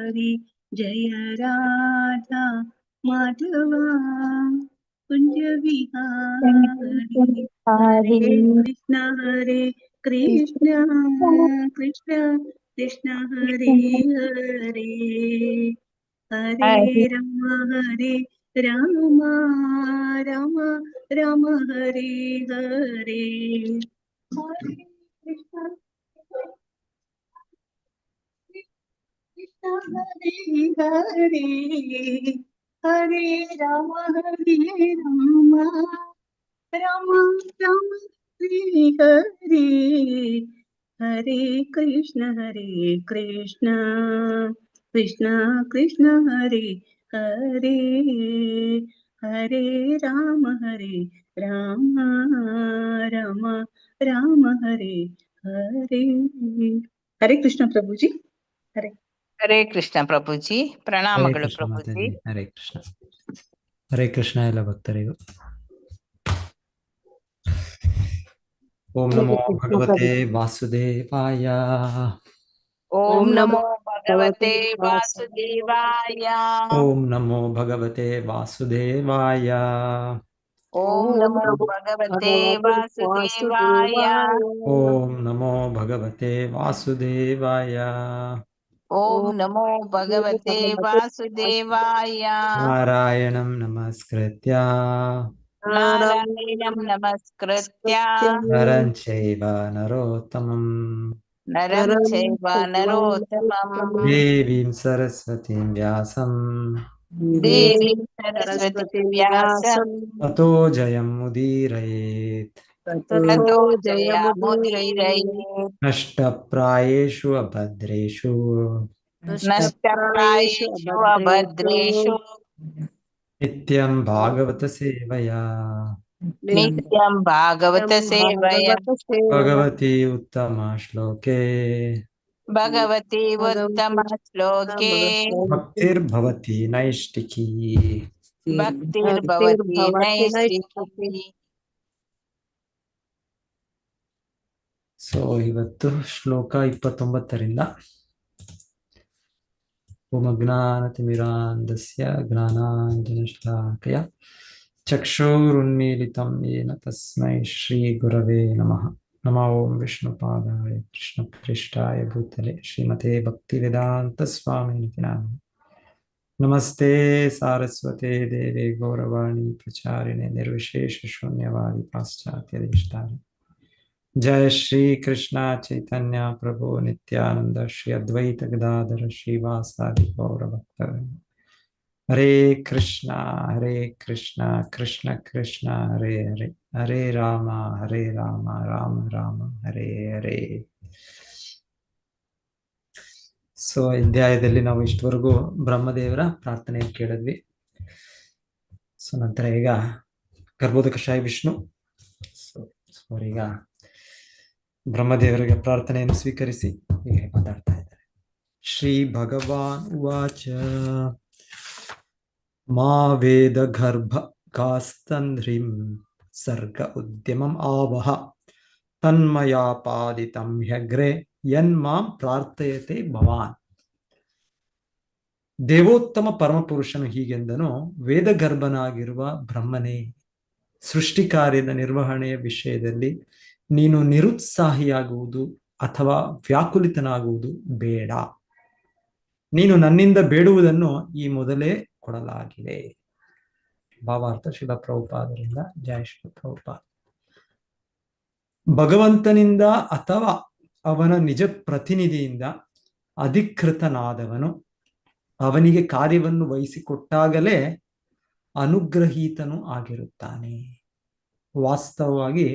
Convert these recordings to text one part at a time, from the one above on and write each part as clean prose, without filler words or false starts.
हरि जय राधा माधव कुंज विहारी हरे कृष्ण कृष्ण कृष्ण हरे हरे हरे राम राम राम हरे हरे हरे हरे हरे राम राम राम हरे हरे हरे कृष्ण कृष्ण कृष्ण हरे हरे हरे राम राम राम राम हरे हरे हरे कृष्ण प्रभुजी हरे ಹರೇ ಕೃಷ್ಣ ಪ್ರಭುಜಿ. ಪ್ರಣಾಮಗಳು ಕೃಷ್ಣ ಪ್ರಭುಜಿ. ಮಾತಾಜಿ. ಹರೇ ಕೃಷ್ಣ. ಹರೇ ಕೃಷ್ಣ ಎಲ್ಲ ಭಕ್ತರಿಗೂ. ಓಂ ನಮೋ ಭಗವತೆ ವಾಸುದೇವಾಯ. ಓಂ ನಮೋ ಭಗವತೆ ವಾಸುದೇವಾಯ. ಓಂ ನಮೋ ಭಗವತೆ ವಾಸುದೇವಾಯ. ಓಂ ನಮೋ ಭಗವತೆ ವಾಸುದೇವಾಯ. ಓಂ ನಮೋ ಭಗವತೆ ವಾಸುದೇವಾಯ. ಓಂ ನಮೋ ಭಗವತೆ ವಾಸುದೇವಾಯ. ನಾರಾಯಣಂ ನಮಸ್ಕೃತ್ಯ ನಾರಾಯಣಂ ನಮಸ್ಕೃತ್ಯ ನರಂ ಚೈವ ನರೋತ್ತಮಂ ನರಂ ಚೈವ ನರೋತ್ತಮಂ ದೇವೀಂ ಸರಸ್ವತೀಂ ವ್ಯಾಸಂ ದೇವೀಂ ಸರಸ್ವತಿ ವ್ಯಾಸಂ ತಥೋ ಜಯಂ ಮುದೀರಯೇತ್. ತಥೋ ಜಯಮುದೀರಯೇತ್. ನಷ್ಟಪ್ರಾಯೇಷು ಅಭದ್ರೇಷು ನಷ್ಟಪ್ರಾಯೇಷು ಅಭದ್ರೇಷು ನಿತ್ಯಂ ಭಾಗವತ ಸೇವಯಾ. ನಿತ್ಯಂ ಭಾಗವತ ಸೇವಯ. ಭಗವತಿ ಉತ್ತಮ ಶ್ಲೋಕೆ ಭಗವತಿ ಉತ್ತಮ ಶ್ಲೋಕೆ ಭಕ್ತಿರ್ಭವತಿ ನೈಷ್ಟಿಕೀ. ಭಕ್ತಿರ್ಭವತಿ ನೈಷ್ಠಿಕೀ. ಸೊ ಇವತ್ತು ಶ್ಲೋಕ 29ರಿಂದ ಓಮಜ್ಞಾನತಿಮಿರಾಂಧಸ್ಯ ಜ್ಞಾನಾಂಜನಶಲಾಕಯ ಚಕ್ಷುರುನ್ಮೀಲಿತಂ ಯೇನ ತಸ್ಮೈ ಶ್ರೀ ಗುರವೇ ನಮಃ. ನಮೋ ಓಂ ವಿಷ್ಣುಪಾದಾಯ ಕೃಷ್ಣಪ್ರೇಷ್ಠಾಯ ಭೂತಲೆ ಶ್ರೀಮತೆ ಭಕ್ತಿವೇದಾಂತ ಸ್ವಾಮಿನಿತಿ ನಾಮಿನೇ. ನಮಸ್ತೆ ಸಾರಸ್ವತೆ ದೇವೆ ಗೌರವಾಣಿ ಪ್ರಚಾರಿಣೆ ನಿರ್ವಿಶೇಷ ಶೂನ್ಯವಾದಿ ಪಾಶ್ಚಾತ್ಯ ದೇಶತಾರಿ. जय श्री कृष्ण चैतन्य प्रभु नित्यानंद श्री अद्वैत गदाधर श्रीवासादि गौर भक्तवृंद. हरे कृष्णा कृष्ण कृष्ण हरे हरे हरे राम राम राम हरे हरे. ಸೊ ಅಧ್ಯಾಯದಲ್ಲಿ ನಾವು ಇಷ್ಟವರೆಗೂ ಬ್ರಹ್ಮದೇವರ ಪ್ರಾರ್ಥನೆ ಕೇಳಿದ್ವಿ. ಸೊ ನಂತರ ಈಗ ಗರ್ಭೋದಕಶಾಹಿ ವಿಷ್ಣು ಈಗ ಬ್ರಹ್ಮದೇವರಿಗೆ ಪ್ರಾರ್ಥನೆಯನ್ನು ಸ್ವೀಕರಿಸಿ ಹೀಗೆ ಮಾತಾಡ್ತಾ ಇದ್ದಾರೆ. ಶ್ರೀ ಭಗವಾನ್ ಉವಾಚ ಮಾ ವೇದ ಗರ್ಭ ಗಾಸ್ತಂಧ್ರಿಂ ಸರ್ಗ ಉದ್ಯಮಂ ಆವಹ ತನ್ಮಯಾಪಾದಿತಂ ಹ್ಯಗ್ರೆ ಯನ್ಮಾಂ ಪ್ರಾರ್ಥಯತೆ ಭವಾನ್. ದೇವೋತ್ತಮ ಪರಮಪುರುಷನು ಹೀಗೆಂದನು, ವೇದಗರ್ಭನಾಗಿರುವ ಬ್ರಹ್ಮನೇ, ಸೃಷ್ಟಿ ಕಾರ್ಯದ ನಿರ್ವಹಣೆಯ ವಿಷಯದಲ್ಲಿ ನೀನು ನಿರುತ್ಸಾಹಿಯಾಗುವುದು ಅಥವಾ ವ್ಯಾಕುಲಿತನಾಗುವುದು ಬೇಡ. ನೀನು ನನ್ನಿಂದ ಬೇಡುವುದನ್ನು ಈ ಮೊದಲೇ ಕೊಡಲಾಗಿದೆ. ಭಾವಾರ್ಥ ಶಿಲ ಪ್ರಭುಪಾದರಿಂದ. ಜಯ ಶಿಲ ಪ್ರಭುಪಾದ. ಭಗವಂತನಿಂದ ಅಥವಾ ಅವನ ನಿಜ ಪ್ರತಿನಿಧಿಯಿಂದ ಅಧಿಕೃತನಾದವನು ಅವನಿಗೆ ಕಾರ್ಯವನ್ನು ವಹಿಸಿಕೊಟ್ಟಾಗಲೇ ಅನುಗ್ರಹೀತನು ಆಗಿರುತ್ತಾನೆ. ವಾಸ್ತವವಾಗಿ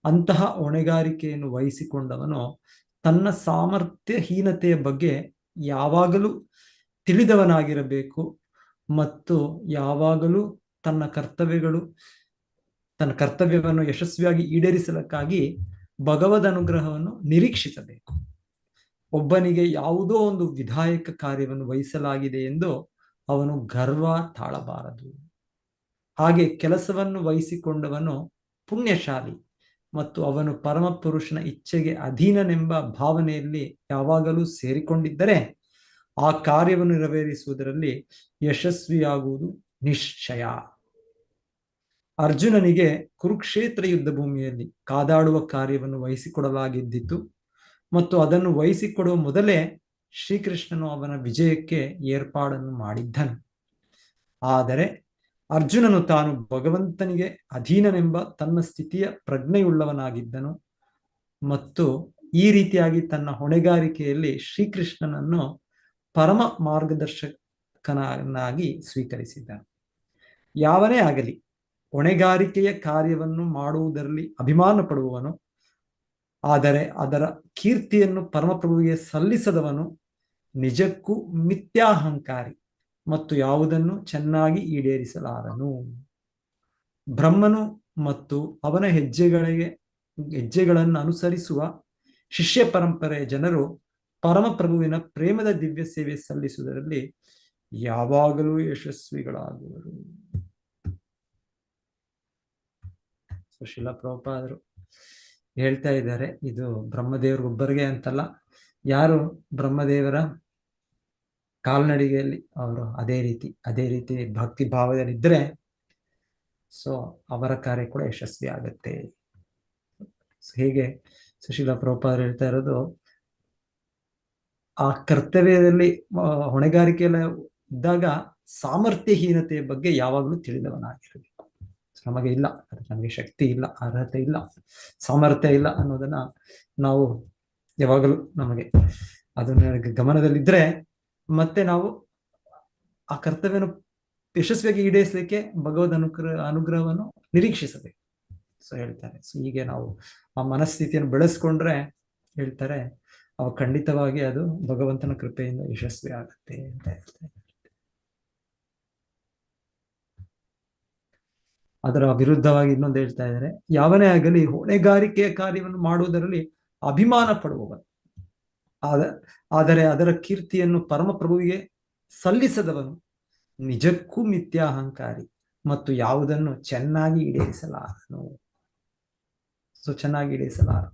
ಅಂತಹ ಹೊಣೆಗಾರಿಕೆಯನ್ನು ವಹಿಸಿಕೊಂಡವನು ತನ್ನ ಸಾಮರ್ಥ್ಯಹೀನತೆಯ ಬಗ್ಗೆ ಯಾವಾಗಲೂ ತಿಳಿದವನಾಗಿರಬೇಕು ಮತ್ತು ಯಾವಾಗಲೂ ತನ್ನ ಕರ್ತವ್ಯವನ್ನು ಯಶಸ್ವಿಯಾಗಿ ಈಡೇರಿಸಲಿಕ್ಕಾಗಿ ಭಗವದ್ ಅನುಗ್ರಹವನ್ನು ನಿರೀಕ್ಷಿಸಬೇಕು. ಒಬ್ಬನಿಗೆ ಯಾವುದೋ ಒಂದು ವಿಧಾಯಕ ಕಾರ್ಯವನ್ನು ವಹಿಸಲಾಗಿದೆ ಎಂದು ಅವನು ಗರ್ವ ತಾಳಬಾರದು. ಹಾಗೆ ಕೆಲಸವನ್ನು ವಹಿಸಿಕೊಂಡವನು ಪುಣ್ಯಶಾಲಿ ಮತ್ತು ಅವನು ಪರಮಪುರುಷನ ಇಚ್ಛೆಗೆ ಅಧೀನನೆಂಬ ಭಾವನೆಯಲ್ಲಿ ಯಾವಾಗಲೂ ಸೇರಿಕೊಂಡಿದ್ದರೆ ಆ ಕಾರ್ಯವನ್ನು ನೆರವೇರಿಸುವುದರಲ್ಲಿ ಯಶಸ್ವಿಯಾಗುವುದು ನಿಶ್ಚಯ. ಅರ್ಜುನನಿಗೆ ಕುರುಕ್ಷೇತ್ರ ಯುದ್ಧ ಭೂಮಿಯಲ್ಲಿ ಕಾದಾಡುವ ಕಾರ್ಯವನ್ನು ವಹಿಸಿಕೊಡಲಾಗಿದ್ದಿತು ಮತ್ತು ಅದನ್ನು ವಹಿಸಿಕೊಡುವ ಮೊದಲೇ ಶ್ರೀಕೃಷ್ಣನು ಅವನ ವಿಜಯಕ್ಕೆ ಏರ್ಪಾಡನ್ನು ಮಾಡಿದ್ದನು. ಆದರೆ ಅರ್ಜುನನು ತಾನು ಭಗವಂತನಿಗೆ ಅಧೀನನೆಂಬ ತನ್ನ ಸ್ಥಿತಿಯ ಪ್ರಜ್ಞೆಯುಳ್ಳವನಾಗಿದ್ದನು ಮತ್ತು ಈ ರೀತಿಯಾಗಿ ತನ್ನ ಹೊಣೆಗಾರಿಕೆಯಲ್ಲಿ ಶ್ರೀಕೃಷ್ಣನನ್ನು ಪರಮ ಮಾರ್ಗದರ್ಶಕನಾಗಿ ಸ್ವೀಕರಿಸಿದ್ದನು. ಯಾವನೇ ಆಗಲಿ ಹೊಣೆಗಾರಿಕೆಯ ಕಾರ್ಯವನ್ನು ಮಾಡುವುದರಲ್ಲಿ ಅಭಿಮಾನ ಪಡುವವನು, ಆದರೆ ಅದರ ಕೀರ್ತಿಯನ್ನು ಪರಮಪ್ರಭುವಿಗೆ ಸಲ್ಲಿಸದವನು ನಿಜಕ್ಕೂ ಮಿಥ್ಯಾಹಂಕಾರಿ ಮತ್ತು ಯಾವುದನ್ನು ಚೆನ್ನಾಗಿ ಈಡೇರಿಸಲಾರನು. ಬ್ರಹ್ಮನು ಮತ್ತು ಅವನ ಹೆಜ್ಜೆಗಳನ್ನು ಅನುಸರಿಸುವ ಶಿಷ್ಯ ಪರಂಪರೆಯ ಜನರು ಪರಮಪ್ರಭುವಿನ ಪ್ರೇಮದ ದಿವ್ಯ ಸೇವೆ ಸಲ್ಲಿಸುವುದರಲ್ಲಿ ಯಾವಾಗಲೂ ಯಶಸ್ವಿಗಳಾಗುವರು. ಶ್ರೀಲ ಪ್ರಭುಪಾದರು ಹೇಳ್ತಾ ಇದ್ದಾರೆ, ಇದು ಬ್ರಹ್ಮದೇವರಿಗೊಬ್ಬರಿಗೆ ಅಂತಲ್ಲ, ಯಾರು ಬ್ರಹ್ಮದೇವರ ಕಾಲ್ನಡಿಗೆಯಲ್ಲಿ ಅವರು ಅದೇ ರೀತಿ ಭಕ್ತಿ ಭಾವದಲ್ಲಿದ್ದರೆ ಸೊ ಅವರ ಕಾರ್ಯ ಕೂಡ ಯಶಸ್ವಿ ಆಗತ್ತೆ. ಹೇಗೆ ಸುಶೀಲ ಪ್ರಭುಪಾದರು ಹೇಳ್ತಾ ಇರೋದು, ಆ ಕರ್ತವ್ಯದಲ್ಲಿ ಹೊಣೆಗಾರಿಕೆಯಲ್ಲ ಇದ್ದಾಗ ಸಾಮರ್ಥ್ಯಹೀನತೆಯ ಬಗ್ಗೆ ಯಾವಾಗಲೂ ತಿಳಿದವನಾಗಿರಬೇಕು. ನಮಗೆ ಇಲ್ಲ, ನಮಗೆ ಶಕ್ತಿ ಇಲ್ಲ, ಅರ್ಹತೆ ಇಲ್ಲ, ಸಾಮರ್ಥ್ಯ ಇಲ್ಲ ಅನ್ನೋದನ್ನ ನಾವು ಯಾವಾಗಲೂ ನಮಗೆ ಅದನ್ನ ಗಮನದಲ್ಲಿದ್ರೆ ಮತ್ತೆ ನಾವು ಆ ಕರ್ತವ್ಯನ ಯಶಸ್ವಿಯಾಗಿ ಈಡೇರಿಸಲಿಕ್ಕೆ ಭಗವದ್ ಅನುಗ್ರಹವನ್ನು ನಿರೀಕ್ಷಿಸಬೇಕು. ಸೊ ಹೇಳ್ತಾರೆ, ಸೊ ಹೀಗೆ ನಾವು ಆ ಮನಸ್ಥಿತಿಯನ್ನು ಬೆಳೆಸ್ಕೊಂಡ್ರೆ ಹೇಳ್ತಾರೆ ಅವ ಖಂಡಿತವಾಗಿ ಅದು ಭಗವಂತನ ಕೃಪೆಯಿಂದ ಯಶಸ್ವಿ ಆಗುತ್ತೆ ಅಂತ ಹೇಳ್ತಾರೆ. ಅದರ ವಿರುದ್ಧವಾಗಿ ಇನ್ನೊಂದು ಹೇಳ್ತಾ ಇದ್ದಾರೆ, ಯಾವನೇ ಆಗಲಿ ಹೊಣೆಗಾರಿಕೆಯ ಕಾರ್ಯವನ್ನು ಮಾಡುವುದರಲ್ಲಿ ಅಭಿಮಾನ ಪಡುವವನು, ಆದರೆ ಅದರ ಕೀರ್ತಿಯನ್ನು ಪರಮಪ್ರಭುವಿಗೆ ಸಲ್ಲಿಸದವನು ನಿಜಕ್ಕೂ ಮಿಥ್ಯಾಹಂಕಾರಿ ಮತ್ತು ಯಾವುದನ್ನು ಚೆನ್ನಾಗಿ ಈಡೇರಿಸಲಾರನು. ಸೊ ಚೆನ್ನಾಗಿ ಈಡೇರಿಸಲಾರ.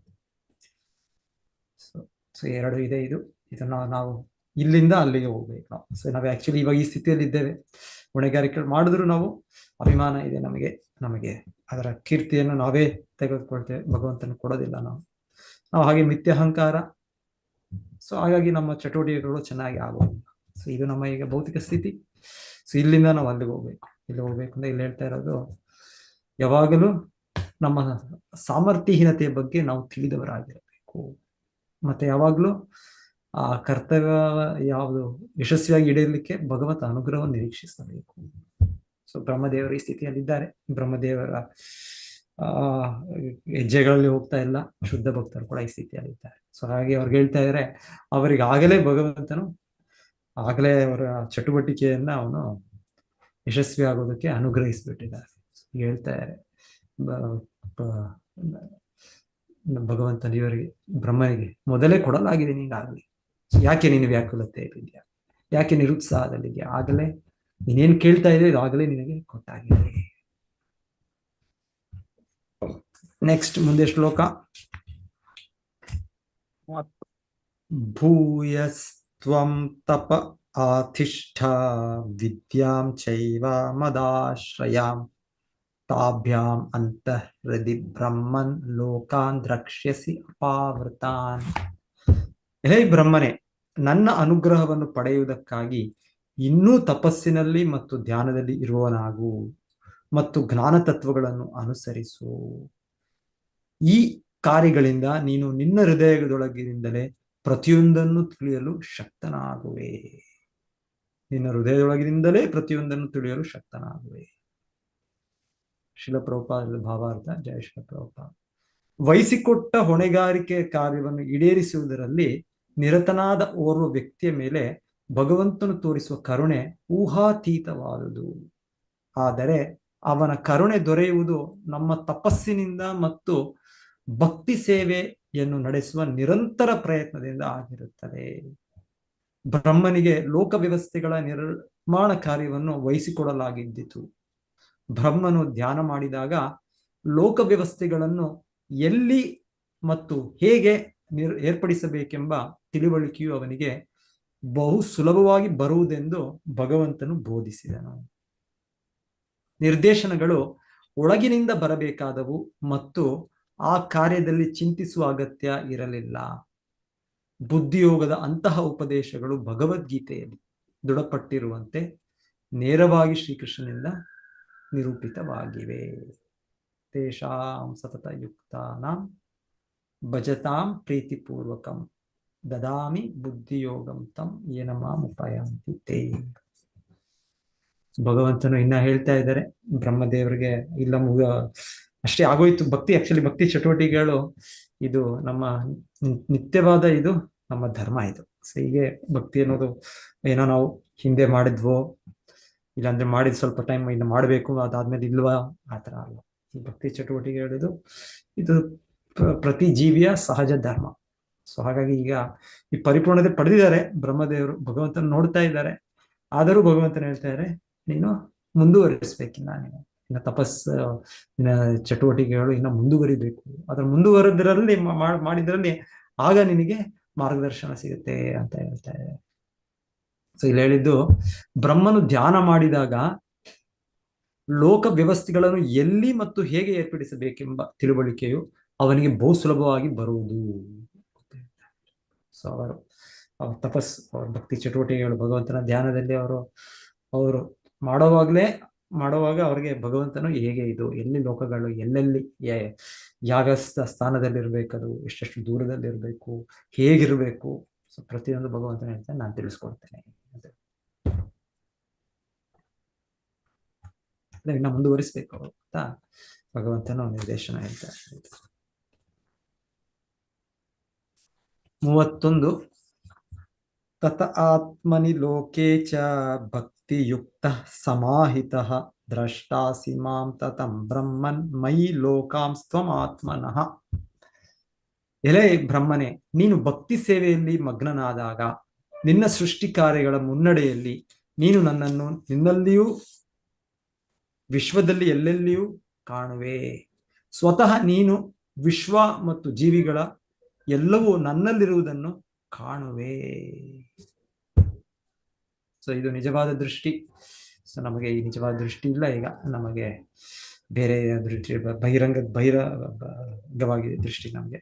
ಸೊ ಎರಡು ಇದೆ. ಇದನ್ನ ನಾವು ಇಲ್ಲಿಂದ ಅಲ್ಲಿಗೆ ಹೋಗ್ಬೇಕು ನಾವು. ಸೊ ನಾವು ಆಕ್ಚುಲಿ ಇವಾಗ ಈ ಸ್ಥಿತಿಯಲ್ಲಿ ಇದ್ದೇವೆ, ಹೊಣೆಗಾರಿಕೆ ಮಾಡಿದ್ರು ನಾವು ಅಭಿಮಾನ ಇದೆ ನಮಗೆ ಅದರ ಕೀರ್ತಿಯನ್ನು ನಾವೇ ತೆಗೆದುಕೊಳ್ತೇವೆ, ಭಗವಂತನ ಕೊಡೋದಿಲ್ಲ ನಾವು ಹಾಗೆ ಮಿಥ್ಯಾಹಂಕಾರ. ಸೊ ಹಾಗಾಗಿ ನಮ್ಮ ಚಟುವಟಿಕೆಗಳು ಚೆನ್ನಾಗಿ ಆಗೋದಿಲ್ಲ. ಸೊ ಇದು ನಮ್ಮ ಈಗ ಭೌತಿಕ ಸ್ಥಿತಿ. ಸೊ ಇಲ್ಲಿಂದ ನಾವು ಅಲ್ಲಿಗೆ ಹೋಗ್ಬೇಕು. ಅಂತ ಇಲ್ಲಿ ಹೇಳ್ತಾ ಇರೋದು, ಯಾವಾಗಲೂ ನಮ್ಮ ಸಾಮರ್ಥ್ಯಹೀನತೆಯ ಬಗ್ಗೆ ನಾವು ತಿಳಿದವರಾಗಿರಬೇಕು. ಮತ್ತೆ ಯಾವಾಗಲೂ ಆ ಕರ್ತವ್ಯ ಯಾವುದು ಯಶಸ್ವಿಯಾಗಿ ಈಡೇರಲಿಕ್ಕೆ ಭಗವಂತ ಅನುಗ್ರಹವನ್ನು ನಿರೀಕ್ಷಿಸಬೇಕು. ಸೊ ಬ್ರಹ್ಮದೇವರು ಈ ಸ್ಥಿತಿಯಲ್ಲಿದ್ದಾರೆ. ಬ್ರಹ್ಮದೇವರ ಹೆಜ್ಜೆಗಳಲ್ಲಿ ಹೋಗ್ತಾ ಇಲ್ಲ, ಶುದ್ಧ ಭಕ್ತರು ಕೂಡ ಈ ಸ್ಥಿತಿಯಲ್ಲಿದ್ದಾರೆ. ಸೊ ಹಾಗೆ ಅವ್ರಿಗೆ ಹೇಳ್ತಾ ಇದ್ದಾರೆ, ಅವರಿಗೆ ಆಗಲೇ ಭಗವಂತನು ಆಗಲೇ ಅವರ ಚಟುವಟಿಕೆಯನ್ನ ಅವನು ಯಶಸ್ವಿ ಆಗೋದಕ್ಕೆ ಅನುಗ್ರಹಿಸ್ಬಿಟ್ಟಿದ್ದಾರೆ. ಹೇಳ್ತಾ ಇದ್ದಾರೆ ಭಗವಂತನ ಇವರಿಗೆ ಬ್ರಹ್ಮನಿಗೆ ಮೊದಲೇ ಕೊಡಲಾಗಿದೆ ನೀನಾಗಲಿ, ಯಾಕೆ ನೀನು ವ್ಯಾಕುಲತೆಯಲ್ಲಿದ್ಯಾ, ಯಾಕೆ ನಿರುತ್ಸಾಹದಲ್ಲಿದ್ಯಾ, ಆಗಲೇ ನೀನೇನ್ ಕೇಳ್ತಾ ಇದೆ ಇದು ಆಗಲೇ ನಿನಗೆ ಕೊಟ್ಟಾಗಿದೆ. ನೆಕ್ಸ್ಟ್ ಮುಂದೆ ಶ್ಲೋಕ. ಭೂಯಸ್ತ್ವಂ ತಪ ಆತಿಷ್ಠ ವಿದ್ಯಾಂ ಚೈವ ಮದಾಶ್ರಯಾಂ ತಾಭ್ಯಾಂ ಅಂತಃಹೃದಿ ಬ್ರಹ್ಮನ್ ಲೋಕಾನ್ ದ್ರಕ್ಷ್ಯಸಿ ಅಪಾವೃತಾನ್. ಹೇ ಬ್ರಹ್ಮನೇ, ನನ್ನ ಅನುಗ್ರಹವನ್ನು ಪಡೆಯುವುದಕ್ಕಾಗಿ ಇನ್ನೂ ತಪಸ್ಸಿನಲ್ಲಿ ಮತ್ತು ಧ್ಯಾನದಲ್ಲಿ ಇರುವವನಾಗು ಮತ್ತು ಜ್ಞಾನ ತತ್ವಗಳನ್ನು ಅನುಸರಿಸು. ಈ ಕಾರ್ಯಗಳಿಂದ ನೀನು ನಿನ್ನ ಹೃದಯದೊಳಗಿನಿಂದಲೇ ಪ್ರತಿಯೊಂದನ್ನು ತಿಳಿಯಲು ಶಕ್ತನಾಗುವೆ. ನಿನ್ನ ಹೃದಯದೊಳಗಿನಿಂದಲೇ ಪ್ರತಿಯೊಂದನ್ನು ತಿಳಿಯಲು ಶಕ್ತನಾಗುವೆ. ಶಿಲಪ್ರಭುಪಾದ ಭಾವಾರ್ಥ. ಜಯ ಶಿಲಪ್ರಭುಪಾದ. ವಹಿಸಿಕೊಟ್ಟ ಹೊಣೆಗಾರಿಕೆಯ ಕಾರ್ಯವನ್ನು ಈಡೇರಿಸುವುದರಲ್ಲಿ ನಿರತನಾದ ಓರ್ವ ವ್ಯಕ್ತಿಯ ಮೇಲೆ ಭಗವಂತನು ತೋರಿಸುವ ಕರುಣೆ ಊಹಾತೀತವಾದುದು. ಆದರೆ ಅವನ ಕರುಣೆ ದೊರೆಯುವುದು ನಮ್ಮ ತಪಸ್ಸಿನಿಂದ ಮತ್ತು ಭಕ್ತಿ ಸೇವೆಯನ್ನು ನಡೆಸುವ ನಿರಂತರ ಪ್ರಯತ್ನದಿಂದ ಆಗಿರುತ್ತದೆ. ಬ್ರಹ್ಮನಿಗೆ ಲೋಕ ವ್ಯವಸ್ಥೆಗಳ ನಿರ್ಮಾಣ ಕಾರ್ಯವನ್ನು ವಹಿಸಿಕೊಡಲಾಗಿದ್ದಿತು. ಬ್ರಹ್ಮನು ಧ್ಯಾನ ಮಾಡಿದಾಗ ಲೋಕ ವ್ಯವಸ್ಥೆಗಳನ್ನು ಎಲ್ಲಿ ಮತ್ತು ಹೇಗೆ ಏರ್ಪಡಿಸಬೇಕೆಂಬ ತಿಳುವಳಿಕೆಯು ಅವನಿಗೆ ಬಹು ಸುಲಭವಾಗಿ ಬರುವುದೆಂದು ಭಗವಂತನು ಬೋಧಿಸಿದನು. ನಿರ್ದೇಶನಗಳು ಒಳಗಿನಿಂದ ಬರಬೇಕಾದವು ಮತ್ತು ಆ ಕಾರ್ಯದಲ್ಲಿ ಚಿಂತಿಸುವ ಅಗತ್ಯ ಇರಲಿಲ್ಲ. ಬುದ್ಧಿಯೋಗದ ಅಂತಹ ಉಪದೇಶಗಳು ಭಗವದ್ಗೀತೆಯಲ್ಲಿ ದೃಢಪಟ್ಟಿರುವಂತೆ ನೇರವಾಗಿ ಶ್ರೀಕೃಷ್ಣನಿಂದ ನಿರೂಪಿತವಾಗಿವೆ. ತೇಷಾಂ ಸತತ ಯುಕ್ತಾನಾಂ ಭಜತಾಂ ಪ್ರೀತಿಪೂರ್ವಕಂ ದದಾಮಿ ಬುದ್ಧಿಯೋಗಂ ತಂ ಯೇನ ಮಾಂ ಉಪಯಾಂತಿ ತೇ. ಭಗವಂತನು ಇನ್ನ ಹೇಳ್ತಾ ಇದ್ದಾರೆ ಬ್ರಹ್ಮದೇವರಿಗೆ, ಇಲ್ಲ ಅಷ್ಟೇ ಆಗೋಯ್ತು ಭಕ್ತಿ. ಆಕ್ಚುಲಿ ಭಕ್ತಿ ಚಟುವಟಿಕೆಗಳು ಇದು ನಮ್ಮ ನಿತ್ಯವಾದ, ಇದು ನಮ್ಮ ಧರ್ಮ. ಇದು ಸೊ ಹೀಗೆ ಭಕ್ತಿ ಅನ್ನೋದು ಏನೋ ನಾವು ಹಿಂದೆ ಮಾಡಿದ್ವೋ, ಇಲ್ಲಾಂದ್ರೆ ಮಾಡಿದ ಸ್ವಲ್ಪ ಟೈಮ್ ಇನ್ನು ಮಾಡಬೇಕು ಅದಾದ್ಮೇಲೆ ಇಲ್ವಾ, ಆ ಥರ ಅಲ್ಲ. ಈ ಭಕ್ತಿ ಚಟುವಟಿಕೆ ಹೇಳೋದು ಇದು ಪ್ರತಿ ಜೀವಿಯ ಸಹಜ ಧರ್ಮ. ಸೊ ಹಾಗಾಗಿ ಈಗ ಈ ಪರಿಪೂರ್ಣತೆ ಪಡೆದಿದ್ದಾರೆ ಬ್ರಹ್ಮದೇವರು, ಭಗವಂತನ ನೋಡ್ತಾ ಇದ್ದಾರೆ. ಆದರೂ ಭಗವಂತನ ಹೇಳ್ತಾ ಇದ್ದಾರೆ, ನೀನು ಮುಂದುವರಿಸ್ಬೇಕಿನ್ನ, ನೀನು ಇನ್ನು ಇನ್ನ ಚಟುವಟಿಕೆಗಳು ಇನ್ನ ಮುಂದುವರಿಬೇಕು. ಅದ್ರ ಮುಂದುವರೆದ್ರಲ್ಲಿ ಮಾಡಿದ್ರಲ್ಲಿ ಆಗ ನಿನಗೆ ಮಾರ್ಗದರ್ಶನ ಸಿಗುತ್ತೆ ಅಂತ ಹೇಳ್ತಾ ಇದೆ. ಸೊ ಇಲ್ಲಿ ಹೇಳಿದ್ದು, ಬ್ರಹ್ಮನು ಧ್ಯಾನ ಮಾಡಿದಾಗ ಲೋಕ ವ್ಯವಸ್ಥೆಗಳನ್ನು ಎಲ್ಲಿ ಮತ್ತು ಹೇಗೆ ಏರ್ಪಡಿಸಬೇಕೆಂಬ ತಿಳುವಳಿಕೆಯು ಅವನಿಗೆ ಬಹು ಸುಲಭವಾಗಿ ಬರುವುದು. ಸೊ ಅವರು ತಪಸ್, ಅವ್ರ ಭಕ್ತಿ ಚಟುವಟಿಕೆಗಳು, ಭಗವಂತನ ಧ್ಯಾನದಲ್ಲಿ ಅವರು ಮಾಡುವಾಗ ಅವ್ರಿಗೆ ಭಗವಂತನು ಹೇಗೆ ಇದು, ಎಲ್ಲಿ ಲೋಕಗಳು, ಎಲ್ಲೆಲ್ಲಿ ಯಾವ ಸ್ಥಾನದಲ್ಲಿರ್ಬೇಕದು, ಎಷ್ಟೆಷ್ಟು ದೂರದಲ್ಲಿರ್ಬೇಕು, ಹೇಗಿರ್ಬೇಕು, ಸೊ ಪ್ರತಿಯೊಂದು ಭಗವಂತನ ಹೇಳ್ತಾನೆ, ನಾನು ತಿಳಿಸ್ಕೊಡ್ತೇನೆ ಅಂತ. ಇನ್ನ ಮುಂದುವರಿಸ್ಬೇಕು ಅಂತ ಭಗವಂತನ ನಿರ್ದೇಶನ ಹೇಳ್ತಾರೆ. 31 ತತ ಆತ್ಮನಿ ಲೋಕೆ ಚ ಭಕ್ತಿಯುಕ್ತ ಸಮಾಹಿತಃ ದ್ರಷ್ಟಾಸಿ ಮಾಂ ತತಂ ಬ್ರಹ್ಮನ್ ಮಯಿ ಲೋಕಾಂಸ್ತ್ವಮಾತ್ಮನಃ. ಎಲೆ ಬ್ರಹ್ಮನೇ, ನೀನು ಭಕ್ತಿ ಸೇವೆಯಲ್ಲಿ ಮಗ್ನನಾದಾಗ ನಿನ್ನ ಸೃಷ್ಟಿ ಕಾರ್ಯಗಳ ಮುನ್ನಡೆಯಲ್ಲಿ ನೀನು ನನ್ನನ್ನು ನಿನ್ನಲ್ಲಿಯೂ ವಿಶ್ವದಲ್ಲಿ ಎಲ್ಲೆಲ್ಲಿಯೂ ಕಾಣುವೆ. ಸ್ವತಃ ನೀನು ವಿಶ್ವ ಮತ್ತು ಜೀವಿಗಳ ಎಲ್ಲವೂ ನನ್ನಲ್ಲಿರುವುದನ್ನು ಕಾಣುವೆ. ಸೊ ಇದು ನಿಜವಾದ ದೃಷ್ಟಿ. ಸೊ ನಮಗೆ ಈ ನಿಜವಾದ ದೃಷ್ಟಿ ಇಲ್ಲ. ಈಗ ನಮಗೆ ಬೇರೆ ದೃಷ್ಟಿ, ಬಹಿರಂಗವಾಗಿ ದೃಷ್ಟಿ ನಮಗೆ.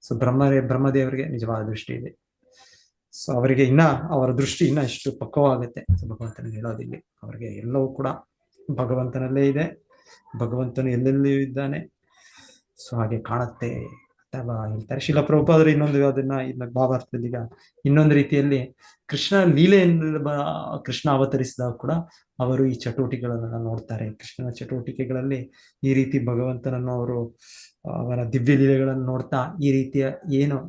ಸೊ ಬ್ರಹ್ಮದೇವರಿಗೆ ನಿಜವಾದ ದೃಷ್ಟಿ ಇದೆ. ಸೊ ಅವರಿಗೆ ಇನ್ನ ಅವರ ದೃಷ್ಟಿ ಇನ್ನ ಎಷ್ಟು ಪಕ್ವವಾಗುತ್ತೆ. ಸೊ ಭಗವಂತನಿಗೆ ಹೇಳೋದಿಲ್ಲ, ಅವರಿಗೆ ಎಲ್ಲವೂ ಕೂಡ ಭಗವಂತನಲ್ಲೇ ಇದೆ, ಭಗವಂತನು ಎಲ್ಲೆಲ್ಲಿಯೂ ಇದ್ದಾನೆ. ಸೊ ಹಾಗೆ ಕಾಣುತ್ತೆ ಅಂತ ಹೇಳ್ತಾರೆ. ಶಿಲ ಪ್ರಭುಪಾದರು ಅದನ್ನ ಭಾವಾರ್ಥದಲ್ಲಿ ಈಗ ಇನ್ನೊಂದು ರೀತಿಯಲ್ಲಿ ಕೃಷ್ಣ ಲೀಲೆಯಿಂದ ಕೃಷ್ಣ ಅವತರಿಸಿದಾಗ ಕೂಡ ಅವರು ಈ ಚಟುವಟಿಕೆಗಳನ್ನ ನೋಡ್ತಾರೆ. ಕೃಷ್ಣನ ಚಟುವಟಿಕೆಗಳಲ್ಲಿ ಈ ರೀತಿ ಭಗವಂತನನ್ನು ಅವರು ಅವರ ದಿವ್ಯ ಲೀಲೆಗಳನ್ನು ನೋಡ್ತಾ ಈ ರೀತಿಯ ಏನು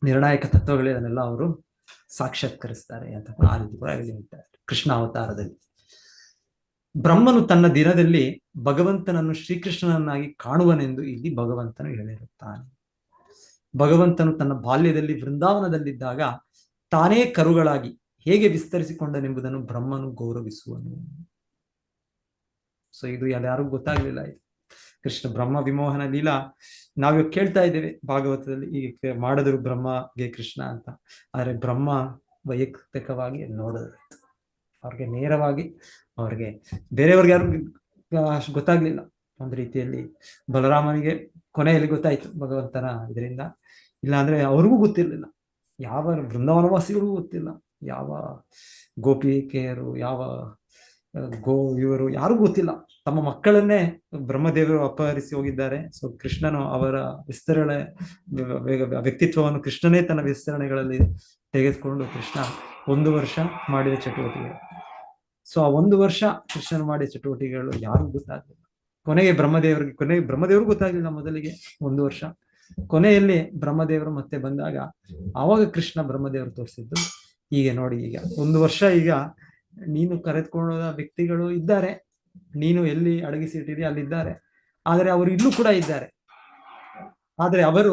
ನಿರ್ಣಾಯಕ ತತ್ವಗಳೇ ಅದನ್ನೆಲ್ಲ ಅವರು ಸಾಕ್ಷಾತ್ಕರಿಸ್ತಾರೆ ಅಂತ ಆ ರೀತಿ ಕೂಡ ಹೇಳ್ತಾರೆ ಕೃಷ್ಣ ಅವತಾರದಲ್ಲಿ. ಬ್ರಹ್ಮನು ತನ್ನ ದಿನದಲ್ಲಿ ಭಗವಂತನನ್ನು ಶ್ರೀಕೃಷ್ಣನನ್ನಾಗಿ ಕಾಣುವನೆಂದು ಇಲ್ಲಿ ಭಗವಂತನು ಹೇಳಿರುತ್ತಾನೆ. ಭಗವಂತನು ತನ್ನ ಬಾಲ್ಯದಲ್ಲಿ ವೃಂದಾವನದಲ್ಲಿದ್ದಾಗ ತಾನೇ ಕರುಗಳಾಗಿ ಹೇಗೆ ವಿಸ್ತರಿಸಿಕೊಂಡನೆಂಬುದನ್ನು ಬ್ರಹ್ಮನು ಗೌರವಿಸುವನು. ಸೊ ಇದು ಯಾರಿಗೂ ಗೊತ್ತಾಗ್ಲಿಲ್ಲ. ಕೃಷ್ಣ ಬ್ರಹ್ಮ ವಿಮೋಹನ ಲೀಲಾ ನಾವಿವಾಗ ಕೇಳ್ತಾ ಇದ್ದೇವೆ ಭಾಗವತದಲ್ಲಿ, ಈಗ ಮಾಡಿದ್ರು ಬ್ರಹ್ಮಗೆ ಕೃಷ್ಣ ಅಂತ. ಆದ್ರೆ ಬ್ರಹ್ಮ ವೈಯಕ್ತಿಕವಾಗಿ ನೋಡಿದ್ರು, ಅವ್ರಿಗೆ ನೇರವಾಗಿ, ಅವ್ರಿಗೆ ಬೇರೆಯವ್ರಿಗೆ ಯಾರು ಅಷ್ಟು ಗೊತ್ತಾಗ್ಲಿಲ್ಲ. ಒಂದು ರೀತಿಯಲ್ಲಿ ಬಲರಾಮನಿಗೆ ಕೊನೆಯಲ್ಲಿ ಗೊತ್ತಾಯ್ತು ಭಗವಂತನ ಇದರಿಂದ, ಇಲ್ಲಾಂದ್ರೆ ಅವ್ರಿಗೂ ಗೊತ್ತಿರ್ಲಿಲ್ಲ, ಯಾವ ವೃಂದಾವನವಾಸಿಗಳಿಗೂ ಗೊತ್ತಿಲ್ಲ, ಯಾವ ಗೋಪಿಕೆಯರು, ಯಾವ ಇವರು ಯಾರಿಗೂ ಗೊತ್ತಿಲ್ಲ. ತಮ್ಮ ಮಕ್ಕಳನ್ನೇ ಬ್ರಹ್ಮದೇವರು ಅಪಹರಿಸಿ ಹೋಗಿದ್ದಾರೆ. ಸೊ ಕೃಷ್ಣನು ಅವರ ವಿಸ್ತರಣೆ ವ್ಯಕ್ತಿತ್ವವನ್ನು ಕೃಷ್ಣನೇ ತನ್ನ ವಿಸ್ತರಣೆಗಳಲ್ಲಿ ತೆಗೆದುಕೊಂಡು ಕೃಷ್ಣ 1 ವರ್ಷ ಮಾಡಿದ ಚಟುವಟಿಕೆಗಳು. ಸೊ ಆ 1 ವರ್ಷ ಕೃಷ್ಣನು ಮಾಡಿದ ಚಟುವಟಿಕೆಗಳು ಯಾರಿಗೂ ಗೊತ್ತಾಗಲಿಲ್ಲ. ಕೊನೆಗೆ ಬ್ರಹ್ಮದೇವ್ರಿಗೂ ಗೊತ್ತಾಗಲಿಲ್ಲ ಮೊದಲಿಗೆ 1 ವರ್ಷ. ಕೊನೆಯಲ್ಲಿ ಬ್ರಹ್ಮದೇವರು ಮತ್ತೆ ಬಂದಾಗ ಆವಾಗ ಕೃಷ್ಣ ಬ್ರಹ್ಮದೇವರು ತೋರಿಸಿದ್ದು, ಹೀಗೆ ನೋಡಿ, ಈಗ 1 ವರ್ಷ ಈಗ ನೀನು ಕರೆದುಕೊಳ್ಳುವ ವ್ಯಕ್ತಿಗಳು ಇದ್ದಾರೆ, ನೀನು ಎಲ್ಲಿ ಅಡಗಿಸಿಟ್ಟಿದೆಯಾ ಅಲ್ಲಿದ್ದಾರೆ, ಆದರೆ ಅವರು ಇಲ್ಲೂ ಕೂಡ ಇದ್ದಾರೆ. ಆದ್ರೆ ಅವರು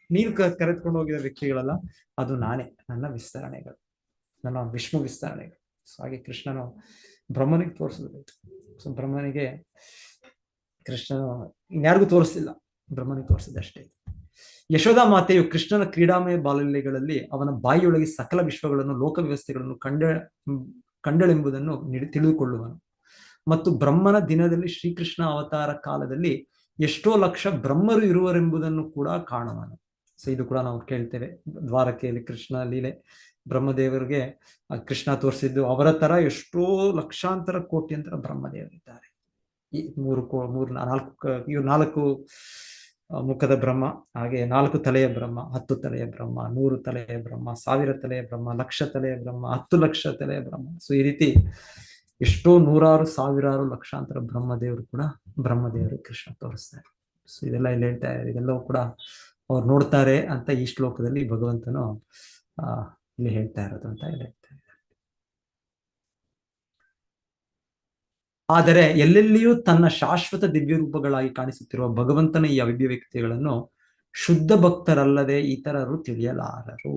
ನೀನು ಕರೆದುಕೊಂಡು ಹೋಗಿದ ವ್ಯಕ್ತಿಗಳಲ್ಲ, ಅದು ನಾನೇ, ನನ್ನ ವಿಸ್ತರಣೆಗಳು, ನನ್ನ ವಿಷ್ಣು ವಿಸ್ತರಣೆಗಳು. ಸೊ ಹಾಗೆ ಕೃಷ್ಣನು ಬ್ರಹ್ಮನಿಗೆ ತೋರಿಸಿದ್ರು. ಸೊ ಬ್ರಹ್ಮನಿಗೆ ಕೃಷ್ಣನು ಇನ್ಯಾರಿಗೂ ತೋರಿಸ್ಲಿಲ್ಲ, ಬ್ರಹ್ಮನಿಗೆ ತೋರಿಸಿದಷ್ಟೇ. ಯಶೋಧ ಮಾತೆಯು ಕೃಷ್ಣನ ಕ್ರೀಡಾಮಯ ಬಾಲಲೀಲೆಗಳಲ್ಲಿ ಅವನ ಬಾಯಿಯೊಳಗೆ ಸಕಲ ವಿಶ್ವಗಳನ್ನು ಲೋಕ ವ್ಯವಸ್ಥೆಗಳನ್ನು ಕಂಡಳೆಂಬುದನ್ನು ತಿಳಿದುಕೊಳ್ಳುವನು. ಮತ್ತು ಬ್ರಹ್ಮನ ದಿನದಲ್ಲಿ ಶ್ರೀಕೃಷ್ಣ ಅವತಾರ ಕಾಲದಲ್ಲಿ ಎಷ್ಟೋ ಲಕ್ಷ ಬ್ರಹ್ಮರು ಇರುವರೆಂಬುದನ್ನು ಕೂಡ ಕಾಣುವನು. ಸೊ ಇದು ಕೂಡ ನಾವು ಕೇಳ್ತೇವೆ. ದ್ವಾರಕೆಯಲ್ಲಿ ಕೃಷ್ಣ ಲೀಲೆ, ಬ್ರಹ್ಮದೇವರಿಗೆ ಕೃಷ್ಣ ತೋರಿಸಿದ್ದು ಅವರ ತರ ಎಷ್ಟೋ ಲಕ್ಷಾಂತರ ಕೋಟ್ಯಂತರ ಬ್ರಹ್ಮದೇವರಿದ್ದಾರೆ. ಈ ನಾಲ್ಕು ಮುಖದ ಬ್ರಹ್ಮ, ಹಾಗೆ 4 ತಲೆಯ ಬ್ರಹ್ಮ, 10 ತಲೆಯ ಬ್ರಹ್ಮ, 100 ತಲೆಯ ಬ್ರಹ್ಮ, 1000 ತಲೆಯ ಬ್ರಹ್ಮ, 1,00,000 ತಲೆಯ ಬ್ರಹ್ಮ, 10 ಲಕ್ಷ ತಲೆಯ ಬ್ರಹ್ಮ. ಸೊ ಈ ರೀತಿ ಎಷ್ಟೋ ನೂರಾರು ಸಾವಿರಾರು ಲಕ್ಷಾಂತರ ಬ್ರಹ್ಮದೇವರು ಕೂಡ ಬ್ರಹ್ಮದೇವರು ಕೃಷ್ಣ ತೋರಿಸ್ತಾರೆ. ಸೊ ಇದೆಲ್ಲ ಇಲ್ಲಿ ಹೇಳ್ತಾ ಇದ್ದಾರೆ. ಇದೆಲ್ಲವೂ ಕೂಡ ಅವ್ರು ನೋಡ್ತಾರೆ ಅಂತ ಈ ಶ್ಲೋಕದಲ್ಲಿ ಭಗವಂತನು ಇಲ್ಲಿ ಹೇಳ್ತಾ ಇರೋದು ಅಂತ ಹೇಳ್ತಾ ಇದ್ದಾರೆ. ಆದರೆ ಎಲ್ಲೆಲ್ಲಿಯೂ ತನ್ನ ಶಾಶ್ವತ ದಿವ್ಯ ರೂಪಗಳಾಗಿ ಕಾಣಿಸುತ್ತಿರುವ ಭಗವಂತನ ಈ ಅಭಿವ್ಯಕ್ತಿಗಳನ್ನು ಶುದ್ಧ ಭಕ್ತರಲ್ಲದೆ ಇತರರು ತಿಳಿಯಲಾರರು.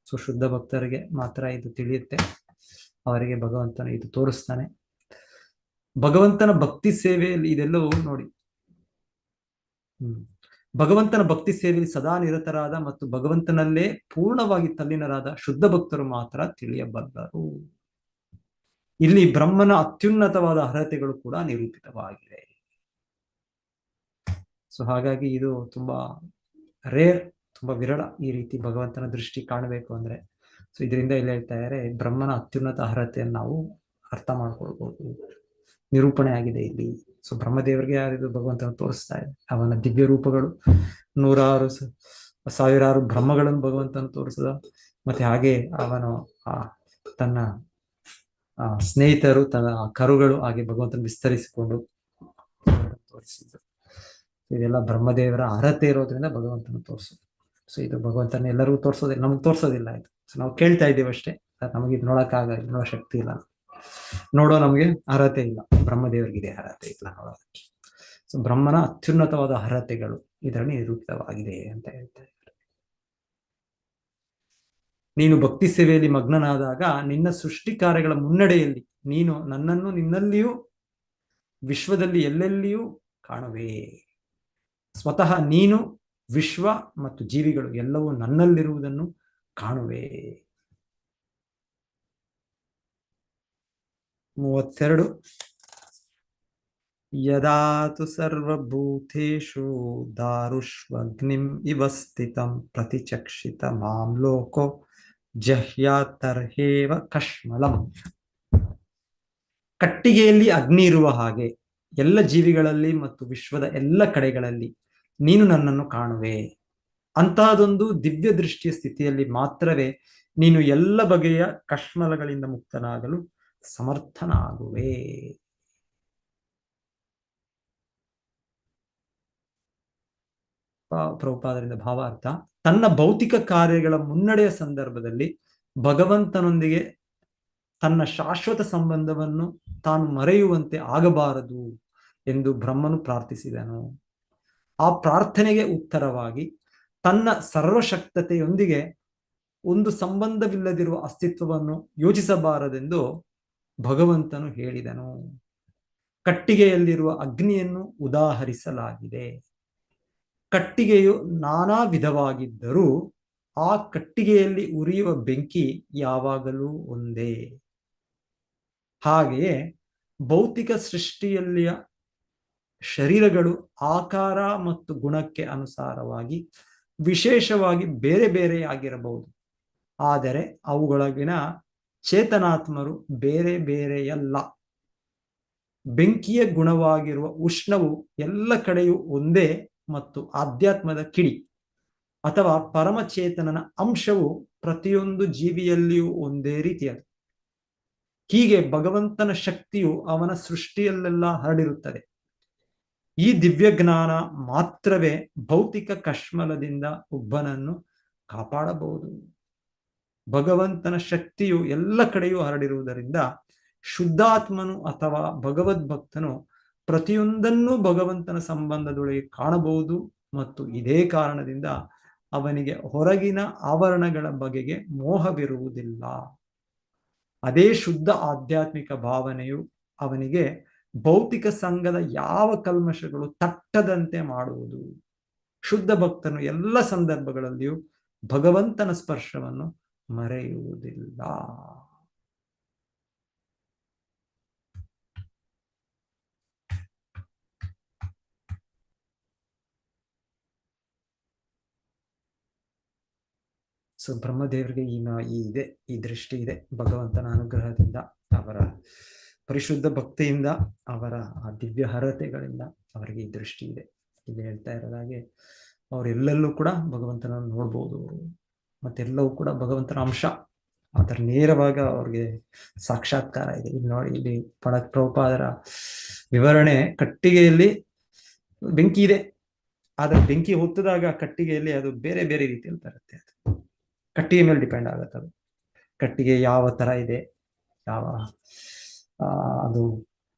ಸೊ ಶುದ್ಧ ಭಕ್ತರಿಗೆ ಮಾತ್ರ ಇದು ತಿಳಿಯುತ್ತೆ, ಅವರಿಗೆ ಭಗವಂತನ ಇದು ತೋರಿಸ್ತಾನೆ. ಭಗವಂತನ ಭಕ್ತಿ ಸೇವೆಯಲ್ಲಿ ಇದೆಲ್ಲವೂ ನೋಡಿ, ಭಗವಂತನ ಭಕ್ತಿ ಸೇವೆಯಲ್ಲಿ ಸದಾ ನಿರತರಾದ ಮತ್ತು ಭಗವಂತನಲ್ಲೇ ಪೂರ್ಣವಾಗಿ ತಲ್ಲೀನರಾದ ಶುದ್ಧ ಭಕ್ತರು ಮಾತ್ರ ತಿಳಿಯಬಲ್ಲರು. ಇಲ್ಲಿ ಬ್ರಹ್ಮನ ಅತ್ಯುನ್ನತವಾದ ಅರ್ಹತೆಗಳು ಕೂಡ ನಿರೂಪಿತವಾಗಿವೆ. ಸೊ ಹಾಗಾಗಿ ಇದು ತುಂಬಾ ರೇರ್, ತುಂಬಾ ವಿರಳ ಈ ರೀತಿ ಭಗವಂತನ ದೃಷ್ಟಿ ಕಾಣಬೇಕು ಅಂದ್ರೆ. ಸೊ ಇದರಿಂದ ಇಲ್ಲಿ ಹೇಳ್ತಾ ಇದ್ದಾರೆ, ಬ್ರಹ್ಮನ ಅತ್ಯುನ್ನತ ಅರ್ಹತೆಯನ್ನು ನಾವು ಅರ್ಥ ಮಾಡ್ಕೊಳ್ಬಹುದು, ನಿರೂಪಣೆ ಆಗಿದೆ ಇಲ್ಲಿ. ಸೊ ಬ್ರಹ್ಮದೇವರಿಗೆ ಯಾರಿದು ಭಗವಂತನ ತೋರಿಸ್ತಾ ಇದೆ, ಅವನ ದಿವ್ಯ ರೂಪಗಳು, ನೂರಾರು ಸಾವಿರಾರು ಬ್ರಹ್ಮಗಳನ್ನು ಭಗವಂತನ ತೋರಿಸಿದ. ಮತ್ತೆ ಹಾಗೆ ಅವನು ತನ್ನ ಸ್ನೇಹಿತರು, ತನ್ನ ಕರುಗಳು, ಹಾಗೆ ಭಗವಂತನ ವಿಸ್ತರಿಸಿಕೊಂಡು ತೋರಿಸಿದ್ರು. ಇದೆಲ್ಲ ಬ್ರಹ್ಮದೇವರ ಅರ್ಹತೆ ಇರೋದ್ರಿಂದ ಭಗವಂತನ ತೋರಿಸೋದು. ಸೊ ಇದು ಭಗವಂತನ ಎಲ್ಲರಿಗೂ ತೋರಿಸೋದಿಲ್ಲ, ನಮ್ಗೆ ತೋರಿಸೋದಿಲ್ಲ. ಇದು ಸೊ ನಾವು ಕೇಳ್ತಾ ಇದ್ದೀವಿ ಅಷ್ಟೇ, ನಮಗೆ ಇದು ನೋಡೋಕ್ಕಾಗ, ನೋಡೋ ಶಕ್ತಿ ಇಲ್ಲ, ನೋಡೋ ನಮಗೆ ಅರ್ಹತೆ ಇಲ್ಲ. ಬ್ರಹ್ಮದೇವರಿಗಿದೆ ಅರ್ಹತೆ ಇಲ್ಲ ನೋಡೋದಕ್ಕೆ. ಸೊ ಬ್ರಹ್ಮನ ಅತ್ಯುನ್ನತವಾದ ಅರ್ಹತೆಗಳು ಇದರಲ್ಲಿ ನಿರೂಪಿತವಾಗಿದೆ ಅಂತ ಹೇಳ್ತಾ ಇದ್ದಾರೆ. ನೀನು ಭಕ್ತಿ ಸೇವೆಯಲ್ಲಿ ಮಗ್ನನಾದಾಗ ನಿನ್ನ ಸೃಷ್ಟಿ ಕಾರ್ಯಗಳ ಮುನ್ನಡೆಯಲ್ಲಿ ನೀನು ನನ್ನನ್ನು ನಿನ್ನಲ್ಲಿಯೂ ವಿಶ್ವದಲ್ಲಿ ಎಲ್ಲೆಲ್ಲಿಯೂ ಕಾಣುವೆ. ಸ್ವತಃ ನೀನು, ವಿಶ್ವ ಮತ್ತು ಜೀವಿಗಳು ಎಲ್ಲವೂ ನನ್ನಲ್ಲಿರುವುದನ್ನು ಕಾಣುವೆ. 32 ಯದಾತು ಸರ್ವಭೂತೇಷು ದಾರುಷ್ವಗ್ನಿಂ ಇವ ಸ್ಥಿತಂ ಪ್ರತಿಚಕ್ಷಿತ ಮಾಂ ಲೋಕೋ ಜಹ್ಯಾತರ್ಹೇವ ಕಶ್ಮಲಂ. ಕಟ್ಟಿಗೆಯಲ್ಲಿ ಅಗ್ನಿ ಇರುವ ಹಾಗೆ ಎಲ್ಲ ಜೀವಿಗಳಲ್ಲಿ ಮತ್ತು ವಿಶ್ವದ ಎಲ್ಲ ಕಡೆಗಳಲ್ಲಿ ನೀನು ನನ್ನನ್ನು ಕಾಣುವೆ. ಅಂತಹದೊಂದು ದಿವ್ಯ ದೃಷ್ಟಿಯ ಸ್ಥಿತಿಯಲ್ಲಿ ಮಾತ್ರವೇ ನೀನು ಎಲ್ಲ ಬಗೆಯ ಕಶ್ಮಲಗಳಿಂದ ಮುಕ್ತನಾಗಲು ಸಮರ್ಥನಾಗುವೆ. ಪ್ರಭುಪಾದರಿಂದ ಭಾವಾರ್ಥ: ತನ್ನ ಭೌತಿಕ ಕಾರ್ಯಗಳ ಮುನ್ನಡೆಯ ಸಂದರ್ಭದಲ್ಲಿ ಭಗವಂತನೊಂದಿಗೆ ತನ್ನ ಶಾಶ್ವತ ಸಂಬಂಧವನ್ನು ತಾನು ಮರೆಯುವಂತೆ ಆಗಬಾರದು ಎಂದು ಬ್ರಹ್ಮನು ಪ್ರಾರ್ಥಿಸಿದನು. ಆ ಪ್ರಾರ್ಥನೆಗೆ ಉತ್ತರವಾಗಿ ತನ್ನ ಸರ್ವಶಕ್ತತೆಯೊಂದಿಗೆ ಒಂದು ಸಂಬಂಧವಿಲ್ಲದಿರುವ ಅಸ್ತಿತ್ವವನ್ನು ಯೋಚಿಸಬಾರದೆಂದು ಭಗವಂತನು ಹೇಳಿದನು. ಕಟ್ಟಿಗೆಯಲ್ಲಿರುವ ಅಗ್ನಿಯನ್ನು ಉದಾಹರಿಸಲಾಗಿದೆ. ಕಟ್ಟಿಗೆಯು ನಾನಾ ವಿಧವಾಗಿದ್ದರೂ ಆ ಕಟ್ಟಿಗೆಯಲ್ಲಿ ಉರಿಯುವ ಬೆಂಕಿ ಯಾವಾಗಲೂ ಒಂದೇ. ಹಾಗೆಯೇ ಭೌತಿಕ ಸೃಷ್ಟಿಯಲ್ಲಿಯ ಶರೀರಗಳು ಆಕಾರ ಮತ್ತು ಗುಣಕ್ಕೆ ಅನುಸಾರವಾಗಿ ವಿಶೇಷವಾಗಿ ಬೇರೆ ಬೇರೆಯಾಗಿರಬಹುದು, ಆದರೆ ಅವುಗಳೊಳಗಿನ ಚೇತನಾತ್ಮರು ಬೇರೆ ಬೇರೆಯಲ್ಲ. ಬೆಂಕಿಯ ಗುಣವಾಗಿರುವ ಉಷ್ಣವು ಎಲ್ಲ ಕಡೆಯೂ ಒಂದೇ ಮತ್ತು ಆಧ್ಯಾತ್ಮದ ಕಿಡಿ ಅಥವಾ ಪರಮಚೇತನನ ಅಂಶವು ಪ್ರತಿಯೊಂದು ಜೀವಿಯಲ್ಲಿಯೂ ಒಂದೇ ರೀತಿಯಾದ. ಹೀಗೆ ಭಗವಂತನ ಶಕ್ತಿಯು ಅವನ ಸೃಷ್ಟಿಯಲ್ಲೆಲ್ಲ ಹರಡಿರುತ್ತದೆ. ಈ ದಿವ್ಯ ಜ್ಞಾನ ಮಾತ್ರವೇ ಭೌತಿಕ ಕಶ್ಮಲದಿಂದ ಒಬ್ಬನನ್ನು ಕಾಪಾಡಬಹುದು. ಭಗವಂತನ ಶಕ್ತಿಯು ಎಲ್ಲ ಕಡೆಯೂ ಹರಡಿರುವುದರಿಂದ ಶುದ್ಧಾತ್ಮನು ಅಥವಾ ಭಗವದ್ಭಕ್ತನು ಪ್ರತಿಯೊಂದನ್ನೂ ಭಗವಂತನ ಸಂಬಂಧದೊಳಗೆ ಕಾಣಬಹುದು ಮತ್ತು ಇದೇ ಕಾರಣದಿಂದ ಅವನಿಗೆ ಹೊರಗಿನ ಆವರಣಗಳ ಬಗೆಗೆ ಮೋಹವಿರುವುದಿಲ್ಲ. ಅದೇ ಶುದ್ಧ ಆಧ್ಯಾತ್ಮಿಕ ಭಾವನೆಯು ಅವನಿಗೆ ಭೌತಿಕ ಸಂಘದ ಯಾವ ಕಲ್ಮಶಗಳು ತಟ್ಟದಂತೆ ಮಾಡುವುದು. ಶುದ್ಧ ಭಕ್ತನು ಎಲ್ಲ ಸಂದರ್ಭಗಳಲ್ಲಿಯೂ ಭಗವಂತನ ಸ್ಪರ್ಶವನ್ನು ಮರೆಯುವುದಿಲ್ಲ. ಸೊ ಬ್ರಹ್ಮದೇವರಿಗೆ ಈ ದೃಷ್ಟಿ ಇದೆ. ಭಗವಂತನ ಅನುಗ್ರಹದಿಂದ, ಅವರ ಪರಿಶುದ್ಧ ಭಕ್ತಿಯಿಂದ, ಅವರ ಆ ದಿವ್ಯ ಹರತೆಗಳಿಂದ ಅವರಿಗೆ ಈ ದೃಷ್ಟಿ ಇದೆ. ಇಲ್ಲಿ ಹೇಳ್ತಾ ಇರೋದಾಗೆ ಅವರೆಲ್ಲಲ್ಲೂ ಕೂಡ ಭಗವಂತನನ್ನು ನೋಡ್ಬೋದು. ಮತ್ತೆಲ್ಲವೂ ಕೂಡ ಭಗವಂತನ ಅಂಶ, ಅದರ ನೇರವಾಗಿ ಅವ್ರಿಗೆ ಸಾಕ್ಷಾತ್ಕಾರ ಇದೆ. ಇಲ್ಲಿ ನೋಡಿ, ಇಲ್ಲಿ ಪ್ರಭುಪಾದರ ವಿವರಣೆ, ಕಟ್ಟಿಗೆಯಲ್ಲಿ ಬೆಂಕಿ ಇದೆ, ಆದ್ರೆ ಬೆಂಕಿ ಹೊತ್ತಿದಾಗ ಕಟ್ಟಿಗೆಯಲ್ಲಿ ಅದು ಬೇರೆ ಬೇರೆ ರೀತಿಯಲ್ಲಿ ಬರುತ್ತೆ. ಅದು ಕಟ್ಟಿಗೆ ಮೇಲೆ ಡಿಪೆಂಡ್ ಆಗುತ್ತೆ. ಅದು ಕಟ್ಟಿಗೆ ಯಾವ ತರ ಇದೆ, ಯಾವ ಅದು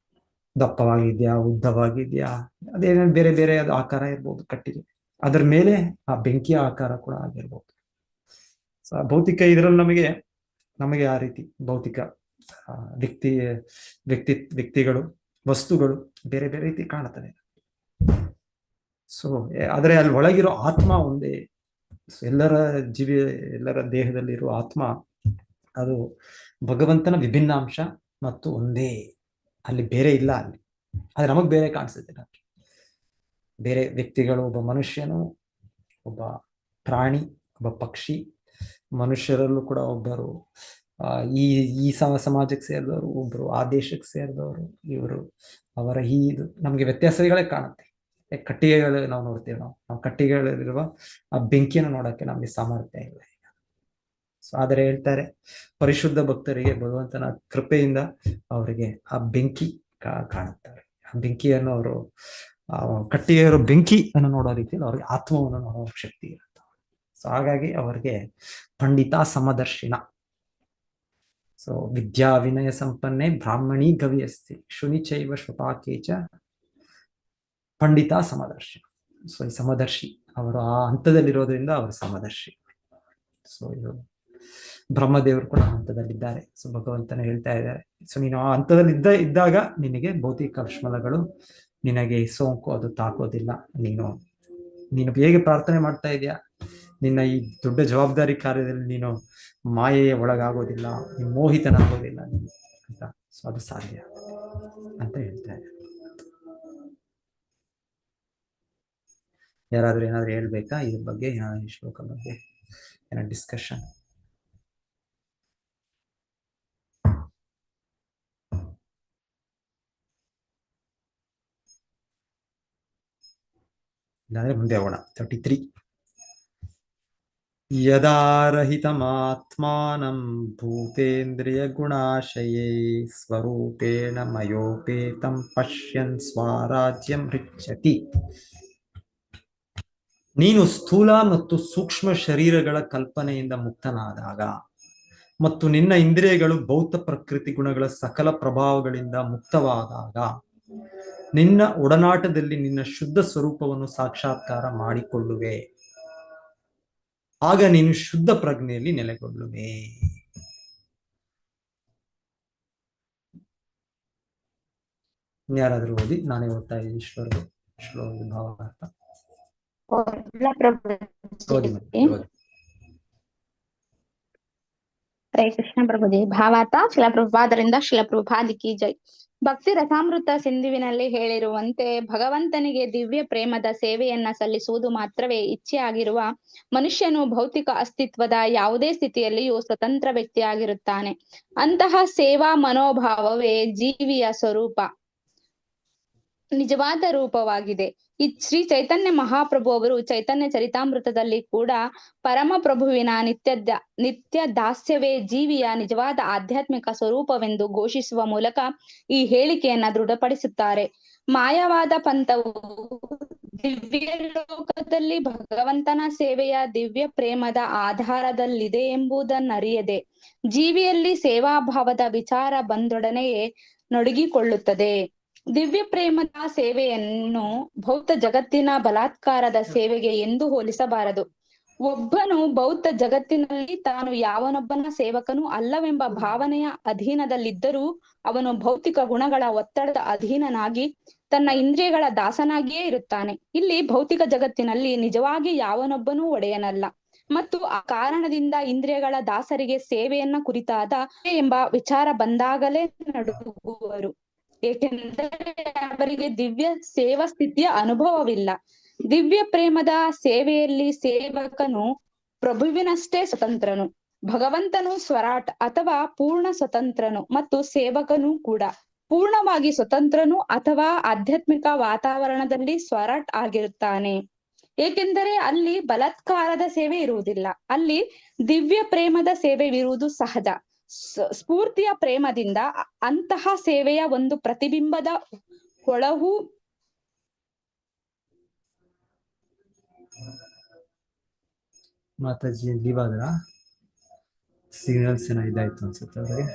ದಪ್ಪವಾಗಿದ್ಯಾ, ಉದ್ದವಾಗಿದ್ಯಾ, ಅದೇನೇನು ಬೇರೆ ಬೇರೆ ಅದು ಆಕಾರ ಇರ್ಬೋದು ಕಟ್ಟಿಗೆ. ಅದರ ಮೇಲೆ ಆ ಬೆಂಕಿಯ ಆಕಾರ ಕೂಡ ಆಗಿರ್ಬೋದು. ಭೌತಿಕ ಇದರಲ್ಲಿ ನಮಗೆ ಆ ರೀತಿ ಭೌತಿಕ ವ್ಯಕ್ತಿಗಳು, ವಸ್ತುಗಳು ಬೇರೆ ಬೇರೆ ರೀತಿ ಕಾಣುತ್ತವೆ. ಸೊ ಆದರೆ ಅಲ್ಲಿ ಒಳಗಿರೋ ಆತ್ಮ ಒಂದೇ. ಎಲ್ಲರ ದೇಹದಲ್ಲಿರುವ ಆತ್ಮ ಅದು ಭಗವಂತನ ವಿಭಿನ್ನಾಂಶ ಮತ್ತು ಒಂದೇ. ಅಲ್ಲಿ ಬೇರೆ ಇಲ್ಲ. ಅಲ್ಲಿ ಆದ್ರೆ ನಮಗ್ ಬೇರೆ ಕಾಣಿಸುತ್ತೆ. ನಮಗೆ ಬೇರೆ ವ್ಯಕ್ತಿಗಳು, ಒಬ್ಬ ಮನುಷ್ಯನು, ಒಬ್ಬ ಪ್ರಾಣಿ, ಒಬ್ಬ ಪಕ್ಷಿ, ಮನುಷ್ಯರಲ್ಲೂ ಕೂಡ ಒಬ್ಬರು ಈ ಸಮಾಜಕ್ಕೆ ಸೇರಿದವರು, ಒಬ್ಬರು ಆ ದೇಶಕ್ಕೆ ಸೇರಿದವರು, ಇವರು ಅವರ ಇದು ನಮಗೆ ವ್ಯತ್ಯಾಸಗಳೇ ಕಾಣುತ್ತೆ. ಕಟ್ಟಿಗೆಗಳು ನಾವು ನೋಡ್ತೇವೆ, ನಾವು ಕಟ್ಟಿಗೆಗಳಿರುವ ಆ ಬೆಂಕಿಯನ್ನು ನೋಡಕ್ಕೆ ನಮಗೆ ಸಾಮರ್ಥ್ಯ ಇಲ್ಲ ಈಗ. ಸೊ ಆದರೆ ಹೇಳ್ತಾರೆ, ಪರಿಶುದ್ಧ ಭಕ್ತರಿಗೆ ಭಗವಂತನ ಕೃಪೆಯಿಂದ ಅವರಿಗೆ ಆ ಬೆಂಕಿ ಕಾಣುತ್ತಾರೆ. ಆ ಬೆಂಕಿಯನ್ನು ಅವರು ಕಟ್ಟಿಗೆಯವರು ಬೆಂಕಿಯನ್ನು ನೋಡೋ ರೀತಿಯಲ್ಲಿ ಅವ್ರಿಗೆ ಆತ್ಮವನ್ನು ನೋಡೋ ಶಕ್ತಿ ಇರುತ್ತೆ. ಸೊ ಹಾಗಾಗಿ ಅವರಿಗೆ ಪಂಡಿತ ಸಮದರ್ಶಿನ. ಸೊ ವಿದ್ಯಾ ವಿನಯ ಸಂಪನ್ನೆ ಬ್ರಾಹ್ಮಣಿ ಗವಿಯಸ್ತಿ ಶುನಿಚೈವ ಶ್ರುಪಾಕೇಚ ಪಂಡಿತ ಸಮದರ್ಶಿ. ಸೊ ಈ ಸಮದರ್ಶಿ ಅವರು ಆ ಹಂತದಲ್ಲಿರೋದ್ರಿಂದ ಅವರು ಸಮದರ್ಶಿ. ಸೊ ಇದು ಬ್ರಹ್ಮದೇವರು ಕೂಡ ಹಂತದಲ್ಲಿದ್ದಾರೆ. ಸೊ ಭಗವಂತನ ಹೇಳ್ತಾ ಇದ್ದಾರೆ, ಸೊ ನೀನು ಆ ಹಂತದಲ್ಲಿ ಇದ್ದಾಗ ನಿನಗೆ ಭೌತಿಕ ಕರ್ಮಗಳು, ನಿನಗೆ ಸೋಂಕು ಅದು ತಾಕೋದಿಲ್ಲ. ನೀನು ಹೇಗೆ ಪ್ರಾರ್ಥನೆ ಮಾಡ್ತಾ ಇದೆಯಾ, ನಿನ್ನ ಈ ದೊಡ್ಡ ಜವಾಬ್ದಾರಿ ಕಾರ್ಯದಲ್ಲಿ ನೀನು ಮಾಯೆಯ ಒಳಗಾಗೋದಿಲ್ಲ, ನೀನು ಮೋಹಿತನಾಗೋದಿಲ್ಲ ಅಂತ. ಸೊ ಅದು ಸಾಧ್ಯ ಅಂತ ಹೇಳ್ತಾ ಇದ್ದಾರೆ. ಯಾರಾದ್ರೂ ಏನಾದ್ರು ಹೇಳ್ಬೇಕಾ ಇದ್ರ ಬಗ್ಗೆ, ಈ ಶ್ಲೋಕ ಬಗ್ಗೆ ಏನೋ ಡಿಸ್ಕಷನ್? ಇಲ್ಲಾಂದ್ರೆ ಮುಂದೆ ಹೋಗೋಣ. 33. ಯದಾರಹಿತಮಾತ್ಮಾನಂ ಭೂತೇಂದ್ರಿಯ ಗುಣಾಶಯೇ ಸ್ವರೂಪೇಣ ಮಯೋಪೇತಂ ಪಶ್ಯನ್ ಸ್ವರಾಜ್ಯಂ ರಿಚ್ಯತಿ. ನೀನು ಸ್ಥೂಲ ಮತ್ತು ಸೂಕ್ಷ್ಮ ಶರೀರಗಳ ಕಲ್ಪನೆಯಿಂದ ಮುಕ್ತನಾದಾಗ ಮತ್ತು ನಿನ್ನ ಇಂದ್ರಿಯಗಳು ಭೌತ ಪ್ರಕೃತಿ ಗುಣಗಳ ಸಕಲ ಪ್ರಭಾವಗಳಿಂದ ಮುಕ್ತವಾದಾಗ ನಿನ್ನ ಒಡನಾಟದಲ್ಲಿ ನಿನ್ನ ಶುದ್ಧ ಸ್ವರೂಪವನ್ನು ಸಾಕ್ಷಾತ್ಕಾರ ಮಾಡಿಕೊಳ್ಳುವೆ. ಆಗ ನೀನು ಶುದ್ಧ ಪ್ರಜ್ಞೆಯಲ್ಲಿ ನೆಲೆಗೊಳ್ಳುವೆ. ಯಾರಾದ್ರೂ ಓದಿ, ನಾನೇ ಓದ್ತಾ ಇದ್ದೀನಿ ಶ್ಲೋಕ ಭಾವಾರ್ಥ. ಹರೇ ಕೃಷ್ಣ ಪ್ರಭುಜಿ. ಭಾವಾರ್ಥ ಶಿಲಪ್ರಭುಪಾದರಿಂದ ಶಿಲಪ್ರಭುಪಾದಿ ಕಿ ಜೈ. ಭಕ್ತಿ ರಸಾಮೃತ ಸಿಂಧುವಿನಲ್ಲಿ ಹೇಳಿರುವಂತೆ ಭಗವಂತನಿಗೆ ದಿವ್ಯ ಪ್ರೇಮದ ಸೇವೆಯನ್ನ ಸಲ್ಲಿಸುವುದು ಮಾತ್ರವೇ ಇಚ್ಛೆ ಆಗಿರುವ ಮನುಷ್ಯನು ಭೌತಿಕ ಅಸ್ತಿತ್ವದ ಯಾವುದೇ ಸ್ಥಿತಿಯಲ್ಲಿಯೂ ಸ್ವತಂತ್ರ ವ್ಯಕ್ತಿಯಾಗಿರುತ್ತಾನೆ. ಅಂತಹ ಸೇವಾ ಮನೋಭಾವವೇ ಜೀವಿಯ ಸ್ವರೂಪ, ನಿಜವಾದ ರೂಪವಾಗಿದೆ. ಈ ಶ್ರೀ ಚೈತನ್ಯ ಮಹಾಪ್ರಭು ಅವರು ಚೈತನ್ಯ ಚರಿತಾಮೃತದಲ್ಲಿ ಕೂಡ ಪರಮ ಪ್ರಭುವಿನ ನಿತ್ಯ ದಾಸ್ಯವೇ ಜೀವಿಯ ನಿಜವಾದ ಆಧ್ಯಾತ್ಮಿಕ ಸ್ವರೂಪವೆಂದು ಘೋಷಿಸುವ ಮೂಲಕ ಈ ಹೇಳಿಕೆಯನ್ನ ದೃಢಪಡಿಸುತ್ತಾರೆ. ಮಾಯವಾದ ಪಂಥವು ದಿವ್ಯ ಲೋಕದಲ್ಲಿ ಭಗವಂತನ ಸೇವೆಯ ದಿವ್ಯ ಪ್ರೇಮದ ಆಧಾರದಲ್ಲಿದೆ ಎಂಬುದನ್ನರಿಯದೆ ಜೀವಿಯಲ್ಲಿ ಸೇವಾಭಾವದ ವಿಚಾರ ಬಂದೊಡನೆಯೇ ನಡುಗಿಕೊಳ್ಳುತ್ತದೆ. ದಿವ್ಯ ಪ್ರೇಮದ ಸೇವೆಯನ್ನು ಭೌತ ಜಗತ್ತಿನ ಬಲಾತ್ಕಾರದ ಸೇವೆಗೆ ಎಂದೂ ಹೋಲಿಸಬಾರದು. ಒಬ್ಬನು ಭೌತ ಜಗತ್ತಿನಲ್ಲಿ ತಾನು ಯಾವನೊಬ್ಬನ ಸೇವಕನೂ ಅಲ್ಲವೆಂಬ ಭಾವನೆಯ ಅಧೀನದಲ್ಲಿದ್ದರೂ ಅವನು ಭೌತಿಕ ಗುಣಗಳ ಒತ್ತಡದ ಅಧೀನನಾಗಿ ತನ್ನ ಇಂದ್ರಿಯಗಳ ದಾಸನಾಗಿಯೇ ಇರುತ್ತಾನೆ. ಇಲ್ಲಿ ಭೌತಿಕ ಜಗತ್ತಿನಲ್ಲಿ ನಿಜವಾಗಿ ಯಾವನೊಬ್ಬನೂ ಒಡೆಯನಲ್ಲ ಮತ್ತು ಆ ಕಾರಣದಿಂದ ಇಂದ್ರಿಯಗಳ ದಾಸರಿಗೆ ಸೇವೆಯನ್ನ ಕುರಿತಾದ ಎಂಬ ವಿಚಾರ ಬಂದಾಗಲೇ ನಡುಗುವರು, ಏಕೆಂದರೆ ಅವರಿಗೆ ದಿವ್ಯ ಸೇವಾ ಸ್ಥಿತಿಯ ಅನುಭವವಿಲ್ಲ. ದಿವ್ಯ ಪ್ರೇಮದ ಸೇವೆಯಲ್ಲಿ ಸೇವಕನು ಪ್ರಭುವಿನಷ್ಟೇ ಸ್ವತಂತ್ರನು, ಭಗವಂತನು ಸ್ವರಾಟ್ ಅಥವಾ ಪೂರ್ಣ ಸ್ವತಂತ್ರನು ಮತ್ತು ಸೇವಕನು ಕೂಡ ಪೂರ್ಣವಾಗಿ ಸ್ವತಂತ್ರನು ಅಥವಾ ಆಧ್ಯಾತ್ಮಿಕ ವಾತಾವರಣದಲ್ಲಿ ಸ್ವರಾಟ್ ಆಗಿರುತ್ತಾನೆ. ಏಕೆಂದರೆ ಅಲ್ಲಿ ಬಲಾತ್ಕಾರದ ಸೇವೆ ಇರುವುದಿಲ್ಲ, ಅಲ್ಲಿ ದಿವ್ಯ ಪ್ರೇಮದ ಸೇವೆವಿರುವುದು ಸಹಜ. ಸ್ಫೂರ್ತಿಯ ಪ್ರೇಮದಿಂದ ಅಂತಹ ಸೇವೆಯ ಒಂದು ಪ್ರತಿಬಿಂಬದ ಹೊಳಹು ಮಾತಾಜಿ ಲೀವ್ ಆದ್ರ ಸಿಗ್ನಲ್ಸ್ ಏನೋ ಇದಾಯ್ತು ಅನ್ಸುತ್ತೆ ಅವ್ರಿಗೆ.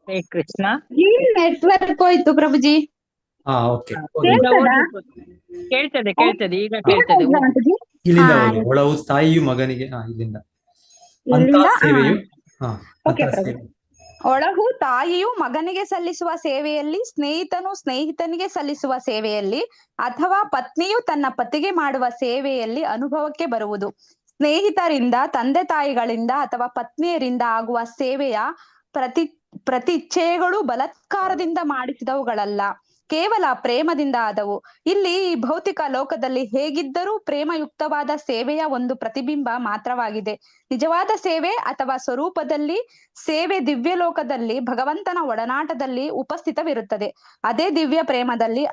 ಹರೇ ಕೃಷ್ಣ. ನೆಟ್ವರ್ಕ್ ಹೋಯ್ತು ಪ್ರಭುಜಿ. ಓಕೆ, ಕೇಳ್ತದೆ ಈಗ ಕೇಳ್ತದೆ. ಇಲ್ಲಿಂದ ಹೋಗಿ. ಒಳವು ತಾಯಿಯು ಮಗನಿಗೆ ಇಲ್ಲಿಂದ ಅಂತಹ ಸೇವೆಯು ಒಳಹು ತಾಯಿಯು ಮಗನಿಗೆ ಸಲ್ಲಿಸುವ ಸೇವೆಯಲ್ಲಿ, ಸ್ನೇಹಿತನು ಸ್ನೇಹಿತನಿಗೆ ಸಲ್ಲಿಸುವ ಸೇವೆಯಲ್ಲಿ ಅಥವಾ ಪತ್ನಿಯು ತನ್ನ ಪತಿಗೆ ಮಾಡುವ ಸೇವೆಯಲ್ಲಿ ಅನುಭವಕ್ಕೆ ಬರುವುದು. ಸ್ನೇಹಿತರಿಂದ, ತಂದೆ ತಾಯಿಗಳಿಂದ ಅಥವಾ ಪತ್ನಿಯರಿಂದ ಆಗುವ ಸೇವೆಯ ಪ್ರತಿಚ್ಛೇಗಳು ಬಲಾತ್ಕಾರದಿಂದ ಮಾಡಿಸಿದವುಗಳಲ್ಲ, ಕೇವಲ ಪ್ರೇಮದಿಂದ ಆದವು. ಇಲ್ಲಿ ಈ ಭೌತಿಕ ಲೋಕದಲ್ಲಿ ಹೇಗಿದ್ದರೂ ಪ್ರೇಮಯುಕ್ತವಾದ ಸೇವೆಯ ಒಂದು ಪ್ರತಿಬಿಂಬ ಮಾತ್ರವಾಗಿದೆ. ನಿಜವಾದ ಸೇವೆ ಅಥವಾ ಸ್ವರೂಪದಲ್ಲಿ ಸೇವೆ ದಿವ್ಯ ಲೋಕದಲ್ಲಿ ಭಗವಂತನ ಒಡನಾಟದಲ್ಲಿ ಉಪಸ್ಥಿತವಿರುತ್ತದೆ. ಅದೇ ದಿವ್ಯ ಪ್ರೇಮದಲ್ಲಿ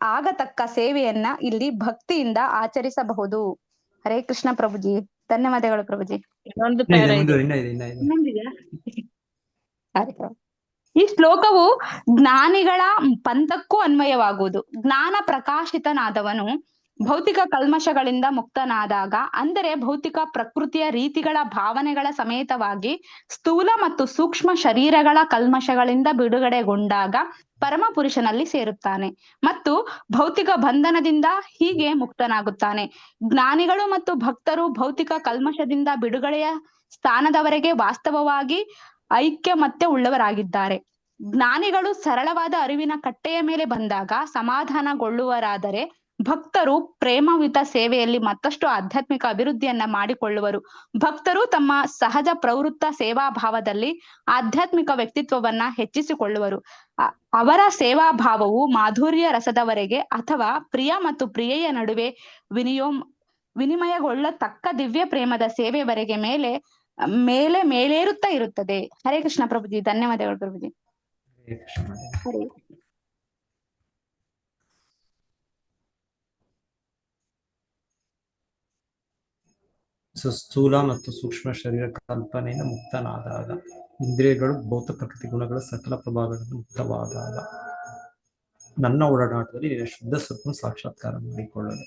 ಆಗತಕ್ಕ ಸೇವೆಯನ್ನ ಇಲ್ಲಿ ಭಕ್ತಿಯಿಂದ ಆಚರಿಸಬಹುದು. ಹರೇ ಕೃಷ್ಣ ಪ್ರಭುಜಿ, ಧನ್ಯವಾದಗಳು ಪ್ರಭುಜಿ. ಈ ಶ್ಲೋಕವು ಜ್ಞಾನಿಗಳ ಪಂಥಕ್ಕೂ ಅನ್ವಯವಾಗುವುದು. ಜ್ಞಾನ ಪ್ರಕಾಶಿತನಾದವನು ಭೌತಿಕ ಕಲ್ಮಶಗಳಿಂದ ಮುಕ್ತನಾದಾಗ, ಅಂದರೆ ಭೌತಿಕ ಪ್ರಕೃತಿಯ ರೀತಿಗಳ ಭಾವನೆಗಳ ಸಮೇತವಾಗಿ ಸ್ಥೂಲ ಮತ್ತು ಸೂಕ್ಷ್ಮ ಶರೀರಗಳ ಕಲ್ಮಶಗಳಿಂದ ಬಿಡುಗಡೆಗೊಂಡಾಗ ಪರಮ ಪುರುಷನಲ್ಲಿ ಸೇರುತ್ತಾನೆ ಮತ್ತು ಭೌತಿಕ ಬಂಧನದಿಂದ ಹೀಗೆ ಮುಕ್ತನಾಗುತ್ತಾನೆ. ಜ್ಞಾನಿಗಳು ಮತ್ತು ಭಕ್ತರು ಭೌತಿಕ ಕಲ್ಮಶದಿಂದ ಬಿಡುಗಡೆಯ ಸ್ಥಾನದವರೆಗೆ ವಾಸ್ತವವಾಗಿ ಐಕ್ಯಮತ್ಯ ಉಳ್ಳವರಾಗಿದ್ದಾರೆ. ಜ್ಞಾನಿಗಳು ಸರಳವಾದ ಅರಿವಿನ ಕಟ್ಟೆಯ ಮೇಲೆ ಬಂದಾಗ ಸಮಾಧಾನಗೊಳ್ಳುವರಾದರೆ, ಭಕ್ತರು ಪ್ರೇಮಯುತ ಸೇವೆಯಲ್ಲಿ ಮತ್ತಷ್ಟು ಆಧ್ಯಾತ್ಮಿಕ ಅಭಿವೃದ್ಧಿಯನ್ನ ಮಾಡಿಕೊಳ್ಳುವರು. ಭಕ್ತರು ತಮ್ಮ ಸಹಜ ಪ್ರವೃತ್ತ ಸೇವಾಭಾವದಲ್ಲಿ ಆಧ್ಯಾತ್ಮಿಕ ವ್ಯಕ್ತಿತ್ವವನ್ನ ಹೆಚ್ಚಿಸಿಕೊಳ್ಳುವರು. ಅವರ ಸೇವಾಭಾವವು ಮಾಧುರ್ಯ ರಸದವರೆಗೆ ಅಥವಾ ಪ್ರಿಯ ಮತ್ತು ಪ್ರಿಯೆಯ ನಡುವೆ ವಿನಿಮಯಗೊಳ್ಳತಕ್ಕ ದಿವ್ಯ ಪ್ರೇಮದ ಸೇವೆವರೆಗೆ ಮೇಲೇರುತ್ತಾ ಇರುತ್ತದೆ. ಹರೇ ಕೃಷ್ಣ ಪ್ರಭುಜಿ, ಧನ್ಯವಾದಗಳು ಪ್ರಭುಜಿ. ಹರೇ ಸ್ಥೂಲ ಮತ್ತು ಸೂಕ್ಷ್ಮ ಶರೀರ ಕಲ್ಪನೆಯಿಂದ ಮುಕ್ತನಾದಾಗ, ಇಂದ್ರಿಯಗಳು ಭೌತ ಪ್ರಕೃತಿ ಗುಣಗಳ ಸಕಲ ಪ್ರಭಾವಗಳಿಂದ ಮುಕ್ತವಾದಾಗ, ನನ್ನ ಒಡನಾಟದಲ್ಲಿ ಶುದ್ಧ ಸ್ವರೂಪ ಸಾಕ್ಷಾತ್ಕಾರ ಮಾಡಿಕೊಳ್ಳಲು.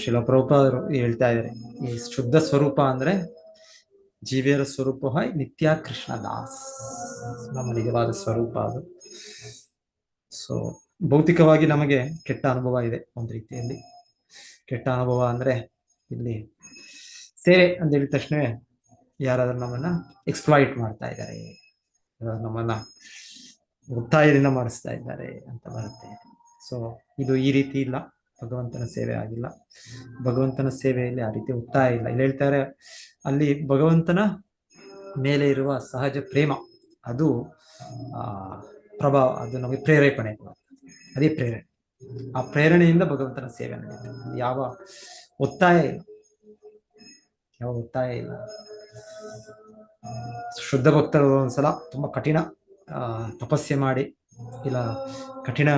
ಶಿಲ ಪ್ರಭುಪಾದರು ಹೇಳ್ತಾ ಇದ್ದಾರೆ, ಈ ಶುದ್ಧ ಸ್ವರೂಪ ಅಂದ್ರೆ ಜೀವಿಯರ ಸ್ವರೂಪ ನಿತ್ಯ ಕೃಷ್ಣ ದಾಸ್, ನಮ್ಮ ನಿಜವಾದ ಸ್ವರೂಪ ಅದು. ಸೊ ಭೌತಿಕವಾಗಿ ನಮಗೆ ಕೆಟ್ಟ ಅನುಭವ ಇದೆ. ಒಂದು ರೀತಿಯಲ್ಲಿ ಕೆಟ್ಟ ಅನುಭವ ಅಂದ್ರೆ ಇಲ್ಲಿ ಸೇವೆ ಅಂತ ಹೇಳಿದ ತಕ್ಷಣ ಯಾರಾದ್ರೂ ನಮ್ಮನ್ನ ಎಕ್ಸ್ಪ್ಲಾಯ್ಟ್ ಮಾಡ್ತಾ ಇದ್ದಾರೆ, ನಮ್ಮನ್ನ ಒತ್ತಾಯದಿಂದ ಮಾಡಿಸ್ತಾ ಇದ್ದಾರೆ ಅಂತ ಬರುತ್ತೆ. ಸೊ ಇದು ಈ ರೀತಿ ಇಲ್ಲ, ಭಗವಂತನ ಸೇವೆ ಆಗಿಲ್ಲ. ಭಗವಂತನ ಸೇವೆಯಲ್ಲಿ ಆ ರೀತಿ ಒತ್ತಾಯ ಇಲ್ಲ. ಇಲ್ಲಿ ಹೇಳ್ತಾರೆ, ಅಲ್ಲಿ ಭಗವಂತನ ಮೇಲೆ ಇರುವ ಸಹಜ ಪ್ರೇಮ, ಅದು ಪ್ರಭಾವ, ಅದು ನಮಗೆ ಪ್ರೇರೇಪಣೆ, ಅದೇ ಪ್ರೇರಣೆ. ಆ ಪ್ರೇರಣೆಯಿಂದ ಭಗವಂತನ ಸೇವೆ ನಡೆಯುತ್ತೆ. ಯಾವ ಒತ್ತಾಯ ಇಲ್ಲ, ಯಾವ ಒತ್ತಾಯ ಇಲ್ಲ. ಶುದ್ಧ ಭಕ್ತರು ಒಂದ್ಸಲ ತುಂಬಾ ಕಠಿಣ ತಪಸ್ಸೆ ಮಾಡಿ, ಇಲ್ಲ ಕಠಿಣ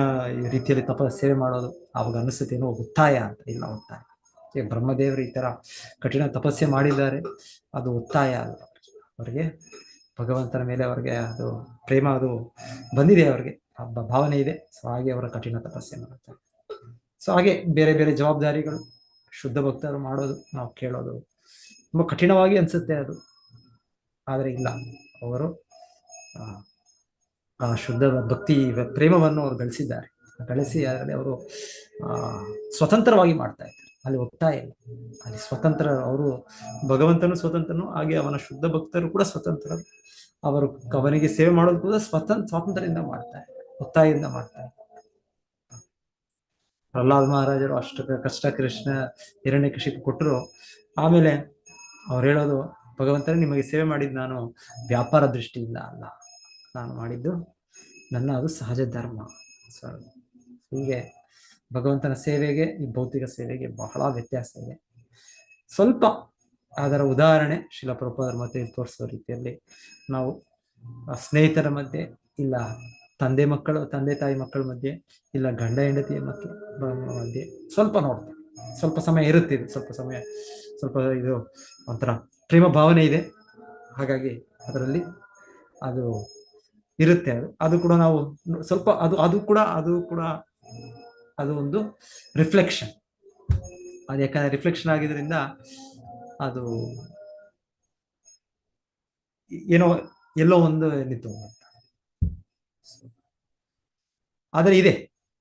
ರೀತಿಯಲ್ಲಿ ಸೇವೆ ಮಾಡೋದು, ಅವಾಗ ಅನಿಸುತ್ತೆ ಏನೋ ಒತ್ತಾಯ ಅಂತ. ಇಲ್ಲ, ಒತ್ತಾಯ. ಬ್ರಹ್ಮದೇವರು ಈ ತರ ಕಠಿಣ ತಪಸ್ಸೆ ಮಾಡಿದ್ದಾರೆ, ಅದು ಒತ್ತಾಯ ಅಲ್ಲ. ಅವ್ರಿಗೆ ಭಗವಂತನ ಮೇಲೆ ಅವ್ರಿಗೆ ಅದು ಪ್ರೇಮ ಅದು ಬಂದಿದೆ, ಅವ್ರಿಗೆ ಭಾವನೆ ಇದೆ. ಸೊ ಹಾಗೆ ಅವರ ಕಠಿಣ ತಪಸ್ಸೆ ಮಾಡುತ್ತಾರೆ. ಸೊ ಹಾಗೆ ಬೇರೆ ಬೇರೆ ಜವಾಬ್ದಾರಿಗಳು ಶುದ್ಧ ಭಕ್ತರು ಮಾಡೋದು, ನಾವು ಕೇಳೋದು ತುಂಬಾ ಕಠಿಣವಾಗಿ ಅನ್ಸುತ್ತೆ ಅದು. ಆದ್ರೆ ಇಲ್ಲ, ಅವರು ಶುದ್ಧ ಭಕ್ತಿ ಪ್ರೇಮವನ್ನು ಅವರು ಗಳಿಸಿದ್ದಾರೆ. ಗಳಿಸಿ ಅದರಲ್ಲಿ ಅವರು ಸ್ವತಂತ್ರವಾಗಿ ಮಾಡ್ತಾ ಇದ್ದಾರೆ. ಅಲ್ಲಿ ಒತ್ತಾಯ ಇಲ್ಲ, ಅಲ್ಲಿ ಸ್ವತಂತ್ರ. ಅವರು ಭಗವಂತನು ಸ್ವತಂತ್ರನು, ಹಾಗೆ ಅವನ ಶುದ್ಧ ಭಕ್ತರು ಕೂಡ ಸ್ವತಂತ್ರ. ಅವರು ಅವನಿಗೆ ಸೇವೆ ಮಾಡೋದು ಕೂಡ ಸ್ವಾತಂತ್ರ್ಯದಿಂದ ಮಾಡ್ತಾರೆ. ಒತ್ತಾಯದಿಂದ ಮಾಡ್ತಾನೆ. ಪ್ರಹ್ಲಾದ್ ಮಹಾರಾಜರು ಅಷ್ಟು ಕಷ್ಟ ಕೃಷ್ಣ ಹಿರಣ್ಯಕಶಿಪು ಕೊಟ್ಟರು. ಆಮೇಲೆ ಅವ್ರು ಹೇಳೋದು, ಭಗವಂತನೇ ನಿಮಗೆ ಸೇವೆ ಮಾಡಿದ್ದು ನಾನು ವ್ಯಾಪಾರ ದೃಷ್ಟಿಯಿಂದ ಅಲ್ಲ, ನಾನು ಮಾಡಿದ್ದು ನನ್ನ ಅದು ಸಹಜ ಧರ್ಮ. ಸೊ ಹೀಗೆ ಭಗವಂತನ ಸೇವೆಗೆ ಈ ಭೌತಿಕ ಸೇವೆಗೆ ಬಹಳ ವ್ಯತ್ಯಾಸ ಇದೆ. ಸ್ವಲ್ಪ ಅದರ ಉದಾಹರಣೆ ಶ್ರೀಲ ಪ್ರಭುಪಾದರು ಮತ್ತೆ ತೋರಿಸೋ ರೀತಿಯಲ್ಲಿ ನಾವು ಸ್ನೇಹಿತರ ಮಧ್ಯೆ, ಇಲ್ಲ ತಂದೆ ತಾಯಿ ಮಕ್ಕಳ ಮಧ್ಯೆ, ಇಲ್ಲ ಗಂಡ ಹೆಂಡತಿಯ ಮಧ್ಯೆ ಸ್ವಲ್ಪ ನೋಡ್ತೇವೆ. ಸ್ವಲ್ಪ ಸಮಯ ಇರುತ್ತೆ, ಸ್ವಲ್ಪ ಇದು ಒಂಥರ ಪ್ರೇಮ ಭಾವನೆ ಇದೆ. ಹಾಗಾಗಿ ಅದರಲ್ಲಿ ಅದು ಇರುತ್ತೆ. ಅದು ಕೂಡ ನಾವು ಸ್ವಲ್ಪ ಅದು ಕೂಡ ಅದು ಒಂದು ರಿಫ್ಲೆಕ್ಷನ್. ಅದು ಯಾಕಂದ್ರೆ ರಿಫ್ಲೆಕ್ಷನ್ ಆಗಿದ್ರಿಂದ ಅದು ಏನೋ ಎಲ್ಲೋ ಒಂದು ನಿಂತು, ಆದರೆ ಇದೆ,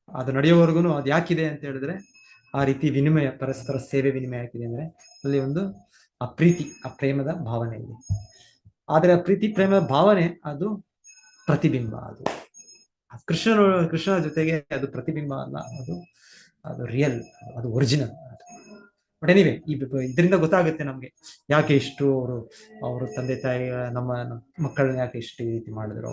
ಅದು ನಡೆಯೋವರೆಗೂ ಅದು ಯಾಕಿದೆ ಅಂತ ಹೇಳಿದ್ರೆ ಆ ರೀತಿ ವಿನಿಮಯ, ಪರಸ್ಪರ ಸೇವೆ ವಿನಿಮಯ ಯಾಕಿದೆ ಅಂದ್ರೆ ಅಲ್ಲಿ ಒಂದು ಆ ಪ್ರೀತಿ, ಆ ಪ್ರೇಮದ ಭಾವನೆ ಇದೆ. ಆದರೆ ಆ ಪ್ರೀತಿ ಪ್ರೇಮದ ಭಾವನೆ ಅದು ಪ್ರತಿಬಿಂಬ. ಅದು ಕೃಷ್ಣನ ಜೊತೆಗೆ ಅದು ಪ್ರತಿಬಿಂಬ ಅಲ್ಲ, ಅದು ರಿಯಲ್, ಅದು ಒರಿಜಿನಲ್. ಬಟ್ ಎನಿವೆ, ಇದರಿಂದ ಗೊತ್ತಾಗುತ್ತೆ ನಮ್ಗೆ ಯಾಕೆ ಇಷ್ಟು ಅವರು ತಂದೆ ತಾಯಿ ನಮ್ಮ ಮಕ್ಕಳನ್ನ ಯಾಕೆ ಇಷ್ಟು ಈ ರೀತಿ ಮಾಡಿದ್ರು.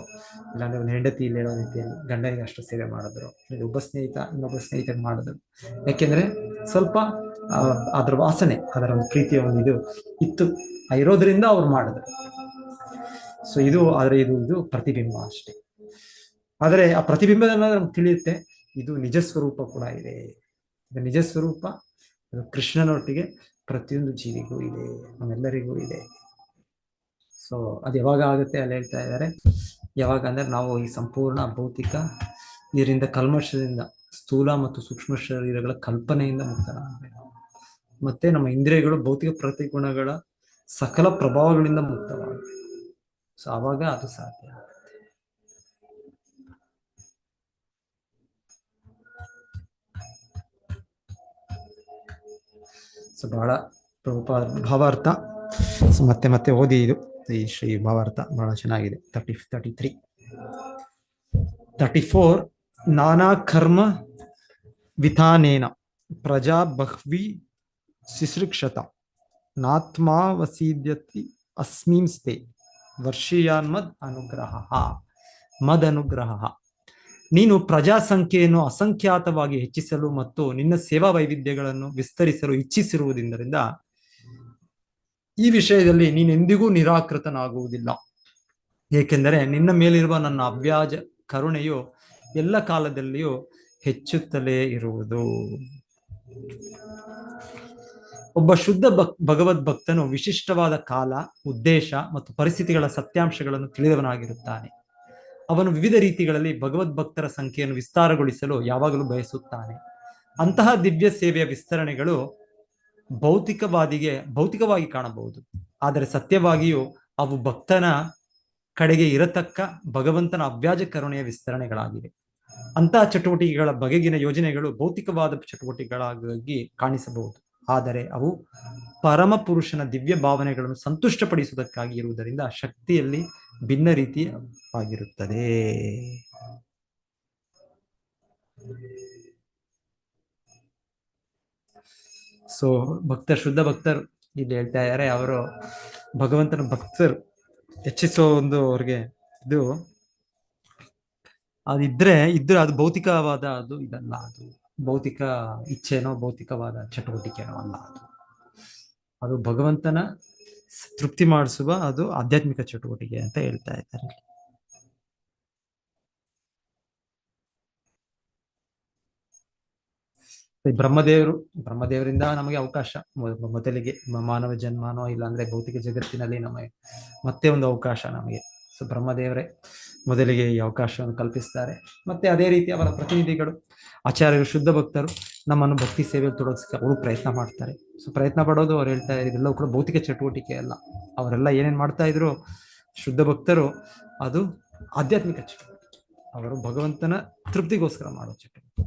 ಇಲ್ಲಾಂದ್ರೆ ಒಂದು ಹೆಂಡತಿ ಇಲ್ಲಿ ಹೇಳೋ ರೀತಿಯಲ್ಲಿ ಗಂಡನಿಗೆ ಅಷ್ಟು ಸೇವೆ ಮಾಡಿದ್ರು, ಒಬ್ಬ ಸ್ನೇಹಿತ ಇನ್ನೊಬ್ಬ ಸ್ನೇಹಿತರಿಗೆ ಮಾಡಿದ್ರು. ಯಾಕೆಂದ್ರೆ ಸ್ವಲ್ಪ ಅದ್ರ ವಾಸನೆ, ಅದರ ಒಂದು ಪ್ರೀತಿಯ ಒಂದು ಇದು ಇತ್ತು, ಇರೋದ್ರಿಂದ ಅವ್ರು ಮಾಡಿದ್ರು. ಸೊ ಇದು ಪ್ರತಿಬಿಂಬ ಅಷ್ಟೇ. ಆದರೆ ಆ ಪ್ರತಿಬಿಂಬದ ನಮ್ಗೆ ತಿಳಿಯುತ್ತೆ ಇದು ನಿಜ ಸ್ವರೂಪ ಕೂಡ ಇದೆ. ಇದು ನಿಜ ಸ್ವರೂಪ, ಅದು ಕೃಷ್ಣನೊಟ್ಟಿಗೆ ಪ್ರತಿಯೊಂದು ಜೀವಿಗೂ ಇದೆ, ನಮ್ಮೆಲ್ಲರಿಗೂ ಇದೆ. ಸೊ ಅದು ಯಾವಾಗ ಆಗುತ್ತೆ ಅಲ್ಲಿ ಹೇಳ್ತಾ ಇದ್ದಾರೆ, ಯಾವಾಗ ಅಂದ್ರೆ ನಾವು ಈ ಸಂಪೂರ್ಣ ಭೌತಿಕ ಇದರಿಂದ ಕಲ್ಮಶದಿಂದ, ಸ್ಥೂಲ ಮತ್ತು ಸೂಕ್ಷ್ಮ ಶರೀರಗಳ ಕಲ್ಪನೆಯಿಂದ ಮುಕ್ತರಾಗಬೇಕು. ಮತ್ತೆ ನಮ್ಮ ಇಂದ್ರಿಯಗಳು ಭೌತಿಕ ಪ್ರತಿಗುಣಗಳ ಸಕಲ ಪ್ರಭಾವಗಳಿಂದ ಮುಕ್ತವಾಗಬೇಕು. ಸೊ ಆವಾಗ ಅದು ಸಾಧ್ಯ. ಸೊ ಬಹಳ ಪ್ರಭುಪಾದ ಭಾವಾರ್ಥ. ಸೊ ಮತ್ತೆ ಓದಿ ಇದು ಈ ಶ್ರೀ ಭಾವಾರ್ಥ ಬಹಳ ಚೆನ್ನಾಗಿದೆ. 34 ನಾನಾ ಕರ್ಮ ವಿಧಾನೇನ ಪ್ರಜಾ ಬಹ್ವಿ ಶಿಶ್ರಿಕ್ಷತ ನಾತ್ಮಾವಸೀದ್ಯತಿ ಅಸ್ಮಿಂಸ್ತೆ ವರ್ಷೀಯಾನ್ ಮದ್ ಅನುಗ್ರಹ. ನೀನು ಪ್ರಜಾ ಸಂಖ್ಯೆಯನ್ನು ಅಸಂಖ್ಯಾತವಾಗಿ ಹೆಚ್ಚಿಸಲು ಮತ್ತು ನಿನ್ನ ಸೇವಾ ವೈವಿಧ್ಯಗಳನ್ನು ವಿಸ್ತರಿಸಲು ಇಚ್ಛಿಸಿರುವುದರಿಂದ ಈ ವಿಷಯದಲ್ಲಿ ನೀನೆಂದಿಗೂ ನಿರಾಕೃತನಾಗುವುದಿಲ್ಲ. ಏಕೆಂದರೆ ನಿನ್ನ ಮೇಲಿರುವ ನನ್ನ ಅವ್ಯಾಜ ಕರುಣೆಯು ಎಲ್ಲ ಕಾಲದಲ್ಲಿಯೂ ಹೆಚ್ಚುತ್ತಲೇ ಇರುವುದು. ಒಬ್ಬ ಶುದ್ಧ ಭಗವದ್ ಭಕ್ತನು ವಿಶಿಷ್ಟವಾದ ಕಾಲ, ಉದ್ದೇಶ ಮತ್ತು ಪರಿಸ್ಥಿತಿಗಳ ಸತ್ಯಾಂಶಗಳನ್ನು ತಿಳಿದವನಾಗಿರುತ್ತಾನೆ. ಅವನು ವಿವಿಧ ರೀತಿಗಳಲ್ಲಿ ಭಗವದ್ಭಕ್ತರ ಸಂಖ್ಯೆಯನ್ನು ವಿಸ್ತಾರಗೊಳಿಸಲು ಯಾವಾಗಲೂ ಬಯಸುತ್ತಾನೆ. ಅಂತಹ ದಿವ್ಯ ಸೇವೆಯ ವಿಸ್ತರಣೆಗಳು ಭೌತಿಕವಾಗಿ ಕಾಣಬಹುದು, ಆದರೆ ಸತ್ಯವಾಗಿಯೂ ಅವು ಭಕ್ತನ ಕಡೆಗೆ ಇರತಕ್ಕ ಭಗವಂತನ ಅವ್ಯಾಜ ಕರುಣೆಯ ವಿಸ್ತರಣೆಗಳಾಗಿವೆ. ಅಂತಹ ಚಟುವಟಿಕೆಗಳ ಬಗೆಗಿನ ಯೋಜನೆಗಳು ಭೌತಿಕವಾದ ಚಟುವಟಿಕೆಗಳಾಗಿ ಕಾಣಿಸಬಹುದು, ಆದರೆ ಅವು ಪರಮ ಪುರುಷನ ದಿವ್ಯ ಭಾವನೆಗಳನ್ನು ಸಂತುಷ್ಟಪಡಿಸುವುದಕ್ಕಾಗಿ ಇರುವುದರಿಂದ ಶಕ್ತಿಯಲ್ಲಿ ಭಿನ್ನ ರೀತಿಯಾಗಿರುತ್ತದೆ. ಸೊ ಶುದ್ಧ ಭಕ್ತರು ಇಲ್ಲಿ ಹೇಳ್ತಾ ಇದ್ದಾರೆ, ಅವರು ಭಗವಂತನ ಭಕ್ತರು ಹೆಚ್ಚಿಸೋ ಒಂದು ಅವ್ರಿಗೆ ಇದು ಇದ್ರೆ ಅದು ಭೌತಿಕವಾದ ಅದು ಇದಲ್ಲ, ಅದು ಭೌತಿಕ ಇಚ್ಛೆನೋ ಭೌತಿಕವಾದ ಚಟುವಟಿಕೆನೋ ಅಲ್ಲ, ಅದು ಭಗವಂತನ ತೃಪ್ತಿ ಮಾಡಿಸುವ ಅದು ಆಧ್ಯಾತ್ಮಿಕ ಚಟುವಟಿಕೆ ಅಂತ ಹೇಳ್ತಾ ಇದ್ದಾರೆ. ಬ್ರಹ್ಮದೇವರಿಂದ ನಮಗೆ ಅವಕಾಶ, ಮೊದಲಿಗೆ ಮಾನವ ಜನ್ಮನೋ ಇಲ್ಲಾಂದ್ರೆ ಭೌತಿಕ ಜಗತ್ತಿನಲ್ಲಿ ನಮಗೆ ಮತ್ತೆ ಒಂದು ಅವಕಾಶ ನಮಗೆ. ಸೊ ಬ್ರಹ್ಮದೇವರೇ ಮೊದಲಿಗೆ ಈ ಅವಕಾಶವನ್ನು ಕಲ್ಪಿಸ್ತಾರೆ. ಮತ್ತೆ ಅದೇ ರೀತಿ ಅವರ ಪ್ರತಿನಿಧಿಗಳು ಆಚಾರ್ಯರು, ಶುದ್ಧ ಭಕ್ತರು ನಮ್ಮನ್ನು ಭಕ್ತಿ ಸೇವೆಯಲ್ಲಿ ತೊಡಗಿಸಕ್ಕೆ ಅವರು ಪ್ರಯತ್ನ ಮಾಡ್ತಾರೆ. ಸೊ ಪ್ರಯತ್ನ ಪಡೋದು ಅವ್ರು ಹೇಳ್ತಾ ಇದ್ದಾರೆ, ಇದೆಲ್ಲವೂ ಕೂಡ ಭೌತಿಕ ಚಟುವಟಿಕೆ ಅಲ್ಲ. ಅವರೆಲ್ಲ ಏನೇನ್ ಮಾಡ್ತಾ ಇದ್ರು ಶುದ್ಧ ಭಕ್ತರು, ಅದು ಆಧ್ಯಾತ್ಮಿಕ ಚಟುವಟಿಕೆ. ಅವರು ಭಗವಂತನ ತೃಪ್ತಿಗೋಸ್ಕರ ಮಾಡೋ ಚಟುವಟಿಕೆ,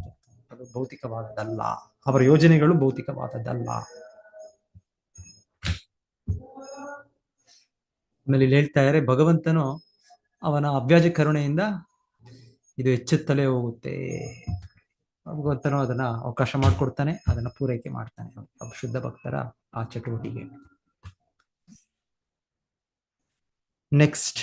ಅದು ಭೌತಿಕವಾದದ್ದಲ್ಲ. ಅವರ ಯೋಜನೆಗಳು ಭೌತಿಕವಾದದ್ದಲ್ಲ. ಆಮೇಲೆ ಇಲ್ಲಿ ಹೇಳ್ತಾ ಇದ್ದಾರೆ, ಭಗವಂತನು ಅವನ ಅವ್ಯಾಜ ಕರುಣೆಯಿಂದ ಇದು ಹೆಚ್ಚುತ್ತಲೇ ಹೋಗುತ್ತೆ. ಭಗವಂತನು ಅದನ್ನ ಅವಕಾಶ ಮಾಡಿಕೊಡ್ತಾನೆ, ಅದನ್ನ ಪೂರೈಕೆ ಮಾಡ್ತಾನೆ ಶುದ್ಧ ಭಕ್ತರ ಆ ಚಟುವಟಿಕೆ. ನೆಕ್ಸ್ಟ್,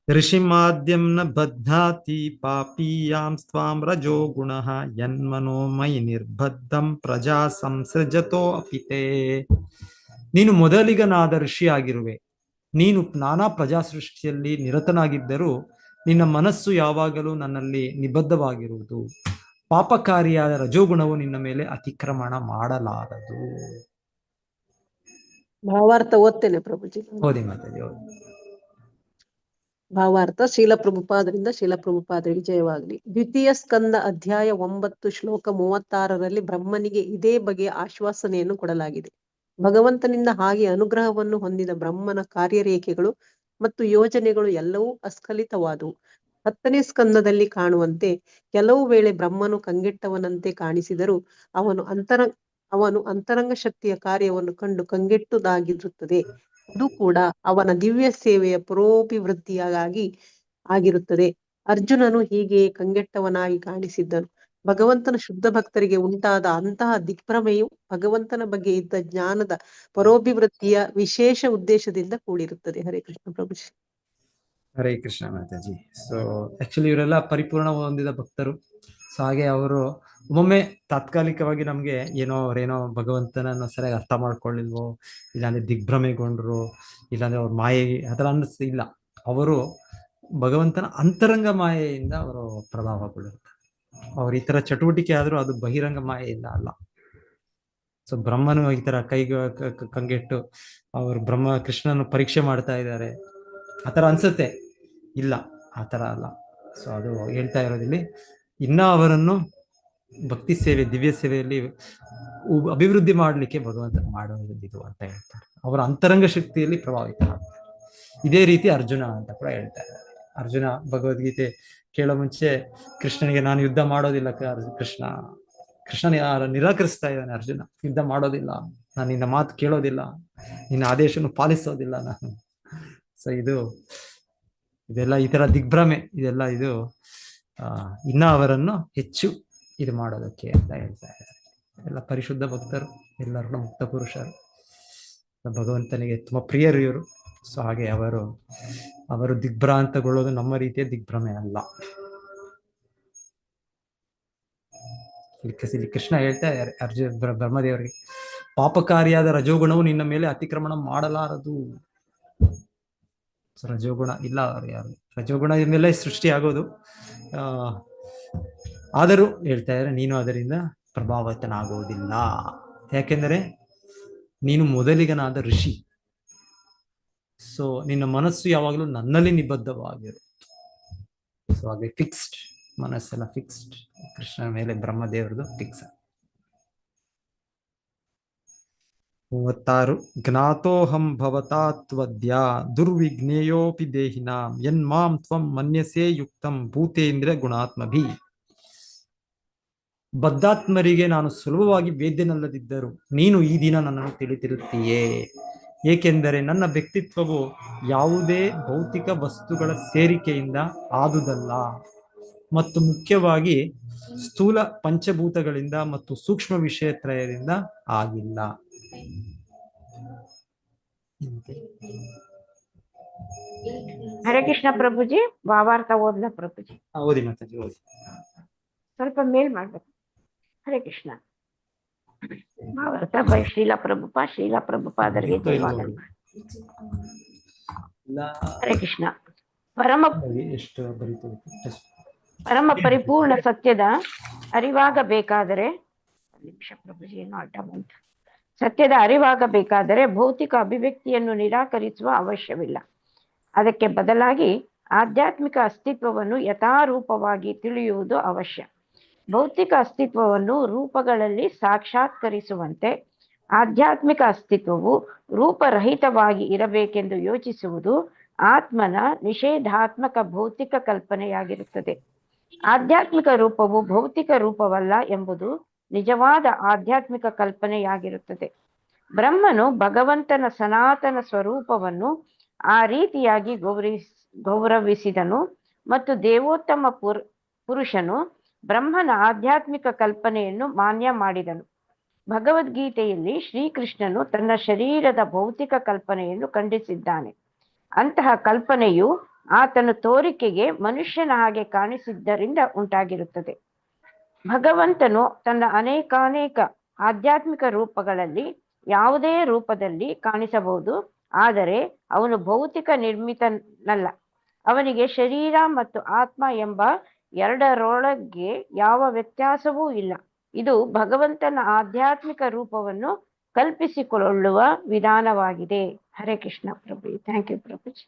ಋಷಿಮಾದ್ಯಂ ನ ಬದ್ಧಾತಿ ಪಾಪೀಯಾಂ ಸ್ವಾಂ ರಜೋ ಗುಣಃ ಯನ್ಮನೋಮಯಿ ನಿರ್ಬದ್ಧಂ ಪ್ರಜಾ ಸಂಸೃಜತೋ ಅಪಿತೇ. ನೀನು ಮೊದಲಿಗನಾದ ಋಷಿಯಾಗಿರುವೆ. ನೀನು ನಾನಾ ಪ್ರಜಾ ಸೃಷ್ಟಿಯಲ್ಲಿ ನಿರತನಾಗಿದ್ದರೂ ನಿನ್ನ ಮನಸ್ಸು ಯಾವಾಗಲೂ ನನ್ನಲ್ಲಿ ನಿಬದ್ಧವಾಗಿರುವುದು. ಪಾಪಕಾರಿಯಾದ ರಜೋಗುಣವು ನಿನ್ನ ಮೇಲೆ ಅತಿಕ್ರಮಣ ಮಾಡಲಾರದು. ಭಾವಾರ್ಥ ಓದ್ತೇನೆ ಪ್ರಭುಜಿ. ಓದಿ ಮಾತಾಡಿ, ಓದಿ. ಭಾವಾರ್ಥ ಶೀಲ ಪ್ರಭುಪಾದರಿಂದ ಶೀಲ ಪ್ರಭುಪಾದರಿಗೆ ಜಯವಾಗಲಿ. ದ್ವಿತೀಯ ಸ್ಕಂದ ಅಧ್ಯಾಯ 9 ಶ್ಲೋಕ 36ರಲ್ಲಿ ಬ್ರಹ್ಮನಿಗೆ ಇದೇ ಬಗೆಯ ಆಶ್ವಾಸನೆಯನ್ನು ಕೊಡಲಾಗಿದೆ. ಭಗವಂತನಿಂದ ಹಾಗೆ ಅನುಗ್ರಹವನ್ನು ಹೊಂದಿದ ಬ್ರಹ್ಮನ ಕಾರ್ಯರೇಖೆಗಳು ಮತ್ತು ಯೋಜನೆಗಳು ಎಲ್ಲವೂ ಅಸ್ಖಲಿತವಾದವು. 10ನೇ ಸ್ಕಂದದಲ್ಲಿ ಕಾಣುವಂತೆ ಕೆಲವು ವೇಳೆ ಬ್ರಹ್ಮನು ಕಂಗೆಟ್ಟವನಂತೆ ಕಾಣಿಸಿದರೂ ಅವನು ಅಂತರಂಗ ಶಕ್ತಿಯ ಕಾರ್ಯವನ್ನು ಕಂಡು ಕಂಗೆಟ್ಟುದಾಗಿರುತ್ತದೆ. ಅದು ಕೂಡ ಅವನ ದಿವ್ಯ ಸೇವೆಯ ಪರೋಭಿವೃದ್ಧಿಯಾಗಿ ಆಗಿರುತ್ತದೆ. ಅರ್ಜುನನು ಹೀಗೆ ಕಂಗೆಟ್ಟವನಾಗಿ ಕಾಣಿಸಿದ್ದನು. ಭಗವಂತನ ಶುದ್ಧ ಭಕ್ತರಿಗೆ ಉಂಟಾದ ಅಂತಹ ದಿಗ್ಭ್ರಮೆಯು ಭಗವಂತನ ಬಗ್ಗೆ ಇದ್ದ ಜ್ಞಾನದ ಪರೋಭಿವೃದ್ಧಿಯ ವಿಶೇಷ ಉದ್ದೇಶದಿಂದ ಕೂಡಿರುತ್ತದೆ. ಹರೇ ಕೃಷ್ಣ ಪ್ರಭುಜಿ. ಹರೇ ಕೃಷ್ಣ ಮಾತಾಜಿ. ಸೊ ಆಕ್ಚುಲಿ ಇವರೆಲ್ಲ ಪರಿಪೂರ್ಣ ಹೊಂದಿದ ಭಕ್ತರು. ಸೊ ಹಾಗೆ ಅವರು ಒಮ್ಮೊಮ್ಮೆ ತಾತ್ಕಾಲಿಕವಾಗಿ ನಮ್ಗೆ ಅವರೇನೋ ಭಗವಂತನನ್ನು ಸರಿಯಾಗಿ ಅರ್ಥ ಮಾಡ್ಕೊಳ್ಳಿಲ್ವೋ, ಇಲ್ಲಾಂದ್ರೆ ದಿಗ್ಭ್ರಮೆಗೊಂಡ್ರು, ಇಲ್ಲಾಂದ್ರೆ ಅವ್ರ ಮಾಯೆ ಅದರ ಇಲ್ಲ. ಅವರು ಭಗವಂತನ ಅಂತರಂಗ ಮಾಯೆಯಿಂದ ಅವರು ಪ್ರಭಾವಗೊಳ್ಳುತ್ತಾರೆ. ಅವ್ರ ಈ ತರ ಚಟುವಟಿಕೆ ಆದ್ರೂ ಅದು ಬಹಿರಂಗ ಮಾಯೆಯಿಂದ ಅಲ್ಲ. ಸೊ ಬ್ರಹ್ಮನು ಈ ತರ ಕಂಗೆಟ್ಟು ಅವರು ಕೃಷ್ಣನ ಪರೀಕ್ಷೆ ಮಾಡ್ತಾ ಇದ್ದಾರೆ ಆತರ ಅನ್ಸುತ್ತೆ. ಇಲ್ಲ, ಆತರ ಅಲ್ಲ. ಸೊ ಅದು ಹೇಳ್ತಾ ಇರೋದಿಲ್ಲಿ ಇನ್ನ ಅವರನ್ನು ಭಕ್ತಿ ಸೇವೆ, ದಿವ್ಯ ಸೇವೆಯಲ್ಲಿ ಅಭಿವೃದ್ಧಿ ಮಾಡ್ಲಿಕ್ಕೆ ಭಗವಂತ ಮಾಡೋದು ಅಂತ ಹೇಳ್ತಾರೆ. ಅವರ ಅಂತರಂಗ ಶಕ್ತಿಯಲ್ಲಿ ಪ್ರಭಾವಿತರಾಗ್ತಾರೆ. ಇದೇ ರೀತಿ ಅರ್ಜುನ ಅಂತ ಕೂಡ ಹೇಳ್ತಾ ಇದ್ದಾರೆ. ಅರ್ಜುನ ಭಗವದ್ಗೀತೆ ಕೇಳೋ ಮುಂಚೆ ಕೃಷ್ಣನಿಗೆ ನಾನು ಯುದ್ಧ ಮಾಡೋದಿಲ್ಲ, ಕೃಷ್ಣ ನಿರಾಕರಿಸ್ತಾ ಇದ್ದಾನೆ. ಅರ್ಜುನ ಯುದ್ಧ ಮಾಡೋದಿಲ್ಲ, ನಾನು ನಿನ್ನ ಮಾತು ಕೇಳೋದಿಲ್ಲ, ನಿನ್ನ ಆದೇಶವನ್ನು ಪಾಲಿಸೋದಿಲ್ಲ ನಾನು. ಸೊ ಇದೆಲ್ಲ ಈ ತರ ದಿಗ್ಭ್ರಮೆ, ಇದು ಇನ್ನ ಅವರನ್ನು ಹೆಚ್ಚು ಇದು ಮಾಡೋದಕ್ಕೆ ಅಂತ ಹೇಳ್ತಾ ಇದ್ದಾರೆ. ಎಲ್ಲ ಪರಿಶುದ್ಧ ಭಕ್ತರು, ಎಲ್ಲರನ್ನು ಮುಕ್ತ ಪುರುಷರು, ಭಗವಂತನಿಗೆ ತುಂಬಾ ಪ್ರಿಯರು ಇವರು. ಸೊ ಹಾಗೆ ಅವರು ದಿಗ್ಭ್ರಾಂತಗೊಳ್ಳೋದು ನಮ್ಮ ರೀತಿಯ ದಿಗ್ಭ್ರಮೆ ಅಲ್ಲ. ಇಲ್ಲಿ ಕೃಷ್ಣ ಹೇಳ್ತಾ ಇದ್ದಾರೆ ಬ್ರಹ್ಮದೇವರಿಗೆ, ಪಾಪಕಾರಿಯಾದ ರಜೋಗುಣವು ನಿನ್ನ ಮೇಲೆ ಅತಿಕ್ರಮಣ ಮಾಡಲಾರದು. ರಜೋಗುಣ ಇಲ್ಲ, ಅವರು ಯಾರು ರಜೋಗುಣ ಮೇಲೆ ಸೃಷ್ಟಿ ಆಗೋದು. ಆದರೂ ಹೇಳ್ತಾ ಇದ್ದಾರೆ ನೀನು ಅದರಿಂದ ಪ್ರಭಾವಿತನಾಗುವುದಿಲ್ಲ. ಯಾಕೆಂದರೆ ನೀನು ಮೊದಲಿಗನಾದ ಋಷಿ. ಸೊ ನಿನ್ನ ಮನಸ್ಸು ಯಾವಾಗಲೂ ನನ್ನಲ್ಲಿ ನಿಬದ್ಧವಾಗಿರು. ಸೊ ಹಾಗೆ ಫಿಕ್ಸ್ಡ್ ಮನಸ್ಸೆಲ್ಲ ಫಿಕ್ಸ್ಡ್ ಕೃಷ್ಣನ ಮೇಲೆ, ಬ್ರಹ್ಮದೇವರದು ಫಿಕ್ಸ್. 36 ಜ್ಞಾತೋಹಂ ಭವತಾ ತ್ವದ್ಯ ದುರ್ವಿಜ್ಞೇಯೋಪಿ ದೇಹಿನಾಂ ಯನ್ಮಾಂ ತ್ವಂ ಮನ್ಯಸೇ ಯುಕ್ತಂ ಭೂತೇಂದ್ರಿಯ ಗುಣಾತ್ಮಭಿ. ಬದ್ಧಾತ್ಮರಿಗೆ ನಾನು ಸುಲಭವಾಗಿ ವೇದ್ಯನಲ್ಲದಿದ್ದರು ನೀನು ಈ ದಿನ ನನ್ನನ್ನು ತಿಳಿದಿರುತ್ತೀಯೇ. ಏಕೆಂದರೆ ನನ್ನ ವ್ಯಕ್ತಿತ್ವವು ಯಾವುದೇ ಭೌತಿಕ ವಸ್ತುಗಳ ಸೇರಿಕೆಯಿಂದ ಆದುದಲ್ಲ, ಮತ್ತು ಮುಖ್ಯವಾಗಿ ಸ್ಥೂಲ ಪಂಚಭೂತಗಳಿಂದ ಮತ್ತು ಸೂಕ್ಷ್ಮ ವಿಷಯತ್ರಯದಿಂದ ಆಗಿಲ್ಲ. ಹರೇ ಕೃಷ್ಣ ಪ್ರಭುಜಿ. ಭಾವಾರ್ಥ ಓದ್ಲ ಪ್ರಭುಜಿ? ಓದಿ ಮಾತಾಜಿ, ಓದಿ. ಸ್ವಲ್ಪ ಮೇಲ್ ಮಾಡ್ಬೇಕು. ಹರೇ ಕೃಷ್ಣ. ಭಾವಾರ್ಥ ಬೈ ಶ್ರೀಲ ಪ್ರಭುಪಾದರಿಗೆ ಜಯವಾಗಲಿ. ಹರೇ ಕೃಷ್ಣ. ಪರಮ ಪರಿಪೂರ್ಣ ಸತ್ಯದ ಅರಿವಾಗಬೇಕಾದರೆ ಸತ್ಯದ ಅರಿವಾಗಬೇಕಾದರೆ ಭೌತಿಕ ಅಭಿವ್ಯಕ್ತಿಯನ್ನು ನಿರಾಕರಿಸುವ ಅವಶ್ಯವಿಲ್ಲ. ಅದಕ್ಕೆ ಬದಲಾಗಿ ಆಧ್ಯಾತ್ಮಿಕ ಅಸ್ತಿತ್ವವನ್ನು ಯಥಾರೂಪವಾಗಿ ತಿಳಿಯುವುದು ಅವಶ್ಯ. ಭೌತಿಕ ಅಸ್ತಿತ್ವವನ್ನು ರೂಪಗಳಲ್ಲಿ ಸಾಕ್ಷಾತ್ಕರಿಸುವಂತೆ ಆಧ್ಯಾತ್ಮಿಕ ಅಸ್ತಿತ್ವವು ರೂಪರಹಿತವಾಗಿ ಇರಬೇಕೆಂದು ಯೋಚಿಸುವುದು ಆತ್ಮನ ನಿಷೇಧಾತ್ಮಕ ಭೌತಿಕ ಕಲ್ಪನೆಯಾಗಿರುತ್ತದೆ. ಆಧ್ಯಾತ್ಮಿಕ ರೂಪವು ಭೌತಿಕ ರೂಪವಲ್ಲ ಎಂಬುದು ನಿಜವಾದ ಆಧ್ಯಾತ್ಮಿಕ ಕಲ್ಪನೆಯಾಗಿರುತ್ತದೆ. ಬ್ರಹ್ಮನು ಭಗವಂತನ ಸನಾತನ ಸ್ವರೂಪವನ್ನು ಆ ರೀತಿಯಾಗಿ ಗೌರವಿಸಿದನು ಮತ್ತು ದೇವೋತ್ತಮ ಪುರುಷನು ಬ್ರಹ್ಮನ ಆಧ್ಯಾತ್ಮಿಕ ಕಲ್ಪನೆಯನ್ನು ಮಾನ್ಯ ಮಾಡಿದನು. ಭಗವದ್ಗೀತೆಯಲ್ಲಿ ಶ್ರೀಕೃಷ್ಣನು ತನ್ನ ಶರೀರದ ಭೌತಿಕ ಕಲ್ಪನೆಯನ್ನು ಖಂಡಿಸಿದ್ದಾನೆ. ಅಂತಹ ಕಲ್ಪನೆಯು ಆತನ ತೋರಿಕೆಗೆ ಮನುಷ್ಯನ ಹಾಗೆ ಕಾಣಿಸಿದ್ದರಿಂದ ಉಂಟಾಗಿರುತ್ತದೆ. ಭಗವಂತನು ತನ್ನ ಅನೇಕಾನೇಕ ಆಧ್ಯಾತ್ಮಿಕ ರೂಪಗಳಲ್ಲಿ ಯಾವುದೇ ರೂಪದಲ್ಲಿ ಕಾಣಿಸಬಹುದು, ಆದರೆ ಅವನು ಭೌತಿಕ ನಿರ್ಮಿತನಲ್ಲ. ಅವನಿಗೆ ಶರೀರ ಮತ್ತು ಆತ್ಮ ಎಂಬ ಎರಡರೊಳಗೆ ಯಾವ ವ್ಯತ್ಯಾಸವೂ ಇಲ್ಲ. ಇದು ಭಗವಂತನ ಆಧ್ಯಾತ್ಮಿಕ ರೂಪವನ್ನು ಕಲ್ಪಿಸಿಕೊಳ್ಳುವ ವಿಧಾನವಾಗಿದೆ. Hare Krishna Prabhu. Thank you Prabhuji.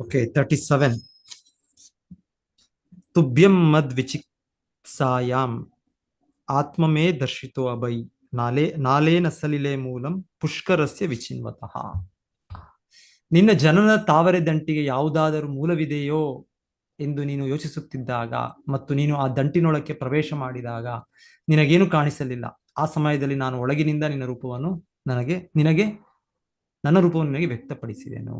Okay, 37. तुभ्यं मद विचित्सायाम आत्ममे दर्शितो अभय नालेन सलिले ಮೂಲಂ ಪುಷ್ಕರಸ್ಯ ವಿಚಿನ್ವತಃ. ನಿನ್ನ ಜನನ ತಾವರೆ ದಂಟಿಗೆ ಯಾವುದಾದರೂ ಮೂಲವಿದೆಯೋ ಎಂದು ನೀನು ಯೋಚಿಸುತ್ತಿದ್ದಾಗ ಮತ್ತು ನೀನು ಆ ದಂಟಿನೊಳಕ್ಕೆ ಪ್ರವೇಶ ಮಾಡಿದಾಗ ನಿನಗೇನು ಕಾಣಿಸಲಿಲ್ಲ. ಆ ಸಮಯದಲ್ಲಿ ನಾನು ಒಳಗಿನಿಂದ ನಿನ್ನ ರೂಪವನ್ನು ನನ್ನ ರೂಪವನ್ನು ನಿನಗೆ ವ್ಯಕ್ತಪಡಿಸಿದೆನು.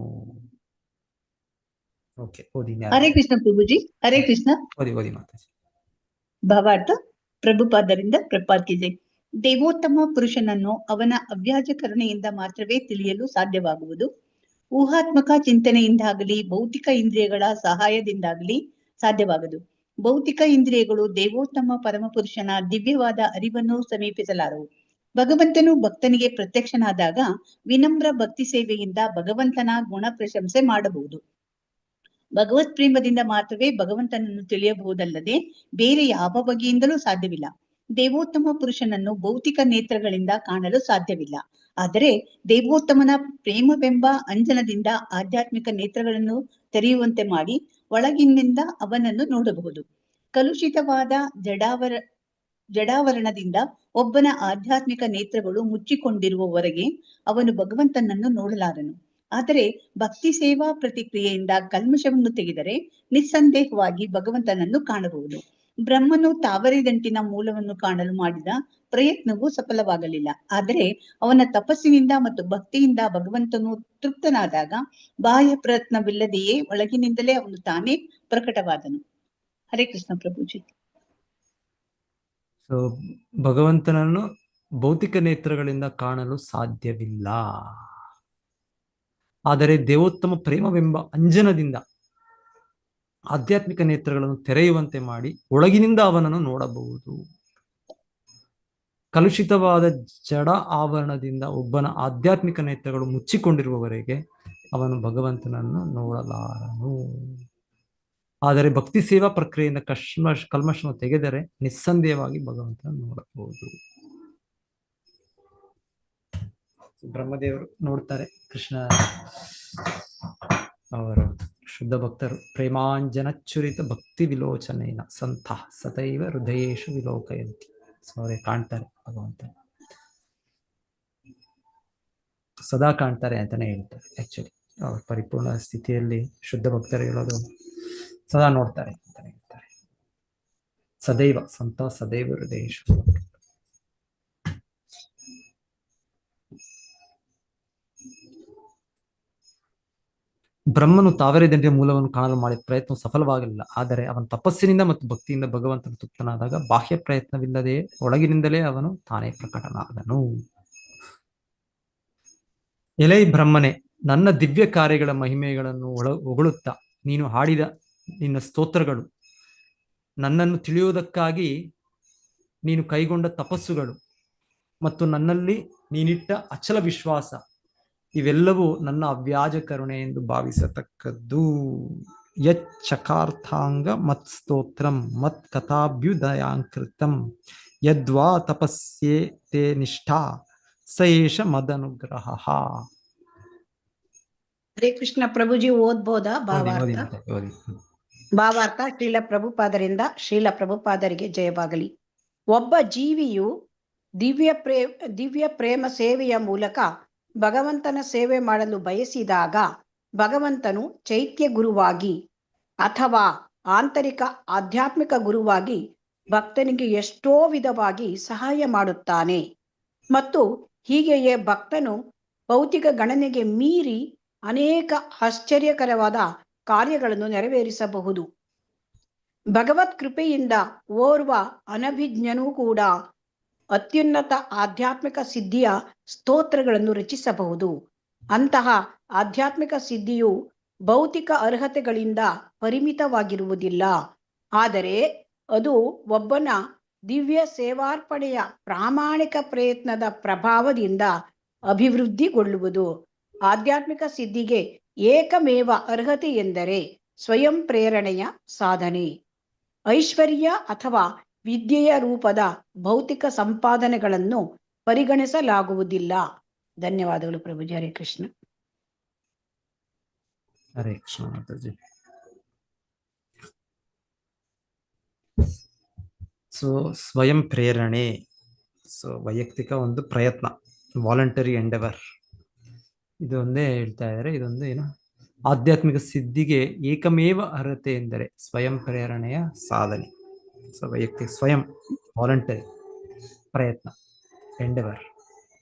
ಓಕೆ, ಓದಿ. ಹರೇ ಕೃಷ್ಣ ಪ್ರಭುಜಿ. ಹರೇ ಕೃಷ್ಣ. ಓದಿ ಮಾತಾಜಿ. ಭಾವಾರ್ಥ ಪ್ರಭುಪಾದರಿಂದ ಪ್ರಪಾದಿಸಿದೆ. ದೇವೋತ್ತಮ ಪುರುಷನನ್ನು ಅವನ ಅವ್ಯಾಜ ಕರುಣೆಯಿಂದ ಮಾತ್ರವೇ ತಿಳಿಯಲು ಸಾಧ್ಯವಾಗುವುದು. ಊಹಾತ್ಮಕ ಚಿಂತನೆಯಿಂದಾಗಲಿ ಭೌತಿಕ ಇಂದ್ರಿಯಗಳ ಸಹಾಯದಿಂದಾಗಲಿ ಸಾಧ್ಯವಾಗದು. ಭೌತಿಕ ಇಂದ್ರಿಯಗಳು ದೇವೋತ್ತಮ ಪರಮಪುರುಷನ ದಿವ್ಯವಾದ ಅರಿವನ್ನು ಸಮೀಪಿಸಲಾರವು. ಭಗವಂತನು ಭಕ್ತನಿಗೆ ಪ್ರತ್ಯಕ್ಷನಾದಾಗ ವಿನಮ್ರ ಭಕ್ತಿ ಸೇವೆಯಿಂದ ಭಗವಂತನ ಗುಣ ಪ್ರಶಂಸೆ ಮಾಡಬಹುದು. ಭಗವತ್ ಪ್ರೇಮದಿಂದ ಮಾತ್ರವೇ ಭಗವಂತನನ್ನು ತಿಳಿಯಬಹುದಲ್ಲದೆ ಬೇರೆ ಯಾವ ಬಗೆಯಿಂದಲೂ ಸಾಧ್ಯವಿಲ್ಲ. ದೇವೋತ್ತಮ ಪುರುಷನನ್ನು ಭೌತಿಕ ನೇತ್ರಗಳಿಂದ ಕಾಣಲು ಸಾಧ್ಯವಿಲ್ಲ. ಆದರೆ ದೇವೋತ್ತಮನ ಪ್ರೇಮವೆಂಬ ಅಂಜನದಿಂದ ಆಧ್ಯಾತ್ಮಿಕ ನೇತ್ರಗಳನ್ನು ತೆರೆಯುವಂತೆ ಮಾಡಿ ಒಳಗಿನಿಂದ ಅವನನ್ನು ನೋಡಬಹುದು. ಕಲುಷಿತವಾದ ಜಡಾವರಣದಿಂದ ಒಬ್ಬನ ಆಧ್ಯಾತ್ಮಿಕ ನೇತ್ರಗಳು ಮುಚ್ಚಿಕೊಂಡಿರುವವರೆಗೆ ಅವನು ಭಗವಂತನನ್ನು ನೋಡಲಾರನು. ಆದರೆ ಭಕ್ತಿ ಸೇವಾ ಪ್ರತಿಕ್ರಿಯೆಯಿಂದ ಕಲ್ಮಶವನ್ನು ತೆಗೆದರೆ ನಿಸ್ಸಂದೇಹವಾಗಿ ಭಗವಂತನನ್ನು ಕಾಣಬಹುದು. ಬ್ರಹ್ಮನು ತಾವರೆ ದಂಟಿನ ಮೂಲವನ್ನು ಕಾಣಲು ಮಾಡಿದ ಪ್ರಯತ್ನವೂ ಸಫಲವಾಗಲಿಲ್ಲ. ಆದರೆ ಅವನ ತಪಸ್ಸಿನಿಂದ ಮತ್ತು ಭಕ್ತಿಯಿಂದ ಭಗವಂತನು ತೃಪ್ತನಾದಾಗ ಬಾಹ್ಯ ಪ್ರಯತ್ನವಿಲ್ಲದೆಯೇ ಒಳಗಿನಿಂದಲೇ ಅವನು ತಾನೇ ಪ್ರಕಟವಾದನು. ಹರೇ ಕೃಷ್ಣ ಪ್ರಭುಜಿ. ಸೊ ಭಗವಂತನನ್ನು ಭೌತಿಕ ನೇತ್ರಗಳಿಂದ ಕಾಣಲು ಸಾಧ್ಯವಿಲ್ಲ. ಆದರೆ ದೇವೋತ್ತಮ ಪ್ರೇಮವೆಂಬ ಅಂಜನದಿಂದ ಆಧ್ಯಾತ್ಮಿಕ ನೇತ್ರಗಳನ್ನು ತೆರೆಯುವಂತೆ ಮಾಡಿ ಒಳಗಿನಿಂದ ಅವನನ್ನು ನೋಡಬಹುದು. ಕಲುಷಿತವಾದ ಜಡ ಆವರಣದಿಂದ ಒಬ್ಬನ ಆಧ್ಯಾತ್ಮಿಕ ನೇತ್ರಗಳು ಮುಚ್ಚಿಕೊಂಡಿರುವವರೆಗೆ ಅವನು ಭಗವಂತನನ್ನು ನೋಡಲಾರನು. ಆದರೆ ಭಕ್ತಿ ಸೇವಾ ಪ್ರಕ್ರಿಯೆಯಿಂದ ಕಲ್ಮಶವನ್ನು ತೆಗೆದರೆ ನಿಸ್ಸಂದೇಹವಾಗಿ ಭಗವಂತನನ್ನು ನೋಡಬಹುದು. ಬ್ರಹ್ಮದೇವರು ನೋಡ್ತಾರೆ ಕೃಷ್ಣ. ಅವರು ಶುದ್ಧ ಭಕ್ತರು. ಪ್ರೇಮಾಂಜನಚ್ಚುರಿತ ಭಕ್ತಿ ವಿಲೋಚನೇನ ಸಂತ ಸತೈವ ಹೃದಯೇಶು ವಿಲೋಕಯಂತಿ. ಸೊ ಅವರೇ ಕಾಣ್ತಾರೆ, ಭಗವಂತ ಸದಾ ಕಾಣ್ತಾರೆ ಅಂತಾನೆ ಹೇಳ್ತಾರೆ. ಆಕ್ಚುಲಿ ಅವ್ರ ಪರಿಪೂರ್ಣ ಸ್ಥಿತಿಯಲ್ಲಿ ಶುದ್ಧ ಭಕ್ತರು ಹೇಳೋದು ಸದಾ ನೋಡ್ತಾರೆ ಅಂತಾನೆ ಹೇಳ್ತಾರೆ. ಸದೈವ ಸಂತ ಸದೈವ ಹೃದಯೇಶು. ಬ್ರಹ್ಮನು ತಾವರೆ ದಂಡಿನ ಮೂಲವನ್ನು ಕಾಣಲು ಮಾಡಿದ ಪ್ರಯತ್ನ ಸಫಲವಾಗಲಿಲ್ಲ. ಆದರೆ ಅವನ ತಪಸ್ಸಿನಿಂದ ಮತ್ತು ಭಕ್ತಿಯಿಂದ ಭಗವಂತನ ತೃಪ್ತನಾದಾಗ ಬಾಹ್ಯ ಪ್ರಯತ್ನವಿಲ್ಲದೆ ಒಳಗಿನಿಂದಲೇ ಅವನು ತಾನೇ ಪ್ರಕಟನಾದನು. ಎಲೈ ಬ್ರಹ್ಮನೇ, ನನ್ನ ದಿವ್ಯ ಕಾರ್ಯಗಳ ಮಹಿಮೆಗಳನ್ನು ಹೊಗಳುತ್ತಾ ನೀನು ಹಾಡಿದ ನಿನ್ನ ಸ್ತೋತ್ರಗಳು, ನನ್ನನ್ನು ತಿಳಿಯುವುದಕ್ಕಾಗಿ ನೀನು ಕೈಗೊಂಡ ತಪಸ್ಸುಗಳು ಮತ್ತು ನನ್ನಲ್ಲಿ ನೀನಿಟ್ಟ ಅಚಲ ವಿಶ್ವಾಸ, ಇವೆಲ್ಲವೂ ನನ್ನ ಅವ್ಯಾಜ ಕರುಣೆ ಎಂದು ಭಾವಿಸತಕ್ಕದ್ದು. ಯಚ್ಚಕಾರ್ಥಾಂಗ ಮತ್ ಸ್ತೋತ್ರಂ ಮತ್ ಕಥಾಭ್ಯುದಯಾಂಕೃತಂ ಯದ್ವಾ ತಪಸ್ಯೇ ತೇ ನಿಷ್ಠಾ ಸಯೇಷ ಮದನುಗ್ರಹ. ಹರೇ ಕೃಷ್ಣ ಪ್ರಭುಜಿ. ಓದ್ಬೋದಾ ಭಾವಾರ್ಥ? ಭಾವಾರ್ಥ. ಶ್ರೀಲ ಪ್ರಭುಪಾದರಿಗೆ ಜಯವಾಗಲಿ. ಒಬ್ಬ ಜೀವಿಯು ದಿವ್ಯ ಪ್ರೇಮ ಸೇವೆಯ ಮೂಲಕ ಭಗವಂತನ ಸೇವೆ ಮಾಡಲು ಬಯಸಿದಾಗ ಭಗವಂತನು ಚೈತ್ಯ ಗುರುವಾಗಿ ಅಥವಾ ಆಂತರಿಕ ಆಧ್ಯಾತ್ಮಿಕ ಗುರುವಾಗಿ ಭಕ್ತನಿಗೆ ಎಷ್ಟೋ ವಿಧವಾಗಿ ಸಹಾಯ ಮಾಡುತ್ತಾನೆ. ಮತ್ತು ಹೀಗೆಯೇ ಭಕ್ತನು ಭೌತಿಕ ಗಣನೆಗೆ ಮೀರಿ ಅನೇಕ ಆಶ್ಚರ್ಯಕರವಾದ ಕಾರ್ಯಗಳನ್ನು ನೆರವೇರಿಸಬಹುದು. ಭಗವತ್ ಕೃಪೆಯಿಂದ ಓರ್ವ ಅನಭಿಜ್ಞನೂ ಕೂಡ ಅತ್ಯುನ್ನತ ಆಧ್ಯಾತ್ಮಿಕ ಸಿದ್ಧಿಯ ಸ್ತೋತ್ರಗಳನ್ನು ರಚಿಸಬಹುದು. ಅಂತಹ ಆಧ್ಯಾತ್ಮಿಕ ಸಿದ್ಧಿಯು ಭೌತಿಕ ಅರ್ಹತೆಗಳಿಂದ ಪರಿಮಿತವಾಗಿರುವುದಿಲ್ಲ, ಆದರೆ ಅದು ಒಬ್ಬನ ದಿವ್ಯ ಸೇವಾರ್ಪಣೆಯ ಪ್ರಾಮಾಣಿಕ ಪ್ರಯತ್ನದ ಪ್ರಭಾವದಿಂದ ಅಭಿವೃದ್ಧಿಗೊಳ್ಳುವುದು. ಆಧ್ಯಾತ್ಮಿಕ ಸಿದ್ಧಿಗೆ ಏಕಮೇವ ಅರ್ಹತೆ ಎಂದರೆ ಸ್ವಯಂ ಪ್ರೇರಣೆಯ ಸಾಧನೆ. ಐಶ್ವರ್ಯ ಅಥವಾ ವಿದ್ಯೆಯ ರೂಪದ ಭೌತಿಕ ಸಂಪಾದನೆಗಳನ್ನು ಪರಿಗಣಿಸಲಾಗುವುದಿಲ್ಲ. ಧನ್ಯವಾದಗಳು ಪ್ರಭುಜಿ. ಹರೇ ಕೃಷ್ಣ. ಹರೇ ಕೃಷ್ಣ ಮಾತಾಜಿ. ಸೊ ಸ್ವಯಂ ಪ್ರೇರಣೆ, ಸೊ ವೈಯಕ್ತಿಕ ಒಂದು ಪ್ರಯತ್ನ, ವಾಲಂಟರಿ ಎಂಡೆವರ್, ಇದೊಂದೇ ಹೇಳ್ತಾ ಇದ್ದಾರೆ. ಇದೊಂದು ಏನು, ಆಧ್ಯಾತ್ಮಿಕ ಸಿದ್ಧಿಗೆ ಏಕಮೇವ ಅರ್ಹತೆ ಎಂದರೆ ಸ್ವಯಂ ಪ್ರೇರಣೆಯ ಸಾಧನೆ. ಸೊ ವೈಯಕ್ತಿಕ ಸ್ವಯಂ ವಾಲಂಟರಿ ಪ್ರಯತ್ನ, ಎಂಡೆವರ್,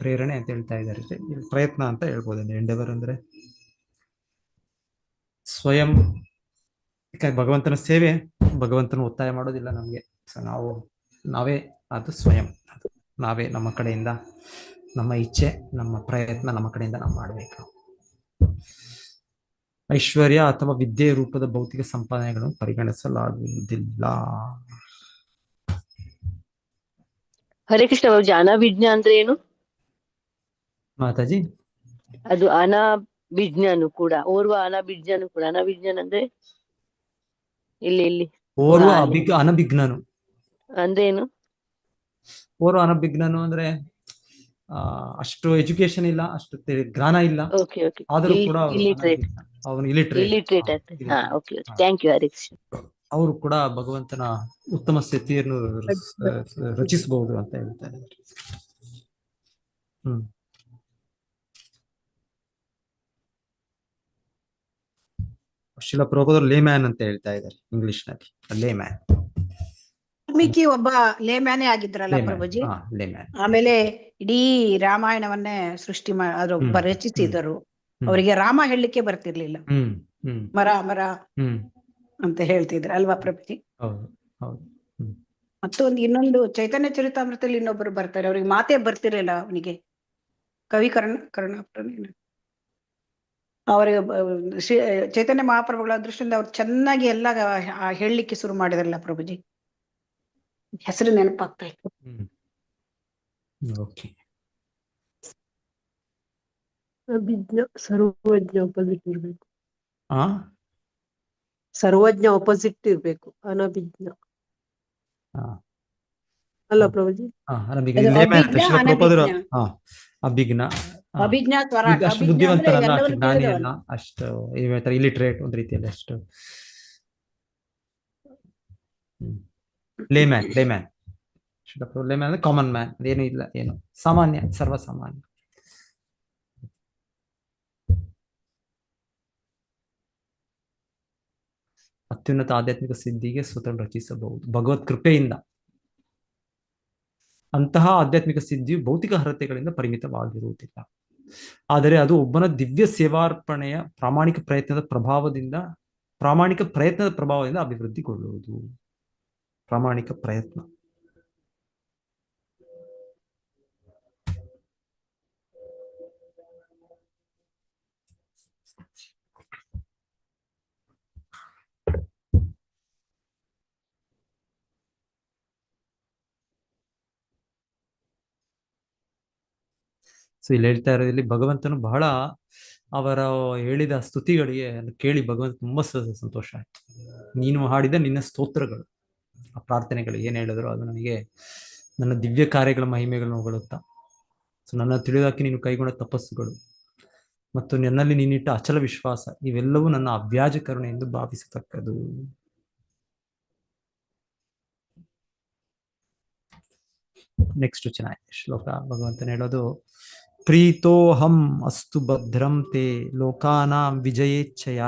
ಪ್ರೇರಣೆ ಅಂತ ಹೇಳ್ತಾ ಇದ್ದಾರೆ. ಪ್ರಯತ್ನ ಅಂತ ಹೇಳ್ಬೋದು. ಎಂಡೆವರ್ ಅಂದ್ರೆ ಸ್ವಯಂ, ಭಗವಂತನ ಸೇವೆ, ಭಗವಂತನ ಒತ್ತಾಯ ಮಾಡೋದಿಲ್ಲ ನಮಗೆ. ಸೊ ನಾವೇ ಅದು ಸ್ವಯಂ, ನಾವೇ ನಮ್ಮ ಕಡೆಯಿಂದ, ನಮ್ಮ ಇಚ್ಛೆ, ನಮ್ಮ ಪ್ರಯತ್ನ ನಮ್ಮ ಕಡೆಯಿಂದ ನಾವು ಮಾಡಬೇಕು. ಐಶ್ವರ್ಯ ಅಥವಾ ವಿದ್ಯೆ ರೂಪದ ಭೌತಿಕ ಸಂಪಾದನೆಗಳನ್ನು ಪರಿಗಣಿಸಲಾಗುವುದಿಲ್ಲ. ಹರೇ ಕೃಷ್ಣ ಬಾಬುಜಿ, ಅನಾಭಿಜ್ಞ ಅಂದ್ರೆ ಏನು ಮಾತಾಜಿ? ಅದು ಅನಾಭಿಜ್ಞನು ಕೂಡ, ಓರ್ವ ಅನಾಭಿಜ್ಞನು ಕೂಡ. ಅನಾಭಿಜ್ಞನ್ ಅಂದ್ರೆ ಇಲ್ಲಿ ಓರ್ವ ಅನಭಿಜ್ಞನು ಅಂದ್ರೆ ಏನು? ಓರ್ವ ಅನಭಿಜ್ಞನು ಅಂದ್ರೆ ಅಷ್ಟು ಎಜುಕೇಶನ್ ಇಲ್ಲ, ಅಷ್ಟು ಜ್ಞಾನ ಇಲ್ಲ, ಆದರೂ ಕೂಡ ಅವನು illiterate. Thank you Hare Krishna. ಅವರು ಕೂಡ ಭಗವಂತನ ಉತ್ತಮ ಸ್ಥಿತಿಯನ್ನು ರಚಿಸಬಹುದು ಅಂತ ಹೇಳ್ತಾರೆ. ಶ್ರೀಲ ಪ್ರಭುಪಾದರು ಲೇಮ್ಯಾನ್ ಅಂತ ಹೇಳ್ತಾ ಇದ್ದಾರೆ ಇಂಗ್ಲಿಷ್ ನಲ್ಲಿ. ಲೇಮ್ಯಾನ್, ವಾಲ್ಮೀಕಿ ಒಬ್ಬ ಲೇಮ್ಯಾನೇ ಆಗಿದ್ರಲ್ಲ ಪ್ರಭುಜಿ. ಆಮೇಲೆ ಇಡೀ ರಾಮಾಯಣವನ್ನೇ ಸೃಷ್ಟಿ ರಚಿಸಿದರು. ಅವರಿಗೆ ರಾಮ ಹೇಳಲಿಕ್ಕೆ ಬರ್ತಿರ್ಲಿಲ್ಲ, ಮರ ಮರ ಅಂತ ಹೇಳ್ತಿದ್ರು ಅಲ್ವಾ ಪ್ರಭುಜಿ? ಮತ್ತೊಂದು ಇನ್ನೊಂದು ಚೈತನ್ಯ ಚರಿತಾಮೃತದಲ್ಲಿ ಇನ್ನೊಬ್ಬರು ಬರ್ತಾರೆ, ಅವ್ರಿಗೆ ಮಾತೇ ಬರ್ತಿರ್ಲಿಲ್ಲ. ಅವನಿಗೆ ಕವಿ ಕರ್ಣಾಪುರ ಅವರಿಗೆ ಚೈತನ್ಯ ಮಹಾಪ್ರಭುಗಳ ದೃಷ್ಟಿಯಿಂದ ಅವ್ರು ಚೆನ್ನಾಗಿ ಎಲ್ಲ ಹೇಳಲಿಕ್ಕೆ ಶುರು ಮಾಡಿದ್ರಲ್ಲ ಪ್ರಭುಜಿ. ಹೆಸರು ನೆನಪಾಗ್ತಾ ಇತ್ತು. ಸರ್ವಜ್ಞ ಅಪೋಸಿಟ್ ಇರ್ಬೇಕು. ಸರ್ವಜ್ಞ ಅಪೋಸಿಟ್ ಇರ್ಬೇಕು, ಅನಭಿಜ್ಞ ಅಲ್ಲ ಪ್ರಭುಜಿ? ಅಭಿಜ್ಞ ಅಷ್ಟು ಬುದ್ಧಿವಂತರಲ್ಲ, ಅಷ್ಟು ಜ್ಞಾನಿ ಅಲ್ಲ, ಅಷ್ಟು ಇಲಿಟ್ರೇಟ್ ಒಂದು ರೀತಿಯಲ್ಲಿ, ಅಷ್ಟು ಲೇಮ್ಯಾನ್ ಅಂದ್ರೆ ಕಾಮನ್ ಮ್ಯಾನ್, ಏನು ಇಲ್ಲ, ಏನು ಸಾಮಾನ್ಯ, ಸರ್ವಸಾಮಾನ್ಯ. ಅತ್ಯುನ್ನತ ಆಧ್ಯಾತ್ಮಿಕ ಸಿದ್ಧಿಗೆ ಸ್ವತಂತ್ರ ರಚಿಸಬಹುದು ಭಗವತ್ ಕೃಪೆಯಿಂದ. ಅಂತಹ ಆಧ್ಯಾತ್ಮಿಕ ಸಿದ್ಧಿಯು ಭೌತಿಕ ಅರ್ಹತೆಗಳಿಂದ ಪರಿಮಿತವಾಗಿರುವುದಿಲ್ಲ, ಆದರೆ ಅದು ಒಬ್ಬನ ದಿವ್ಯ ಸೇವಾರ್ಪಣೆಯ ಪ್ರಾಮಾಣಿಕ ಪ್ರಯತ್ನದ ಪ್ರಭಾವದಿಂದ ಅಭಿವೃದ್ಧಿಗೊಳ್ಳುವುದು. ಪ್ರಾಮಾಣಿಕ ಪ್ರಯತ್ನ. ಸೊ ಇಲ್ಲಿ ಹೇಳ್ತಾ ಇರೋದ್ರಲ್ಲಿ ಭಗವಂತನು ಬಹಳ, ಅವರ ಹೇಳಿದ ಸ್ತುತಿಗಳಿಗೆ ಕೇಳಿ ಭಗವಂತ ತುಂಬಾ ಸಂತೋಷ ಆಯ್ತು. ನೀನು ಹಾಡಿದ ನಿನ್ನ ಸ್ತೋತ್ರಗಳು, ಆ ಪ್ರಾರ್ಥನೆಗಳು ಏನ್ ಹೇಳಿದ್ರು ಅದು ನನಗೆ ನನ್ನ ದಿವ್ಯ ಕಾರ್ಯಗಳ ಮಹಿಮೆಗಳನ್ನು ಹೊಗಳುತ್ತಾ, ಸೊ ನನ್ನ ತಿಳಿದಾಕಿ ನೀನು ಕೈಗೊಂಡ ತಪಸ್ಸುಗಳು ಮತ್ತು ನನ್ನಲ್ಲಿ ನೀನಿಟ್ಟ ಅಚಲ ವಿಶ್ವಾಸ, ಇವೆಲ್ಲವೂ ನನ್ನ ಅವ್ಯಾಜ ಕರುಣೆ ಎಂದು ಭಾವಿಸತಕ್ಕದು. ನೆಕ್ಸ್ಟ್ ಚೆನ್ನಾಗಿದೆ ಶ್ಲೋಕ. ಭಗವಂತನ ಹೇಳೋದು, ಪ್ರೀತೋಹಂ ಅಸ್ತು ಭದ್ರಂ ತೇ ಲೋಕಾನಾಂ ವಿಜಯೇಚ್ಛಯ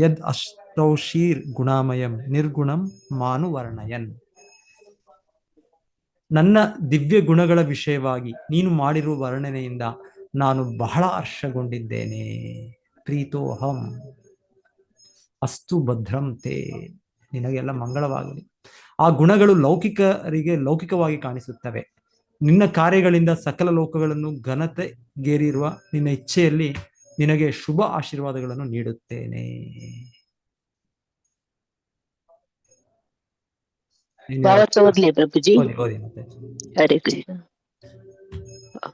ಯದ್ ಅಷ್ಟೌಷೀರ್ ಗುಣಾಮಯಂ ನಿರ್ಗುಣಂ ಮಾನುವರ್ಣಯನ್. ನನ್ನ ದಿವ್ಯ ಗುಣಗಳ ವಿಷಯವಾಗಿ ನೀನು ಮಾಡಿರುವ ವರ್ಣನೆಯಿಂದ ನಾನು ಬಹಳ ಹರ್ಷಗೊಂಡಿದ್ದೇನೆ. ಪ್ರೀತೋಹಂ ಅಸ್ತು ಭದ್ರಂ ತೇ, ನಿನಗೆಲ್ಲ ಮಂಗಳವಾಗಲಿ. ಆ ಗುಣಗಳು ಲೌಕಿಕರಿಗೆ ಲೌಕಿಕವಾಗಿ ಕಾಣಿಸುತ್ತವೆ. ನಿನ್ನ ಕಾರ್ಯಗಳಿಂದ ಸಕಲ ಲೋಕಗಳನ್ನು ಘನತೆಗೇರಿರುವ ನಿನ್ನ ಇಚ್ಛೆಯಲ್ಲಿ ನಿನಗೆ ಶುಭ ಆಶೀರ್ವಾದಗಳನ್ನು ನೀಡುತ್ತೇನೆ. ಭಾವತ ಓದ್ಲಿ ಪ್ರಭುಜಿ. ಓದಿ ಓದಿ ಮತ್ತೆ. ಹರೇ ಕೃಷ್ಣ.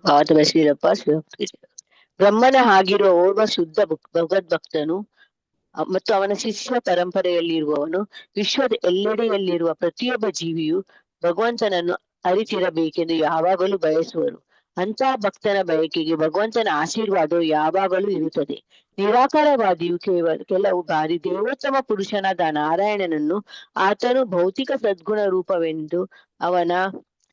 ಭಾವತ ಬಸೀರಪ್ಪ ಬ್ರಹ್ಮನ ಆಗಿರುವ ಓರ್ವ ಶುದ್ಧ ಭಗವದ್ಭಕ್ತನು ಮತ್ತು ಅವನ ಶಿಷ್ಯ ಪರಂಪರೆಯಲ್ಲಿರುವವನು ವಿಶ್ವದ ಎಲ್ಲೆಡೆಯಲ್ಲಿರುವ ಪ್ರತಿಯೊಬ್ಬ ಜೀವಿಯು ಭಗವಂತನನ್ನು ಅರಿತಿರಬೇಕೆಂದು ಯಾವಾಗಲೂ ಬಯಸುವರು. ಅಂತಹ ಭಕ್ತನ ಬಯಕೆಗೆ ಭಗವಂತನ ಆಶೀರ್ವಾದವು ಯಾವಾಗಲೂ ಇರುತ್ತದೆ. ನಿರಾಕಾರವಾದಿಯು ಕೆಲವು ಬಾರಿ ದೇವೋತ್ತಮ ಪುರುಷನಾದ ನಾರಾಯಣನನ್ನು ಆತನು ಭೌತಿಕ ಸದ್ಗುಣ ರೂಪವೆಂದು ಅವನ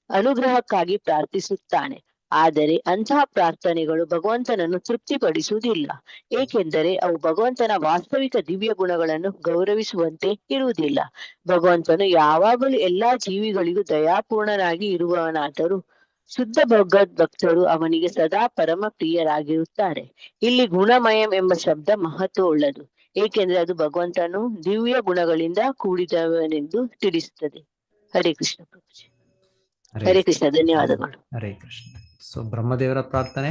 ಅನುಗ್ರಹಕ್ಕಾಗಿ ಪ್ರಾರ್ಥಿಸುತ್ತಾನೆ. ಆದರೆ ಅಂತಹ ಪ್ರಾರ್ಥನೆಗಳು ಭಗವಂತನನ್ನು ತೃಪ್ತಿಪಡಿಸುವುದಿಲ್ಲ, ಏಕೆಂದರೆ ಅವು ಭಗವಂತನ ವಾಸ್ತವಿಕ ದಿವ್ಯ ಗುಣಗಳನ್ನು ಗೌರವಿಸುವಂತೆ ಇರುವುದಿಲ್ಲ. ಭಗವಂತನು ಯಾವಾಗಲೂ ಎಲ್ಲಾ ಜೀವಿಗಳಿಗೂ ದಯಾಪೂರ್ಣನಾಗಿ ಇರುವವನಾದರೂ ಶುದ್ಧ ಭಗವದ್ಭಕ್ತರು ಅವನಿಗೆ ಸದಾ ಪರಮ ಪ್ರಿಯರಾಗಿರುತ್ತಾರೆ. ಇಲ್ಲಿ ಗುಣಮಯಂ ಎಂಬ ಶಬ್ದ ಮಹತ್ವ ಉಳ್ಳದು, ಏಕೆಂದ್ರೆ ಅದು ಭಗವಂತನು ದಿವ್ಯ ಗುಣಗಳಿಂದ ಕೂಡಿದವನೆಂದು ತಿಳಿಸುತ್ತದೆ. ಹರೇ ಕೃಷ್ಣ ಪ್ರಭುಜಿ. ಹರೇ ಕೃಷ್ಣ. ಧನ್ಯವಾದಗಳು. ಹರೇ ಕೃಷ್ಣ. ಸೊ ಬ್ರಹ್ಮದೇವರ ಪ್ರಾರ್ಥನೆ,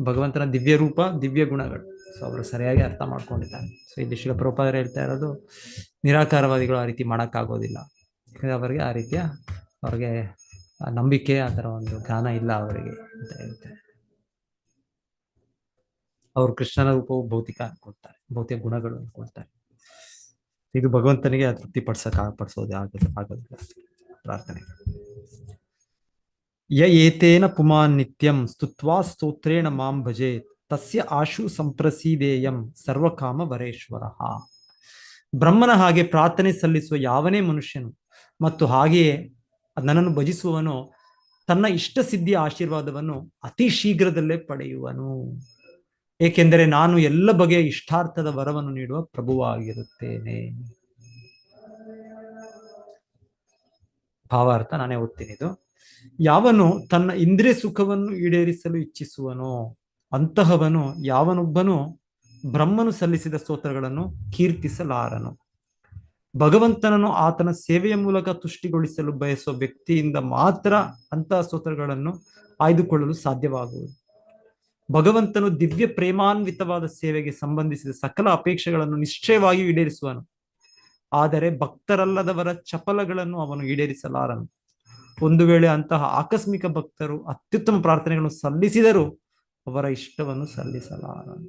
ಭಗವಂತನ ದಿವ್ಯ ರೂಪ, ದಿವ್ಯ ಗುಣಗಳು. ಸೊ ಅವರು ಸರಿಯಾಗಿ ಅರ್ಥ ಮಾಡ್ಕೊಂಡಿದ್ದಾರೆ. ಸೊ ಇಲ್ಲಿ ಶ್ರೀಲ ಪ್ರಭುಪಾದರು ಹೇಳ್ತಾ ಇರೋದು, ನಿರಾಕಾರವಾದಿಗಳು ಆ ರೀತಿ ಮಾಡೋಕ್ಕಾಗೋದಿಲ್ಲ. ಯಾಕಂದ್ರೆ ಅವರಿಗೆ ಆ ರೀತಿಯ ಅವ್ರಿಗೆ ನಂಬಿಕೆ, ಆ ಥರ ಒಂದು ಜ್ಞಾನ ಇಲ್ಲ ಅವರಿಗೆ ಅಂತ ಹೇಳ್ತಾರೆ. ಅವರು ಕೃಷ್ಣನ ರೂಪವು ಭೌತಿಕ ಅನ್ಕೊಳ್ತಾರೆ, ಭೌತಿಕ ಗುಣಗಳು ಅನ್ಕೊಳ್ತಾರೆ. ಇದು ಭಗವಂತನಿಗೆ ತೃಪ್ತಿ ಪಡಿಸೋದೇ ಆಗೋದಿಲ್ಲ ಪ್ರಾರ್ಥನೆ. ಯ ಏತೇನ ಪುಮಾನ್ ನಿತ್ಯಂ ಸ್ತುತ್ವಾ ಸ್ತೋತ್ರೇಣ ಮಾಂ ಭಜೇತ್ ತಸ್ಯ ಆಶು ಸಂಪ್ರಸೀದೇಯಂ ಸರ್ವಕಾಮ ವರೇಶ್ವರ. ಬ್ರಹ್ಮನ ಹಾಗೆ ಪ್ರಾರ್ಥನೆ ಸಲ್ಲಿಸುವ ಯಾವನೇ ಮನುಷ್ಯನು ಮತ್ತು ಹಾಗೆಯೇ ನನ್ನನ್ನು ಭಜಿಸುವವನು ತನ್ನ ಇಷ್ಟ ಸಿದ್ಧಿಯ ಆಶೀರ್ವಾದವನ್ನು ಅತಿ ಶೀಘ್ರದಲ್ಲೇ ಪಡೆಯುವನು, ಏಕೆಂದರೆ ನಾನು ಎಲ್ಲ ಬಗೆಯ ಇಷ್ಟಾರ್ಥದ ವರವನ್ನು ನೀಡುವ ಪ್ರಭುವಾಗಿರುತ್ತೇನೆ. ಭಾವಾರ್ಥ ನಾನೇ ಓದ್ತೀನಿ. ಇದು ಯಾವನು ತನ್ನ ಇಂದ್ರಿಯ ಸುಖವನ್ನು ಈಡೇರಿಸಲು ಇಚ್ಛಿಸುವನೋ ಅಂತಹವನು ಯಾವನೊಬ್ಬನು ಬ್ರಹ್ಮನು ಸಲ್ಲಿಸಿದ ಸ್ತೋತ್ರಗಳನ್ನು ಕೀರ್ತಿಸಲಾರನು. ಭಗವಂತನನ್ನು ಆತನ ಸೇವೆಯ ಮೂಲಕ ತುಷ್ಟಿಗೊಳಿಸಲು ಬಯಸುವ ವ್ಯಕ್ತಿಯಿಂದ ಮಾತ್ರ ಅಂತಹ ಸ್ತೋತ್ರಗಳನ್ನು ಆಯ್ದುಕೊಳ್ಳಲು ಸಾಧ್ಯವಾಗುವುದು. ಭಗವಂತನು ದಿವ್ಯ ಪ್ರೇಮಾನ್ವಿತವಾದ ಸೇವೆಗೆ ಸಂಬಂಧಿಸಿದ ಸಕಲ ಅಪೇಕ್ಷೆಗಳನ್ನು ನಿಶ್ಚಯವಾಗಿ ಈಡೇರಿಸುವನು, ಆದರೆ ಭಕ್ತರಲ್ಲದವರ ಚಪಲಗಳನ್ನು ಅವನು ಈಡೇರಿಸಲಾರನು. ಒಂದು ವೇಳೆ ಅಂತಹ ಆಕಸ್ಮಿಕ ಭಕ್ತರು ಅತ್ಯುತ್ತಮ ಪ್ರಾರ್ಥನೆಗಳನ್ನು ಸಲ್ಲಿಸಿದರೂ ಅವರ ಇಷ್ಟವನ್ನು ಸಲ್ಲಿಸಲಾರನು.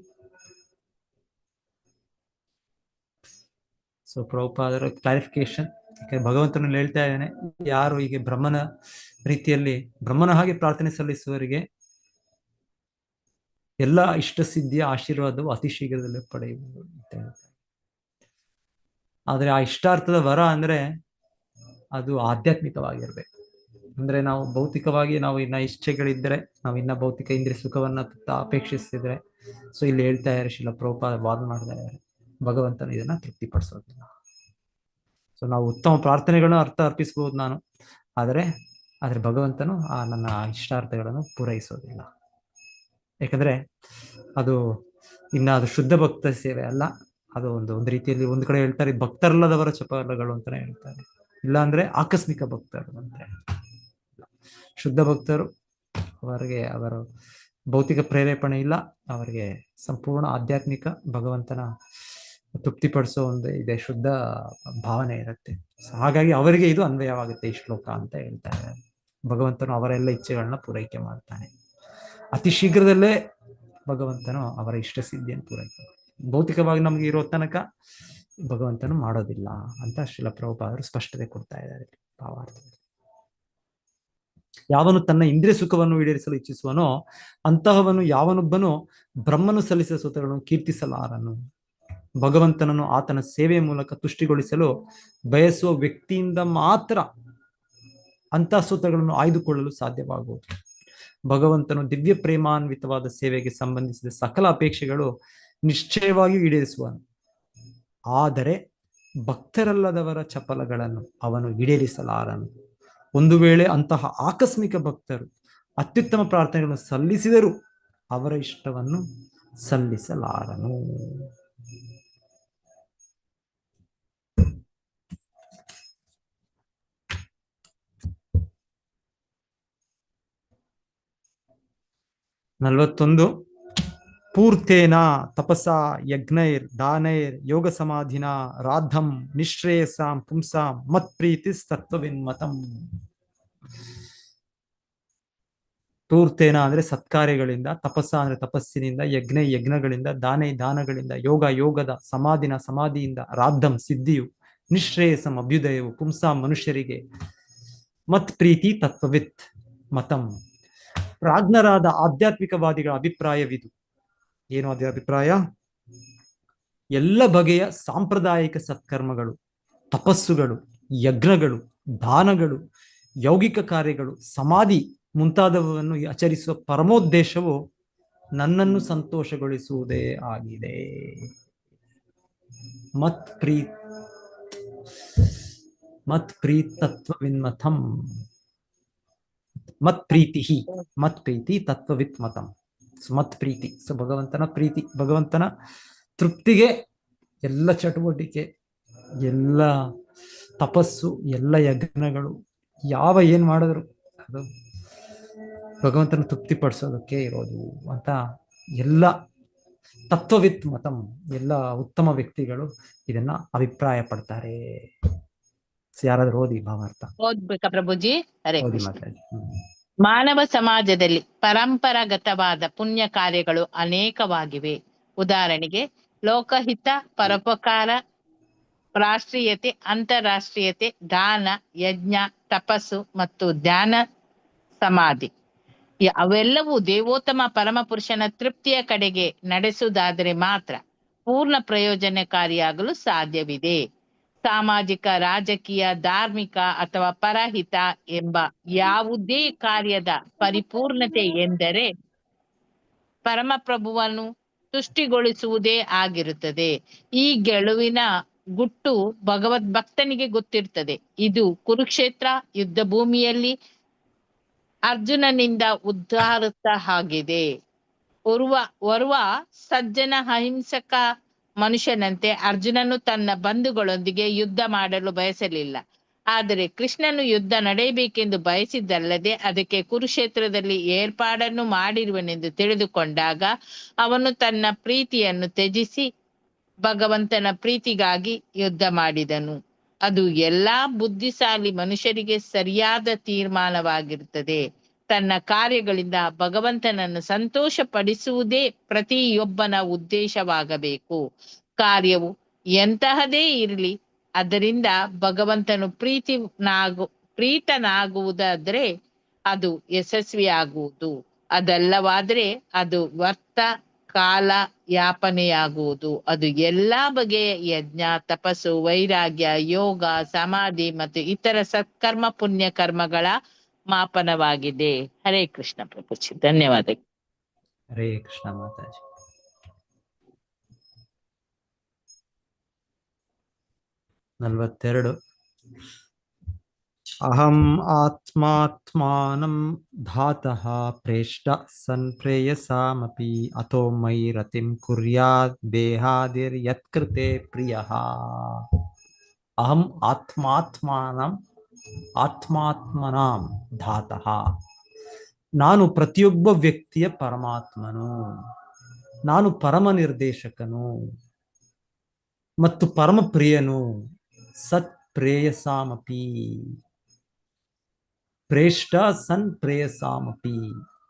ಸೊ ಪ್ರಭುಪಾದರ ಕ್ಲಾರಿಫಿಕೇಶನ್, ಯಾಕಂದ್ರೆ ಭಗವಂತನಲ್ಲಿ ಹೇಳ್ತಾ ಇದ್ದಾನೆ, ಯಾರು ಹೀಗೆ ಬ್ರಹ್ಮನ ರೀತಿಯಲ್ಲಿ ಬ್ರಹ್ಮನ ಹಾಗೆ ಪ್ರಾರ್ಥನೆ ಸಲ್ಲಿಸುವವರಿಗೆ ಎಲ್ಲ ಇಷ್ಟ ಸಿದ್ಧಿಯ ಆಶೀರ್ವಾದವು ಅತಿ ಶೀಘ್ರದಲ್ಲೇ ಪಡೆಯುವುದು ಅಂತ ಹೇಳ್ತಾರೆ. ಆದ್ರೆ ಆ ಇಷ್ಟಾರ್ಥದ ವರ ಅಂದ್ರೆ ಅದು ಆಧ್ಯಾತ್ಮಿಕವಾಗಿರ್ಬೇಕು. ಅಂದ್ರೆ ನಾವು ಭೌತಿಕವಾಗಿ ನಾವು ಇನ್ನ ಇಚ್ಛೆಗಳಿದ್ರೆ, ನಾವು ಇನ್ನ ಭೌತಿಕ ಇಂದ್ರಿಯ ಸುಖವನ್ನ ಅಪೇಕ್ಷಿಸ್ತಿದ್ರೆ, ಸೊ ಇಲ್ಲಿ ಹೇಳ್ತಾ ಇದ್ದಾರೆ, ಶ್ರೀಲ ಪ್ರಭುಪಾದ ವಾದ ಮಾಡ್ತಾ ಇದ್ದಾರೆ, ಭಗವಂತನ ಇದನ್ನ ತೃಪ್ತಿಪಡಿಸೋದಿಲ್ಲ. ಸೊ ನಾವು ಉತ್ತಮ ಪ್ರಾರ್ಥನೆಗಳನ್ನ ಅರ್ಪಿಸಬಹುದು ನಾನು, ಆದ್ರೆ ಭಗವಂತನು ನನ್ನ ಇಷ್ಟಾರ್ಥಗಳನ್ನು ಪೂರೈಸೋದಿಲ್ಲ. ಯಾಕಂದ್ರೆ ಅದು ಶುದ್ಧ ಭಕ್ತ ಸೇವೆ ಅಲ್ಲ, ಅದು ಒಂದು ರೀತಿಯಲ್ಲಿ ಒಂದು ಕಡೆ ಹೇಳ್ತಾರೆ ಭಕ್ತರಲ್ಲದವರ ಚಪಲಗಳು ಅಂತಾನೆ ಹೇಳ್ತಾರೆ, ಇಲ್ಲ ಅಂದ್ರೆ ಆಕಸ್ಮಿಕ ಭಕ್ತರು ಅಂತ ಹೇಳ್ತಾರೆ. ಶುದ್ಧ ಭಕ್ತರು ಅವರಿಗೆ ಅವರ ಭೌತಿಕ ಪ್ರೇರೇಪಣೆ ಇಲ್ಲ, ಅವರಿಗೆ ಸಂಪೂರ್ಣ ಆಧ್ಯಾತ್ಮಿಕ ಭಗವಂತನ ತೃಪ್ತಿಪಡಿಸೋ ಒಂದು ಇದೆ ಶುದ್ಧ ಭಾವನೆ ಇರುತ್ತೆ. ಹಾಗಾಗಿ ಅವರಿಗೆ ಇದು ಅನ್ವಯವಾಗುತ್ತೆ ಈ ಶ್ಲೋಕ ಅಂತ ಹೇಳ್ತಾರೆ. ಭಗವಂತನು ಅವರೆಲ್ಲ ಇಚ್ಛೆಗಳನ್ನ ಪೂರೈಕೆ ಮಾಡ್ತಾನೆ, ಅತಿ ಶೀಘ್ರದಲ್ಲೇ ಭಗವಂತನು ಅವರ ಇಷ್ಟ ಸಿದ್ಧಿಯನ್ನು ಪೂರೈಕೆ. ಭೌತಿಕವಾಗಿ ನಮ್ಗೆ ಇರೋ ತನಕ ಭಗವಂತನು ಮಾಡೋದಿಲ್ಲ ಅಂತ ಶ್ರೀಲ ಪ್ರಭುಪಾದರು ಸ್ಪಷ್ಟತೆ ಕೊಡ್ತಾ ಇದ್ದಾರೆ ಭಾವಾರ್ಥದಲ್ಲಿ. ಯಾವನು ತನ್ನ ಇಂದ್ರಿಯ ಸುಖವನ್ನು ಈಡೇರಿಸಲು ಇಚ್ಛಿಸುವನೋ ಅಂತಹವನು ಯಾವನೊಬ್ಬನು ಬ್ರಹ್ಮನು ಸಲ್ಲಿಸಿದ ಸ್ತೋತ್ರಗಳನ್ನು ಕೀರ್ತಿಸಲಾರನು. ಭಗವಂತನನ್ನು ಆತನ ಸೇವೆಯ ಮೂಲಕ ತುಷ್ಟಿಗೊಳಿಸಲು ಬಯಸುವ ವ್ಯಕ್ತಿಯಿಂದ ಮಾತ್ರ ಅಂತಹ ಸ್ತೋತ್ರಗಳನ್ನು ಆಯ್ದುಕೊಳ್ಳಲು ಸಾಧ್ಯವಾಗುವುದು. ಭಗವಂತನು ದಿವ್ಯ ಪ್ರೇಮಾನ್ವಿತವಾದ ಸೇವೆಗೆ ಸಂಬಂಧಿಸಿದ ಸಕಲ ಅಪೇಕ್ಷೆಗಳು ನಿಶ್ಚಯವಾಗಿ ಈಡೇರಿಸುವನು. ಆದರೆ ಭಕ್ತರಲ್ಲದವರ ಚಪಲಗಳನ್ನು ಅವನು ಈಡೇರಿಸಲಾರನು. ಒಂದು ವೇಳೆ ಅಂತಹ ಆಕಸ್ಮಿಕ ಭಕ್ತರು ಅತ್ಯುತ್ತಮ ಪ್ರಾರ್ಥನೆಗಳನ್ನು ಸಲ್ಲಿಸಿದರೂ ಅವರ ಇಷ್ಟವನ್ನು ಸಲ್ಲಿಸಲಾರನು. ನಲವತ್ತೊಂದು. ಪೂರ್ತೇನ ತಪಸ ಯಜ್ಞೈರ್ ದಾನೈರ್ ಯೋಗ ಸಮಾಧಿನ ರಾಧಂ ನಿಶ್ರೇಯಸಾಂ ಪುಂಸಾಂ ಮತ್ ಪ್ರೀತಿ ತತ್ವವಿನ್ಮತಂ. ಪೂರ್ತೇನ ಅಂದ್ರೆ ಸತ್ಕಾರ್ಯಗಳಿಂದ, ತಪಸ್ಸ ಅಂದ್ರೆ ತಪಸ್ಸಿನಿಂದ, ಯಜ್ಞಗಳಿಂದ, ದಾನಗಳಿಂದ, ಯೋಗದ, ಸಮಾಧಿಯಿಂದ, ರಾಧಂ ಸಿದ್ಧಿಯು, ನಿಶ್ರೇಯಸಂ ಅಭ್ಯುದಯವು, ಪುಂಸಾಂ ಮನುಷ್ಯರಿಗೆ, ಮತ್ ಪ್ರೀತಿ ತತ್ವವಿತ್ ಮತಂ. ಪ್ರಾಜ್ಞರಾದ ಆಧ್ಯಾತ್ಮಿಕವಾದಿಗಳ ಅಭಿಪ್ರಾಯವಿದು. ಏನು ಅದೇ ಅಭಿಪ್ರಾಯ? ಎಲ್ಲ ಬಗೆಯ ಸಾಂಪ್ರದಾಯಿಕ ಸತ್ಕರ್ಮಗಳು, ತಪಸ್ಸುಗಳು, ಯಜ್ಞಗಳು, ದಾನಗಳು, ಯೌಗಿಕ ಕಾರ್ಯಗಳು, ಸಮಾಧಿ ಮುಂತಾದವನ್ನು ಆಚರಿಸುವ ಪರಮೋದ್ದೇಶವು ನನ್ನನ್ನು ಸಂತೋಷಗೊಳಿಸುವುದೇ ಆಗಿದೆ. ಮತ್ ಪ್ರೀತತ್ವವಿನ್ಮತಂ. ಮತ್ ಪ್ರೀತಿ ತತ್ವವಿತ್ ಮತಂ. ಮತ್ ಪ್ರೀತಿ, ಸೊ ಭಗವಂತನ ಪ್ರೀತಿ, ಭಗವಂತನ ತೃಪ್ತಿಗೆ ಎಲ್ಲ ಚಟುವಟಿಕೆ, ಎಲ್ಲ ತಪಸ್ಸು, ಎಲ್ಲ ಯಜ್ಞಗಳು, ಏನ್ ಮಾಡಿದ್ರು ಅದು ಭಗವಂತನ ತೃಪ್ತಿಪಡಿಸೋದಕ್ಕೆ ಇರೋದು ಅಂತ ಎಲ್ಲ ತತ್ವವಿತ್ ಮತಂ, ಎಲ್ಲ ಉತ್ತಮ ವ್ಯಕ್ತಿಗಳು ಇದನ್ನ ಅಭಿಪ್ರಾಯ ಪಡ್ತಾರೆ. ಯಾರಾದ್ರೂ ಓದಿ ಭಾವಾರ್ಥ. ಓದ್ಬೇಕಾ ಪ್ರಭುಜಿ? ಹರೇ ಓದಿ ಕೃಷ್ಣ. ಮಾತಾಡಿ. ಮಾನವ ಸಮಾಜದಲ್ಲಿ ಪರಂಪರಾಗತವಾದ ಪುಣ್ಯ ಕಾರ್ಯಗಳು ಅನೇಕವಾಗಿವೆ. ಉದಾಹರಣೆಗೆ ಲೋಕಹಿತ, ಪರೋಪಕಾರ, ರಾಷ್ಟ್ರೀಯತೆ, ಅಂತಾರಾಷ್ಟ್ರೀಯತೆ, ದಾನ, ಯಜ್ಞ, ತಪಸ್ಸು ಮತ್ತು ಧ್ಯಾನ, ಸಮಾಧಿ. ಅವೆಲ್ಲವೂ ದೇವೋತ್ತಮ ಪರಮ ಪುರುಷನ ತೃಪ್ತಿಯ ಕಡೆಗೆ ನಡೆಸುವುದಾದರೆ ಮಾತ್ರ ಪೂರ್ಣ ಪ್ರಯೋಜನಕಾರಿಯಾಗಲು ಸಾಧ್ಯವಿದೆ. ಸಾಮಾಜಿಕ, ರಾಜಕೀಯ, ಧಾರ್ಮಿಕ ಅಥವಾ ಪರಹಿತ ಎಂಬ ಯಾವುದೇ ಕಾರ್ಯದ ಪರಿಪೂರ್ಣತೆ ಎಂದರೆ ಪರಮಪ್ರಭುವನ್ನು ತುಷ್ಟಿಗೊಳಿಸುವುದೇ ಆಗಿರುತ್ತದೆ. ಈ ಗೆಲುವಿನ ಗುಟ್ಟು ಭಗವದ್ಭಕ್ತನಿಗೆ ಗೊತ್ತಿರ್ತದೆ. ಇದು ಕುರುಕ್ಷೇತ್ರ ಯುದ್ಧ ಭೂಮಿಯಲ್ಲಿ ಅರ್ಜುನನಿಂದ ಉದ್ಧಾರಿತ ಆಗಿದೆ. ಓರ್ವ ಸಜ್ಜನ ಅಹಿಂಸಕ ಮನುಷ್ಯನಂತೆ ಅರ್ಜುನನು ತನ್ನ ಬಂಧುಗಳೊಂದಿಗೆ ಯುದ್ಧ ಮಾಡಲು ಬಯಸಲಿಲ್ಲ. ಆದರೆ ಕೃಷ್ಣನು ಯುದ್ಧ ನಡೆಯಬೇಕೆಂದು ಬಯಸಿದ್ದಲ್ಲದೆ ಅದಕ್ಕೆ ಕುರುಕ್ಷೇತ್ರದಲ್ಲಿ ಏರ್ಪಾಡನ್ನು ಮಾಡಿರುವನೆಂದು ತಿಳಿದುಕೊಂಡಾಗ ಅವನು ತನ್ನ ಪ್ರೀತಿಯನ್ನು ತ್ಯಜಿಸಿ ಭಗವಂತನ ಪ್ರೀತಿಗಾಗಿ ಯುದ್ಧ ಮಾಡಿದನು. ಅದು ಎಲ್ಲಾ ಬುದ್ಧಿಶಾಲಿ ಮನುಷ್ಯರಿಗೆ ಸರಿಯಾದ ತೀರ್ಮಾನವಾಗಿರುತ್ತದೆ. ತನ್ನ ಕಾರ್ಯಗಳಿಂದ ಭಗವಂತನನ್ನು ಸಂತೋಷ ಪಡಿಸುವುದೇ ಪ್ರತಿಯೊಬ್ಬನ ಉದ್ದೇಶವಾಗಬೇಕು. ಕಾರ್ಯವು ಎಂತಹದೇ ಇರಲಿ, ಅದರಿಂದ ಭಗವಂತನು ಪ್ರೀತನಾಗುವುದಾದ್ರೆ ಅದು ಯಶಸ್ವಿಯಾಗುವುದು. ಅದಲ್ಲವಾದ್ರೆ ಅದು ವ್ಯರ್ಥ ಕಾಲ ಯಾಪನೆಯಾಗುವುದು. ಅದು ಎಲ್ಲಾ ಬಗೆಯ ಯಜ್ಞ, ತಪಸ್ಸು, ವೈರಾಗ್ಯ, ಯೋಗ, ಸಮಾಧಿ ಮತ್ತು ಇತರ ಸತ್ಕರ್ಮ ಪುಣ್ಯ ಕರ್ಮಗಳ ಮಾಪನವಾಗಿದೆ. ಹರೇ ಕೃಷ್ಣ ಪ್ರಭುಜಿ, ಧನ್ಯವಾದಗಳು. ಹರೇ ಕೃಷ್ಣ ಮಾತಾಜಿ. 42. ಅಹಂ ಆತ್ಮಾತ್ಮಾನಂ ಧಾತಃ ಪ್ರೇಷ್ಟ ಸನ್ ಪ್ರೇಯಸಾಮಪಿ ಅತೋ ಮಯಿ ರತಿಂ ಕುರ್ಯಾತ್ ದೇಹಾದಿರ್ ಯತ್ಕೃತೆ ಪ್ರಿಯಃ. ಅಹಂ ಆತ್ಮಾತ್ಮನಾಂ ಧಾತಃ. ನಾನು ಪ್ರತಿಯೊಬ್ಬ ವ್ಯಕ್ತಿಯ ಪರಮಾತ್ಮನು, ನಾನು ಪರಮ ನಿರ್ದೇಶಕನು ಮತ್ತು ಪರಮ ಪ್ರಿಯನು. ಸತ್ ಪ್ರೇಯಸಾಮಪಿ, ಪ್ರೇಷ್ಟ ಸನ್ ಪ್ರೇಯಸಾಮಪಿ,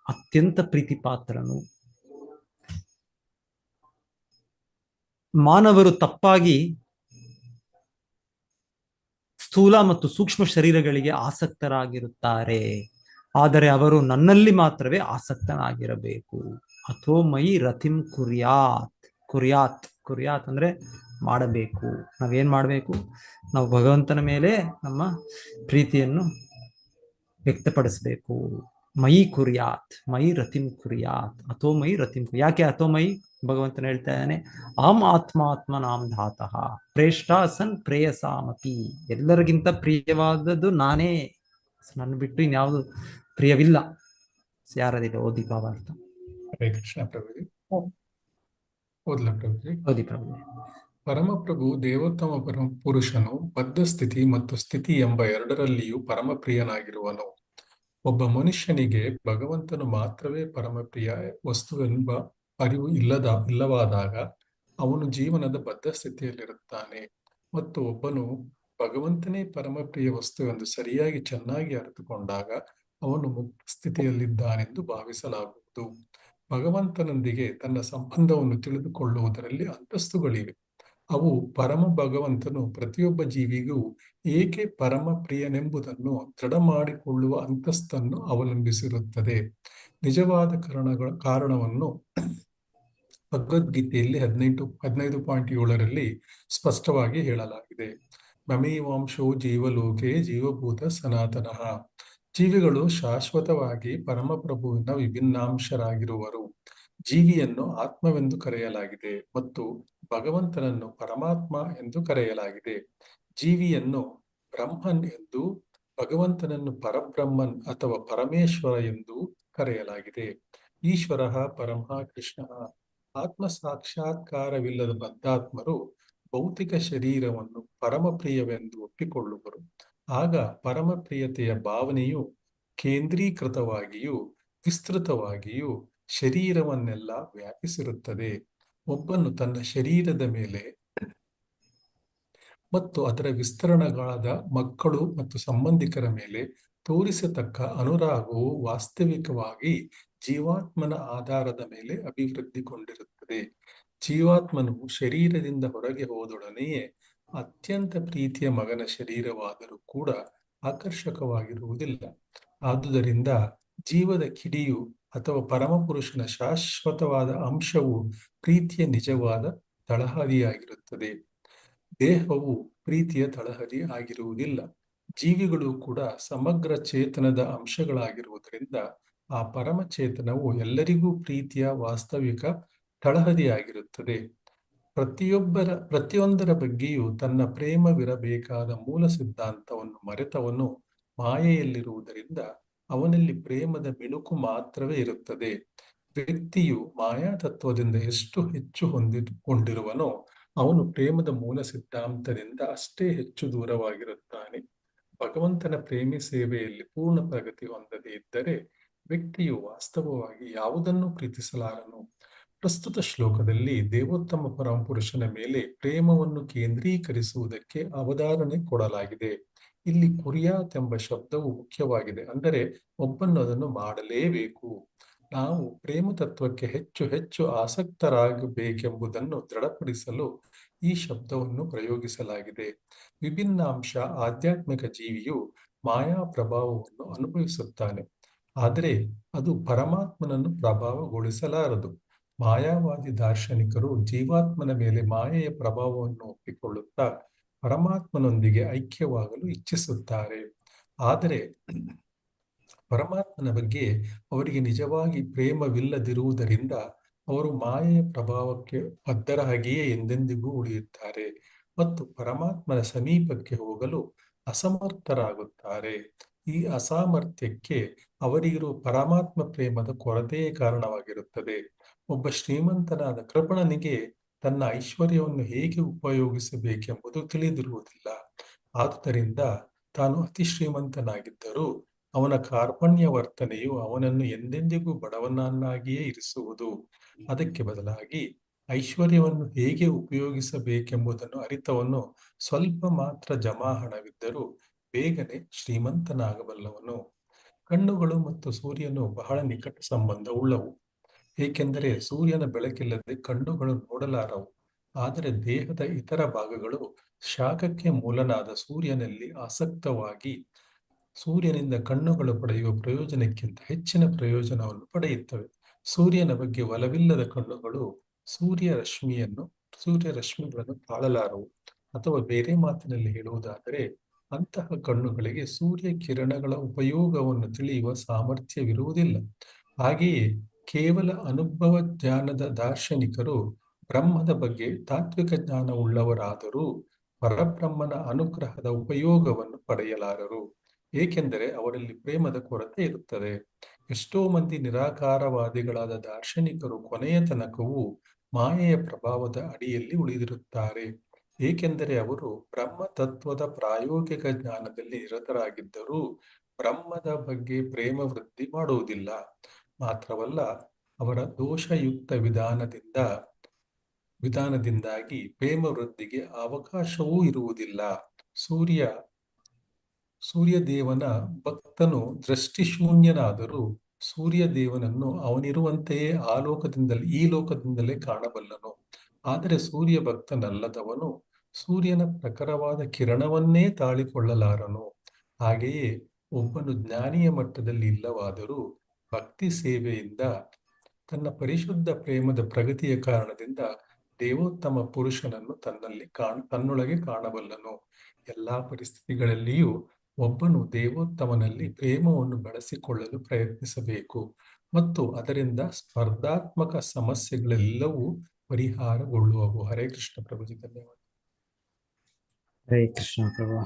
ಅತ್ಯಂತ ಪ್ರೀತಿಪಾತ್ರನು. ಮಾನವರು ತಪ್ಪಾಗಿ ಸ್ಥೂಲ ಮತ್ತು ಸೂಕ್ಷ್ಮ ಶರೀರಗಳಿಗೆ ಆಸಕ್ತರಾಗಿರುತ್ತಾರೆ. ಆದರೆ ಅವರು ನನ್ನಲ್ಲಿ ಮಾತ್ರವೇ ಆಸಕ್ತನಾಗಿರಬೇಕು. ಅಥೋ ಮಯಿ ರತಿಂ ಕುರ್ಯಾತ್ ಅಂದ್ರೆ ಮಾಡಬೇಕು. ನಾವೇನ್ ಮಾಡಬೇಕು? ನಾವು ಭಗವಂತನ ಮೇಲೆ ನಮ್ಮ ಪ್ರೀತಿಯನ್ನು ವ್ಯಕ್ತಪಡಿಸಬೇಕು. ಮಯಿ ಕುರ್ಯಾತ್, ಮಯಿ ರತಿಂ ಕುರ್ಯಾತ್, ಅಥೋ ಮಯಿ ರತಿಂ ಯಾಕೆ ಅಥೋ ಮಯಿ ಭಗವಂತನ ಹೇಳ್ತಾ ಇದ್ದಾನೆ, ಆಮ್ ಆತ್ಮಾತ್ಮನಾಂ ಧಾತಃ ಪ್ರೇಷ್ಠ ಸನ್ ಪ್ರೇಯಸಾಮಪಿ, ಎಲ್ಲರಿಗಿಂತ ಪ್ರಿಯವಾದದ್ದು ನಾನೇ, ನನ್ನ ಬಿಟ್ಟು ಇನ್ಯಾವುದು ಪ್ರಿಯವಿಲ್ಲ. ಯಾರದಿಲ್ಲ ಓದಿ ಭಾವಾರ್ಥ. ಹರೇ ಕೃಷ್ಣ ಪ್ರಭುಜಿ. ಹ್ಮ್. ಓದ್ಲಾ ಪ್ರಭುಜಿ? ಓದಿ ಪ್ರಭು. ಪರಮಪ್ರಭು ದೇವೋತ್ತಮ ಪರಮ ಪುರುಷನು ಬದ್ಧ ಸ್ಥಿತಿ ಮತ್ತು ಸ್ಥಿತಿ ಎಂಬ ಎರಡರಲ್ಲಿಯೂ ಪರಮಪ್ರಿಯನಾಗಿರುವನು. ಒಬ್ಬ ಮನುಷ್ಯನಿಗೆ ಭಗವಂತನು ಮಾತ್ರವೇ ಪರಮಪ್ರಿಯ ವಸ್ತುವೆಂಬ ಅರಿವು ಇಲ್ಲವಾದಾಗ ಅವನು ಜೀವನದ ಬದ್ಧ ಸ್ಥಿತಿಯಲ್ಲಿರುತ್ತಾನೆ. ಮತ್ತು ಒಬ್ಬನು ಭಗವಂತನೇ ಪರಮಪ್ರಿಯ ವಸ್ತುವೆಂದು ಸರಿಯಾಗಿ ಚೆನ್ನಾಗಿ ಅರಿತುಕೊಂಡಾಗ ಅವನು ಮುಕ್ತ ಸ್ಥಿತಿಯಲ್ಲಿದ್ದಾನೆಂದು ಭಾವಿಸಲಾಗುವುದು. ಭಗವಂತನೊಂದಿಗೆ ತನ್ನ ಸಂಬಂಧವನ್ನು ತಿಳಿದುಕೊಳ್ಳುವುದರಲ್ಲಿ ಅಂತಸ್ತುಗಳಿವೆ. ಅವು ಪರಮ ಭಗವಂತನು ಪ್ರತಿಯೊಬ್ಬ ಜೀವಿಗೂ ಏಕೆ ಪರಮ ಪ್ರಿಯನೆಂಬುದನ್ನು ದೃಢ ಮಾಡಿಕೊಳ್ಳುವ ಅಂತಸ್ತನ್ನು ಅವಲಂಬಿಸಿರುತ್ತದೆ. ನಿಜವಾದ ಕಾರಣವನ್ನು ಭಗವದ್ಗೀತೆಯಲ್ಲಿ 15.7 ಸ್ಪಷ್ಟವಾಗಿ ಹೇಳಲಾಗಿದೆ. ಮಮೇವಾಂಶೋ ಜೀವಲೋಕೆ ಜೀವಭೂತ ಸನಾತನಃ. ಜೀವಿಗಳು ಶಾಶ್ವತವಾಗಿ ಪರಮಪ್ರಭುವಿನ ವಿಭಿನ್ನಾಂಶರಾಗಿರುವರು. ಜೀವಿಯನ್ನು ಆತ್ಮವೆಂದು ಕರೆಯಲಾಗಿದೆ ಮತ್ತು ಭಗವಂತನನ್ನು ಪರಮಾತ್ಮ ಎಂದು ಕರೆಯಲಾಗಿದೆ. ಜೀವಿಯನ್ನು ಬ್ರಹ್ಮನ್ ಎಂದು, ಭಗವಂತನನ್ನು ಪರಬ್ರಹ್ಮನ್ ಅಥವಾ ಪರಮೇಶ್ವರ ಎಂದು ಕರೆಯಲಾಗಿದೆ. ಈಶ್ವರ ಪರಮ ಕೃಷ್ಣ. ಆತ್ಮ ಸಾಕ್ಷಾತ್ಕಾರವಿಲ್ಲದ ಬದ್ಧಾತ್ಮರು ಭೌತಿಕ ಶರೀರವನ್ನು ಪರಮಪ್ರಿಯವೆಂದು ಒಪ್ಪಿಕೊಳ್ಳುವರು. ಆಗ ಪರಮಪ್ರಿಯತೆಯ ಭಾವನೆಯು ಕೇಂದ್ರೀಕೃತವಾಗಿಯೂ ವಿಸ್ತೃತವಾಗಿಯೂ ಶರೀರವನ್ನೆಲ್ಲ ವ್ಯಾಪಿಸಿರುತ್ತದೆ. ಒಬ್ಬನು ತನ್ನ ಶರೀರದ ಮೇಲೆ ಮತ್ತು ಅದರ ವಿಸ್ತರಣೆಗಳಾದ ಮಕ್ಕಳು ಮತ್ತು ಸಂಬಂಧಿಕರ ಮೇಲೆ ತೋರಿಸತಕ್ಕ ಅನುರಾಗವು ವಾಸ್ತವಿಕವಾಗಿ ಜೀವಾತ್ಮನ ಆಧಾರದ ಮೇಲೆ ಅಭಿವೃದ್ಧಿಗೊಂಡಿರುತ್ತದೆ. ಜೀವಾತ್ಮನು ಶರೀರದಿಂದ ಹೊರಗೆ ಹೋದೊಡನೆಯೇ ಅತ್ಯಂತ ಪ್ರೀತಿಯ ಮಗನ ಶರೀರವಾದರೂ ಕೂಡ ಆಕರ್ಷಕವಾಗಿರುವುದಿಲ್ಲ. ಆದುದರಿಂದ ಜೀವದ ಕಿಡಿಯು ಅಥವಾ ಪರಮಪುರುಷನ ಶಾಶ್ವತವಾದ ಅಂಶವು ಪ್ರೀತಿಯ ನಿಜವಾದ ತಳಹದಿಯಾಗಿರುತ್ತದೆ. ದೇಹವು ಪ್ರೀತಿಯ ತಳಹದಿ ಆಗಿರುವುದಿಲ್ಲ. ಜೀವಿಗಳು ಕೂಡ ಸಮಗ್ರ ಚೇತನದ ಅಂಶಗಳಾಗಿರುವುದರಿಂದ ಆ ಪರಮಚೇತನವು ಎಲ್ಲರಿಗೂ ಪ್ರೀತಿಯ ವಾಸ್ತವಿಕ ತಳಹದಿಯಾಗಿರುತ್ತದೆ. ಪ್ರತಿಯೊಂದರ ಬಗ್ಗೆಯೂ ತನ್ನ ಪ್ರೇಮವಿರಬೇಕಾದ ಮೂಲ ಸಿದ್ಧಾಂತವನ್ನು ಮರೆತವನು ಮಾಯೆಯಲ್ಲಿರುವುದರಿಂದ ಅವನಲ್ಲಿ ಪ್ರೇಮದ ಮಿಣುಕು ಮಾತ್ರವೇ ಇರುತ್ತದೆ. ವ್ಯಕ್ತಿಯು ಮಾಯಾ ತತ್ವದಿಂದ ಎಷ್ಟು ಹೆಚ್ಚು ಹೊಂದಿಕೊಂಡಿರುವನೋ ಅವನು ಪ್ರೇಮದ ಮೂಲ ಸಿದ್ಧಾಂತದಿಂದ ಅಷ್ಟೇ ಹೆಚ್ಚು ದೂರವಾಗಿರುತ್ತಾನೆ. ಭಗವಂತನ ಪ್ರೇಮಿ ಸೇವೆಯಲ್ಲಿ ಪೂರ್ಣ ಪ್ರಗತಿ ಹೊಂದದೇ ಇದ್ದರೆ ವ್ಯಕ್ತಿಯು ವಾಸ್ತವವಾಗಿ ಯಾವುದನ್ನು ಪ್ರೀತಿಸಲಾರನು. ಪ್ರಸ್ತುತ ಶ್ಲೋಕದಲ್ಲಿ ದೇವೋತ್ತಮ ಪರಮಪುರುಷನ ಮೇಲೆ ಪ್ರೇಮವನ್ನು ಕೇಂದ್ರೀಕರಿಸುವುದಕ್ಕೆ ಅವಧಾರಣೆ ಕೊಡಲಾಗಿದೆ. ಇಲ್ಲಿ ಕುರ್ಯಾತ್ ಎಂಬ ಶಬ್ದವು ಮುಖ್ಯವಾಗಿದೆ. ಅಂದರೆ ಒಬ್ಬನು ಅದನ್ನು ಮಾಡಲೇಬೇಕು. ನಾವು ಪ್ರೇಮ ತತ್ವಕ್ಕೆ ಹೆಚ್ಚು ಹೆಚ್ಚು ಆಸಕ್ತರಾಗಬೇಕೆಂಬುದನ್ನು ದೃಢಪಡಿಸಲು ಈ ಶಬ್ದವನ್ನು ಪ್ರಯೋಗಿಸಲಾಗಿದೆ. ವಿಭಿನ್ನಾಂಶ ಆಧ್ಯಾತ್ಮಿಕ ಜೀವಿಯು ಮಾಯಾ ಪ್ರಭಾವವನ್ನು ಅನುಭವಿಸುತ್ತಾನೆ, ಆದರೆ ಅದು ಪರಮಾತ್ಮನನ್ನು ಪ್ರಭಾವಗೊಳಿಸಲಾರದು. ಮಾಯಾವಾದಿ ದಾರ್ಶನಿಕರು ಜೀವಾತ್ಮನ ಮೇಲೆ ಮಾಯೆಯ ಪ್ರಭಾವವನ್ನು ಒಪ್ಪಿಕೊಳ್ಳುತ್ತಾ ಪರಮಾತ್ಮನೊಂದಿಗೆ ಐಕ್ಯವಾಗಲು ಇಚ್ಛಿಸುತ್ತಾರೆ. ಆದರೆ ಪರಮಾತ್ಮನ ಬಗ್ಗೆ ಅವರಿಗೆ ನಿಜವಾಗಿ ಪ್ರೇಮವಿಲ್ಲದಿರುವುದರಿಂದ ಅವರು ಮಾಯೆಯ ಪ್ರಭಾವಕ್ಕೆ ಬದ್ಧರಾಗಿಯೇ ಎಂದೆಂದಿಗೂ ಉಳಿಯುತ್ತಾರೆ ಮತ್ತು ಪರಮಾತ್ಮನ ಸಮೀಪಕ್ಕೆ ಹೋಗಲು ಅಸಮರ್ಥರಾಗುತ್ತಾರೆ. ಈ ಅಸಾಮರ್ಥ್ಯಕ್ಕೆ ಅವರಿಗಿರುವ ಪರಮಾತ್ಮ ಪ್ರೇಮದ ಕೊರತೆಯೇ ಕಾರಣವಾಗಿರುತ್ತದೆ. ಒಬ್ಬ ಶ್ರೀಮಂತನಾದ ಕೃಪಣನಿಗೆ ತನ್ನ ಐಶ್ವರ್ಯವನ್ನು ಹೇಗೆ ಉಪಯೋಗಿಸಬೇಕೆಂಬುದು ತಿಳಿದಿರುವುದಿಲ್ಲ. ಆದುದರಿಂದ ತಾನು ಅತಿ ಶ್ರೀಮಂತನಾಗಿದ್ದರೂ ಅವನ ಕಾರ್ಪಣ್ಯ ವರ್ತನೆಯು ಅವನನ್ನು ಎಂದೆಂದಿಗೂ ಬಡವನನ್ನಾಗಿಯೇ ಇರಿಸುವುದು. ಅದಕ್ಕೆ ಬದಲಾಗಿ ಐಶ್ವರ್ಯವನ್ನು ಹೇಗೆ ಉಪಯೋಗಿಸಬೇಕೆಂಬುದನ್ನು ಅರಿತವನು ಸ್ವಲ್ಪ ಮಾತ್ರ ಜಮಾ ಹಣವಿದ್ದರೂ ಬೇಗನೆ ಶ್ರೀಮಂತನಾಗಬಲ್ಲವನು. ಕಣ್ಣುಗಳು ಮತ್ತು ಸೂರ್ಯನು ಬಹಳ ನಿಕಟ ಸಂಬಂಧ ಉಳ್ಳವು, ಏಕೆಂದರೆ ಸೂರ್ಯನ ಬೆಳಕಿಲ್ಲದೆ ಕಣ್ಣುಗಳು ನೋಡಲಾರವು. ಆದರೆ ದೇಹದ ಇತರ ಭಾಗಗಳು ಶಾಖಕ್ಕೆ ಮೂಲನಾದ ಸೂರ್ಯನಲ್ಲಿ ಆಸಕ್ತವಾಗಿ ಸೂರ್ಯನಿಂದ ಕಣ್ಣುಗಳು ಪಡೆಯುವ ಪ್ರಯೋಜನಕ್ಕಿಂತ ಹೆಚ್ಚಿನ ಪ್ರಯೋಜನವನ್ನು ಪಡೆಯುತ್ತವೆ. ಸೂರ್ಯನ ಬಗ್ಗೆ ಒಲವಿಲ್ಲದ ಕಣ್ಣುಗಳು ಸೂರ್ಯ ರಶ್ಮಿಗಳನ್ನು ತಾಳಲಾರವು. ಅಥವಾ ಬೇರೆ ಮಾತಿನಲ್ಲಿ ಹೇಳುವುದಾದರೆ ಅಂತಹ ಕಣ್ಣುಗಳಿಗೆ ಸೂರ್ಯ ಕಿರಣಗಳ ಉಪಯೋಗವನ್ನು ತಿಳಿಯುವ ಸಾಮರ್ಥ್ಯವಿರುವುದಿಲ್ಲ. ಹಾಗೆಯೇ ಕೇವಲ ಅನುಭವ ಜ್ಞಾನದ ದಾರ್ಶನಿಕರು ಬ್ರಹ್ಮದ ಬಗ್ಗೆ ತಾತ್ವಿಕ ಜ್ಞಾನವುಳ್ಳವರಾದರೂ ಪರಬ್ರಹ್ಮನ ಅನುಗ್ರಹದ ಉಪಯೋಗವನ್ನು ಪಡೆಯಲಾರರು, ಏಕೆಂದರೆ ಅವರಲ್ಲಿ ಪ್ರೇಮದ ಕೊರತೆ ಇರುತ್ತದೆ. ಎಷ್ಟೋ ಮಂದಿ ನಿರಾಕಾರವಾದಿಗಳಾದ ದಾರ್ಶನಿಕರು ಕೊನೆಯ ತನಕವೂ ಮಾಯೆಯ ಪ್ರಭಾವದ ಅಡಿಯಲ್ಲಿ ಉಳಿದಿರುತ್ತಾರೆ, ಏಕೆಂದರೆ ಅವರು ಬ್ರಹ್ಮ ತತ್ವದ ಪ್ರಾಯೋಗಿಕ ಜ್ಞಾನದಲ್ಲಿ ನಿರತರಾಗಿದ್ದರೂ ಬ್ರಹ್ಮದ ಬಗ್ಗೆ ಪ್ರೇಮ ವೃದ್ಧಿ ಮಾಡುವುದಿಲ್ಲ. ಮಾತ್ರವಲ್ಲ, ಅವರ ದೋಷಯುಕ್ತ ವಿಧಾನದಿಂದಾಗಿ ಪ್ರೇಮ ವೃದ್ಧಿಗೆ ಅವಕಾಶವೂ ಇರುವುದಿಲ್ಲ. ಸೂರ್ಯದೇವನ ಭಕ್ತನು ದೃಷ್ಟಿಶೂನ್ಯನಾದರೂ ಸೂರ್ಯದೇವನನ್ನು ಅವನಿರುವಂತೆಯೇ ಈ ಲೋಕದಿಂದಲೇ ಕಾಣಬಲ್ಲನು. ಆದರೆ ಸೂರ್ಯ ಭಕ್ತನಲ್ಲದವನು ಸೂರ್ಯನ ಪ್ರಖರವಾದ ಕಿರಣವನ್ನೇ ತಾಳಿಕೊಳ್ಳಲಾರನು. ಹಾಗೆಯೇ ಒಬ್ಬನು ಜ್ಞಾನಿಯ ಮಟ್ಟದಲ್ಲಿ ಇಲ್ಲವಾದರೂ ಭಕ್ತಿ ಸೇವೆಯಿಂದ ತನ್ನ ಪರಿಶುದ್ಧ ಪ್ರೇಮದ ಪ್ರಗತಿಯ ಕಾರಣದಿಂದ ದೇವೋತ್ತಮ ಪುರುಷನನ್ನು ತನ್ನೊಳಗೆ ಕಾಣಬಲ್ಲನು. ಎಲ್ಲಾ ಪರಿಸ್ಥಿತಿಗಳಲ್ಲಿಯೂ ಒಬ್ಬನು ದೇವೋತ್ತಮನಲ್ಲಿ ಪ್ರೇಮವನ್ನು ಬೆಳೆಸಿಕೊಳ್ಳಲು ಪ್ರಯತ್ನಿಸಬೇಕು ಮತ್ತು ಅದರಿಂದ ಸ್ಪರ್ಧಾತ್ಮಕ ಸಮಸ್ಯೆಗಳೆಲ್ಲವೂ ಪರಿಹಾರಗೊಳ್ಳುವವು. ಹರೇ ಕೃಷ್ಣ ಪ್ರಭುಜಿ, ಧನ್ಯವಾದ. ಹರೇ ಕೃಷ್ಣ ಪ್ರಭು.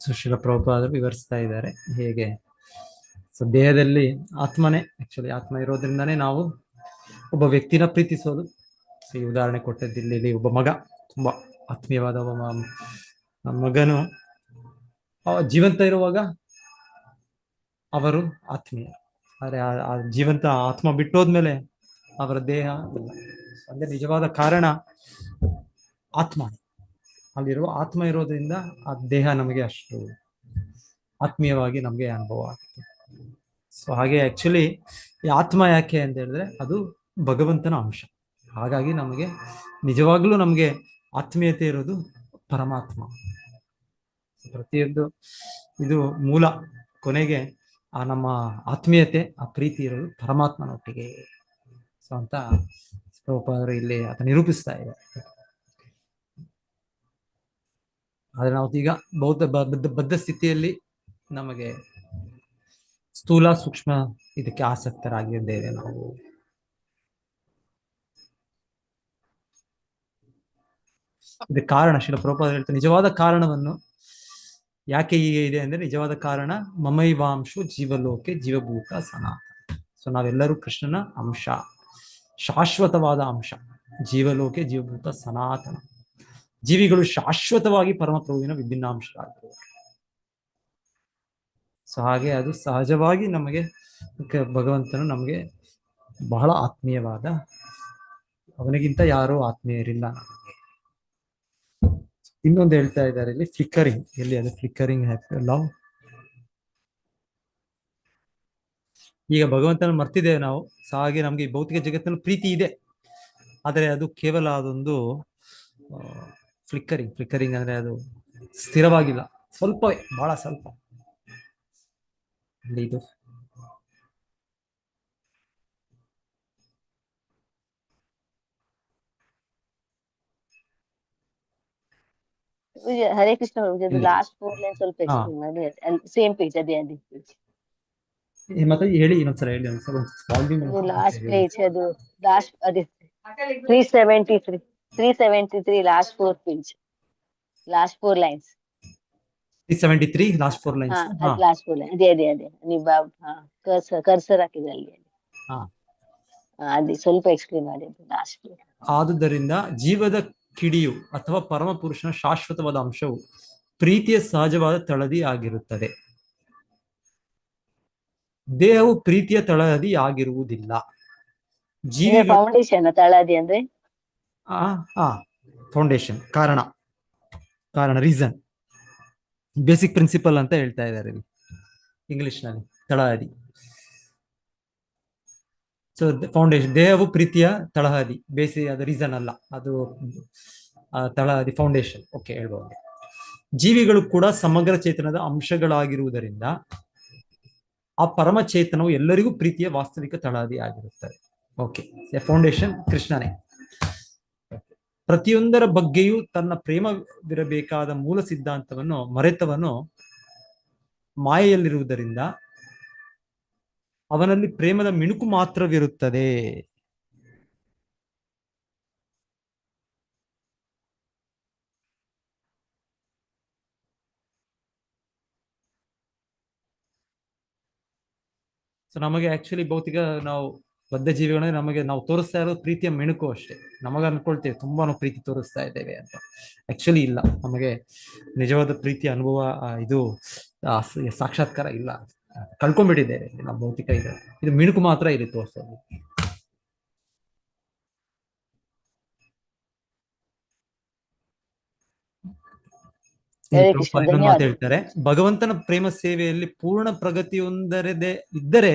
ಶ್ರೀಲ ಪ್ರಭುಪಾದರು ವಿವರಿಸ್ತಾ ಇದ್ದಾರೆ ಹೇಗೆ ದೇಹದಲ್ಲಿ ಆತ್ಮನೇ ಆತ್ಮ ಇರೋದ್ರಿಂದಾನೇ ನಾವು ಒಬ್ಬ ವ್ಯಕ್ತಿನ ಪ್ರೀತಿಸೋದು. ಈ ಉದಾಹರಣೆ ಕೊಟ್ಟದ್ದಿಲ್ಲಿ ಒಬ್ಬ ಮಗ, ತುಂಬಾ ಆತ್ಮೀಯವಾದ ಒಬ್ಬ ಮಗನು ಜೀವಂತ ಇರುವಾಗ ಅವರು ಆತ್ಮೀಯ, ಆದರೆ ಆ ಜೀವಂತ ಆತ್ಮ ಬಿಟ್ಟೋದ್ಮೇಲೆ ಅವರ ದೇಹ ಇಲ್ಲ. ಅಂದ್ರೆ ನಿಜವಾದ ಕಾರಣ ಆತ್ಮ. ಅಲ್ಲಿರುವ ಆತ್ಮ ಇರೋದ್ರಿಂದ ಆ ದೇಹ ನಮಗೆ ಅಷ್ಟು ಆತ್ಮೀಯವಾಗಿ ನಮಗೆ ಅನುಭವ ಆಗುತ್ತೆ. ಸೊ ಹಾಗೆ ಆಕ್ಚುಲಿ ಈ ಆತ್ಮ ಯಾಕೆ ಅಂತ ಹೇಳಿದ್ರೆ ಅದು ಭಗವಂತನ ಅಂಶ. ಹಾಗಾಗಿ ನಮಗೆ ನಿಜವಾಗ್ಲೂ ನಮಗೆ ಆತ್ಮೀಯತೆ ಇರೋದು ಪರಮಾತ್ಮ. ಪ್ರತಿಯೊಂದು ಇದು ಮೂಲ, ಕೊನೆಗೆ ಆ ನಮ್ಮ ಆತ್ಮೀಯತೆ, ಆ ಪ್ರೀತಿ ಇರೋದು ಪರಮಾತ್ಮನೊಟ್ಟಿಗೆ. ಸೊ ಅಂತ ಪ್ರಭುಪಾದರು ಇಲ್ಲಿ ಆತ ನಿರೂಪಿಸ್ತಾ ಇದ್ದಾರೆ. ಆದ್ರೆ ನಾವು ಈಗ ಬದ್ಧ ಸ್ಥಿತಿಯಲ್ಲಿ ನಮಗೆ ಸ್ಥೂಲ ಸೂಕ್ಷ್ಮ ಇದಕ್ಕೆ ಆಸಕ್ತರಾಗಿದ್ದೇವೆ ನಾವು. ಇದಕ್ಕೆ ಕಾರಣ ಶ್ರೀಲ ಪ್ರಭುಪಾದರು ಹೇಳ್ತಾರೆ, ನಿಜವಾದ ಕಾರಣವನ್ನು ಯಾಕೆ ಹೀಗೆ ಇದೆ ಅಂದ್ರೆ ನಿಜವಾದ ಕಾರಣ ಮಮೈವಾಂಶು ಜೀವಲೋಕೆ ಜೀವಭೂತ ಸನಾತನ. ಸೊ ನಾವೆಲ್ಲರೂ ಕೃಷ್ಣನ ಅಂಶ, ಶಾಶ್ವತವಾದ ಅಂಶ. ಜೀವಲೋಕೆ ಜೀವಭೂತ ಸನಾತನ. ಜೀವಿಗಳು ಶಾಶ್ವತವಾಗಿ ಪರಮಪ್ರಭುವಿನ ವಿಭಿನ್ನಾಂಶರಾಗಿರುವರು. ಸೊ ಹಾಗೆ ಅದು ಸಹಜವಾಗಿ ನಮಗೆ ಭಗವಂತನು ನಮಗೆ ಬಹಳ ಆತ್ಮೀಯವಾದ, ಅವನಿಗಿಂತ ಯಾರೂ ಆತ್ಮೀಯರಿಲ್ಲ ನಮಗೆ. ಇನ್ನೊಂದು ಹೇಳ್ತಾ ಇದ್ದಾರೆ ಇಲ್ಲಿ, ಫ್ಲಿಕ್ಕರಿಂಗ್. ಎಲ್ಲಿ ಅದು ಫ್ಲಿಕ್ಕರಿಂಗ್ ಲವ್. ಈಗ ಭಗವಂತನ ಮರ್ತಿದ್ದೇವೆ ನಾವು. ಸೊ ಹಾಗೆ ನಮ್ಗೆ ಈ ಭೌತಿಕ ಜಗತ್ತಿನಲ್ಲಿ ಪ್ರೀತಿ ಇದೆ, ಆದರೆ ಅದು ಕೇವಲ ಅದೊಂದು ಫ್ಲಿಕ್ಕರಿಂಗ್ ಅಂದ್ರೆ ಅದು ಸ್ಥಿರವಾಗಿಲ್ಲ, ಸ್ವಲ್ಪವೇ, ಬಹಳ ಸ್ವಲ್ಪ. ಇದು ಹರೇ ಕೃಷ್ಣ ಪ್ರಭುಜಿ, ಲಾಸ್ಟ್ 4 ಲೈನ್ ಸ್ವಲ್ಪ ಎಕ್ಸ್ಪ್ಲೇನ್ ಮಾಡಿ. ಸೇಮ್ ಪೇಜ್, ಅದೇ ಮತ್ತೆ ಹೇಳಿ ಇನ್ನೊಂದ್ಸಲ ಹೇಳಿ. ಲಾಸ್ಟ್ ಪೇಜ್, ಅದು ಲಾಸ್ಟ್ ಅದೇ 373 last 4 page, last 4 lines. 373 last 4 lines. Last 4 line ಅದೇ ನೀವು ಕರ್ಸರ್ ಹಾಕಿದ್ರೆ ಅಲ್ಲಿ ಅದೇ ಸ್ವಲ್ಪ ಎಕ್ಸ್ಪ್ಲೇನ್ ಮಾಡಿ ಲಾಸ್ಟ್. ಆದುದರಿಂದ ಜೀವದ ಕಿಡಿಯು ಅಥವಾ ಪರಮ ಪುರುಷನ ಶಾಶ್ವತವಾದ ಅಂಶವು ಪ್ರೀತಿಯ ಸಹಜವಾದ ತಳದಿ ಆಗಿರುತ್ತದೆ. ದೇಹವು ಪ್ರೀತಿಯ ತಳಹದಿ ಆಗಿರುವುದಿಲ್ಲ. ಫೌಂಡೇಶನ್ ತಳಹದಿ ಅಂದ್ರೆ ಫೌಂಡೇಶನ್, ಕಾರಣ, ರೀಸನ್, ಬೇಸಿಕ್ ಪ್ರಿನ್ಸಿಪಲ್ ಅಂತ ಹೇಳ್ತಾ ಇದ್ದಾರೆ. ಇಂಗ್ಲಿಷ್ನಲ್ಲಿ ತಳಹದಿ. ಸೊ ಫೌಂಡೇಶನ್, ದೇಹವು ಪ್ರೀತಿಯ ತಳಹದಿ, ಬೇಸಿ ಅದು ರೀಸನ್ ಅಲ್ಲ, ಅದು ತಳಹದಿ ಫೌಂಡೇಶನ್. ಓಕೆ, ಹೇಳ್ಬೋದು. ಜೀವಿಗಳು ಕೂಡ ಸಮಗ್ರ ಚೇತನದ ಅಂಶಗಳಾಗಿರುವುದರಿಂದ ಆ ಪರಮ ಚೇತನವು ಎಲ್ಲರಿಗೂ ಪ್ರೀತಿಯ ವಾಸ್ತವಿಕ ತಳಹದಿ ಆಗಿರುತ್ತದೆ. ಓಕೆ, ಫೌಂಡೇಶನ್ ಕೃಷ್ಣನೇ. ಪ್ರತಿಯೊಂದರ ಬಗ್ಗೆಯೂ ತನ್ನ ಪ್ರೇಮವಿರಬೇಕಾದ ಮೂಲ ಸಿದ್ಧಾಂತವನ್ನು ಮರೆತವನು ಮಾಯೆಯಲ್ಲಿರುವುದರಿಂದ ಅವನಲ್ಲಿ ಪ್ರೇಮದ ಮಿಣುಕು ಮಾತ್ರವಿರುತ್ತದೆ. ಸೊ ನಮಗೆ ಆಕ್ಚುಲಿ ಭೌತಿಕ ನಾವು ಬದ್ಧ ಜೀವಿಗಳೇ ನಮಗೆ ನಾವು ತೋರಿಸ್ತಾ ಇರೋದು ಪ್ರೀತಿಯ ಮಿಣುಕು ಅಷ್ಟೇ. ನಮಗೆ ಅನ್ಕೊಳ್ತೇವೆ ತುಂಬಾ ನಾವು ಪ್ರೀತಿ ತೋರಿಸ್ತಾ ಇದ್ದೇವೆ ಅಂತ. ಆಕ್ಚುಲಿ ಇಲ್ಲ, ನಮಗೆ ನಿಜವಾದ ಪ್ರೀತಿಯ ಅನುಭವ ಇದು ಸಾಕ್ಷಾತ್ಕಾರ ಇಲ್ಲ, ಕಳ್ಕೊಂಡ್ಬಿಟ್ಟಿದ್ದೇವೆ ನಾವು ಭೌತಿಕ. ಇದು ಮಿಣುಕು ಮಾತ್ರ ಇಲ್ಲಿ ತೋರಿಸೋದು. ಮಾತು ಹೇಳ್ತಾರೆ, ಭಗವಂತನ ಪ್ರೇಮ ಸೇವೆಯಲ್ಲಿ ಪೂರ್ಣ ಪ್ರಗತಿ ಇದ್ದರೆ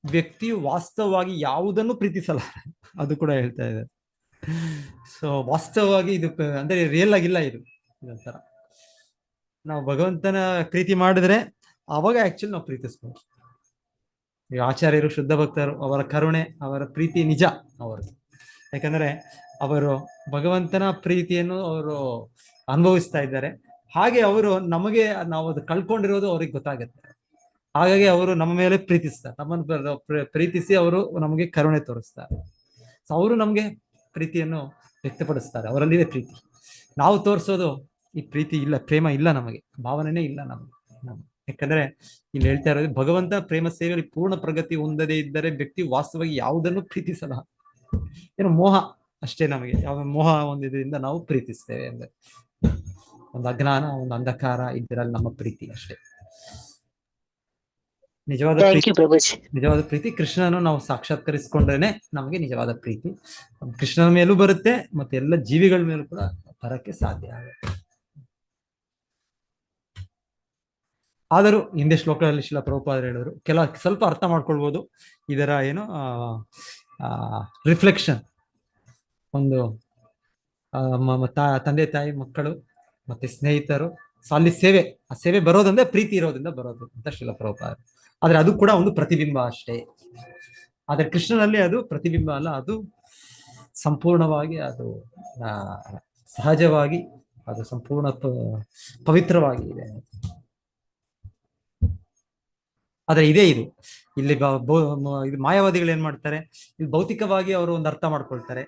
ವ್ಯಕ್ತಿಯು ವಾಸ್ತವವಾಗಿ ಯಾವುದನ್ನು ಪ್ರೀತಿಸಲಾರ. ಅದು ಕೂಡ ಹೇಳ್ತಾ ಇದ್ದಾರೆ. ಸೊ ವಾಸ್ತವವಾಗಿ ಇದು ಅಂದ್ರೆ ರಿಯಲ್ ಆಗಿಲ್ಲ ಇದು. ಇದೊಂಥರ ನಾವು ಭಗವಂತನ ಪ್ರೀತಿ ಮಾಡಿದ್ರೆ ಅವಾಗ ಆಕ್ಚುಲಿ ನಾವು ಪ್ರೀತಿಸ್ಬೋದು. ಈ ಆಚಾರ್ಯರು, ಶುದ್ಧ ಭಕ್ತರು, ಅವರ ಕರುಣೆ, ಅವರ ಪ್ರೀತಿ ನಿಜ ಅವರು. ಯಾಕಂದ್ರೆ ಅವರು ಭಗವಂತನ ಪ್ರೀತಿಯನ್ನು ಅವರು ಅನುಭವಿಸ್ತಾ ಇದ್ದಾರೆ. ಹಾಗೆ ಅವರು ನಮಗೆ, ನಾವು ಅದು ಕಳ್ಕೊಂಡಿರೋದು ಅವ್ರಿಗೆ ಗೊತ್ತಾಗುತ್ತೆ. ಹಾಗಾಗಿ ಅವರು ನಮ್ಮ ಮೇಲೆ ಪ್ರೀತಿಸ್ತಾರೆ, ನಮ್ಮನ್ನು ಪ್ರೀತಿಸಿ ಅವರು ನಮಗೆ ಕರುಣೆ ತೋರಿಸ್ತಾರೆ. ಸೊ ಅವರು ನಮಗೆ ಪ್ರೀತಿಯನ್ನು ವ್ಯಕ್ತಪಡಿಸ್ತಾರೆ, ಅವರಲ್ಲಿದೆ ಪ್ರೀತಿ. ನಾವು ತೋರಿಸೋದು ಈ ಪ್ರೀತಿ ಇಲ್ಲ, ಪ್ರೇಮ ಇಲ್ಲ, ನಮಗೆ ಭಾವನೆನೇ ಇಲ್ಲ ನಮಗೆ. ಯಾಕಂದ್ರೆ ಇಲ್ಲಿ ಹೇಳ್ತಾ ಇರೋದು ಭಗವಂತ ಪ್ರೇಮ ಸೇವೆಯಲ್ಲಿ ಪೂರ್ಣ ಪ್ರಗತಿ ಹೊಂದದೇ ಇದ್ದರೆ ವ್ಯಕ್ತಿ ವಾಸ್ತವವಾಗಿ ಯಾವುದನ್ನು ಪ್ರೀತಿಸಲ್ಲ. ಏನು ಮೋಹ ಅಷ್ಟೇ, ನಮಗೆ ಯಾವ ಮೋಹ ಹೊಂದಿದ್ರಿಂದ ನಾವು ಪ್ರೀತಿಸ್ತೇವೆ. ಅಂದ್ರೆ ಒಂದು ಅಜ್ಞಾನ, ಒಂದು ಅಂಧಕಾರ ಇದರಲ್ಲಿ ನಮ್ಮ ಪ್ರೀತಿ ಅಷ್ಟೇ. ನಿಜವಾದ ಪ್ರೀತಿ ಕೃಷ್ಣನು ನಾವು ಸಾಕ್ಷಾತ್ಕರಿಸಿಕೊಂಡ್ರೇನೆ ನಮಗೆ ನಿಜವಾದ ಪ್ರೀತಿ. ಕೃಷ್ಣನ ಮೇಲೂ ಬರುತ್ತೆ, ಮತ್ತೆ ಎಲ್ಲ ಜೀವಿಗಳ ಮೇಲೂ ಕೂಡ ಬರಕ್ಕೆ ಸಾಧ್ಯ ಆಗುತ್ತೆ. ಆದರೂ ಹಿಂದೆ ಶ್ಲೋಕದಲ್ಲಿ ಶಿಲಾ ಪ್ರಭುಪಾದರು ಹೇಳಿದ್ರು, ಸ್ವಲ್ಪ ಅರ್ಥ ಮಾಡ್ಕೊಳ್ಬೋದು ಇದರ ಏನು ರಿಫ್ಲೆಕ್ಷನ್. ಒಂದು ತಂದೆ ತಾಯಿ, ಮಕ್ಕಳು, ಮತ್ತೆ ಸ್ನೇಹಿತರು, ಅಲ್ಲಿ ಸೇವೆ, ಆ ಸೇವೆ ಬರೋದಂದ್ರೆ ಪ್ರೀತಿ ಇರೋದ್ರಿಂದ ಬರೋದು ಅಂತ ಶಿಲಾ ಪ್ರಭುಪಾದರು. ಆದ್ರೆ ಅದು ಕೂಡ ಒಂದು ಪ್ರತಿಬಿಂಬ ಅಷ್ಟೇ. ಆದ್ರೆ ಕೃಷ್ಣನಲ್ಲಿ ಅದು ಪ್ರತಿಬಿಂಬ ಅಲ್ಲ, ಅದು ಸಂಪೂರ್ಣವಾಗಿ, ಅದು ಸಹಜವಾಗಿ, ಅದು ಸಂಪೂರ್ಣ ಪವಿತ್ರವಾಗಿ ಇದೆ. ಆದ್ರೆ ಇದೇ ಇದು ಇಲ್ಲಿ ಇದು ಮಾಯಾವಾದಿಗಳು ಏನ್ ಮಾಡ್ತಾರೆ, ಇದು ಭೌತಿಕವಾಗಿ ಅವರು ಒಂದು ಅರ್ಥ ಮಾಡ್ಕೊಳ್ತಾರೆ.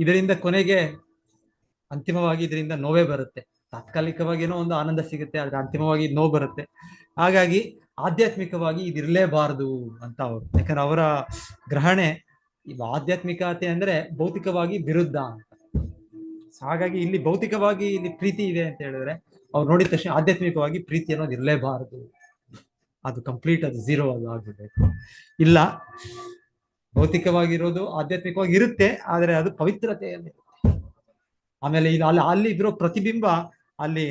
ಇದರಿಂದ ಕೊನೆಗೆ ಅಂತಿಮವಾಗಿ ಇದರಿಂದ ನೋವೇ ಬರುತ್ತೆ. ತಾತ್ಕಾಲಿಕವಾಗಿ ಏನೋ ಒಂದು ಆನಂದ ಸಿಗುತ್ತೆ, ಆದ್ರೆ ಅಂತಿಮವಾಗಿ ನೋವು ಬರುತ್ತೆ. ಹಾಗಾಗಿ ಆಧ್ಯಾತ್ಮಿಕವಾಗಿ ಇದಿರ್ಲೇಬಾರದು ಅಂತ ಅವರು, ಯಾಕಂದ್ರೆ ಅವರ ಗ್ರಹಣೆ ಆಧ್ಯಾತ್ಮಿಕತೆ ಅಂದ್ರೆ ಭೌತಿಕವಾಗಿ ವಿರುದ್ಧ ಅಂತ. ಹಾಗಾಗಿ ಇಲ್ಲಿ ಭೌತಿಕವಾಗಿ ಇಲ್ಲಿ ಪ್ರೀತಿ ಇದೆ ಅಂತ ಹೇಳಿದ್ರೆ ಅವ್ರು ನೋಡಿದ ತಕ್ಷಣ ಆಧ್ಯಾತ್ಮಿಕವಾಗಿ ಪ್ರೀತಿ ಅನ್ನೋದು ಇರಲೇಬಾರದು, ಅದು ಕಂಪ್ಲೀಟ್, ಅದು ಝೀರೋ ಅದು ಆಗ್ಬಿಡ್ಬೇಕು. ಇಲ್ಲ, ಭೌತಿಕವಾಗಿರೋದು ಆಧ್ಯಾತ್ಮಿಕವಾಗಿ ಇರುತ್ತೆ, ಆದ್ರೆ ಅದು ಪವಿತ್ರತೆಯಲ್ಲಿ. ಆಮೇಲೆ ಅಲ್ಲಿ ಇರೋ ಪ್ರತಿಬಿಂಬ, ಅಲ್ಲಿ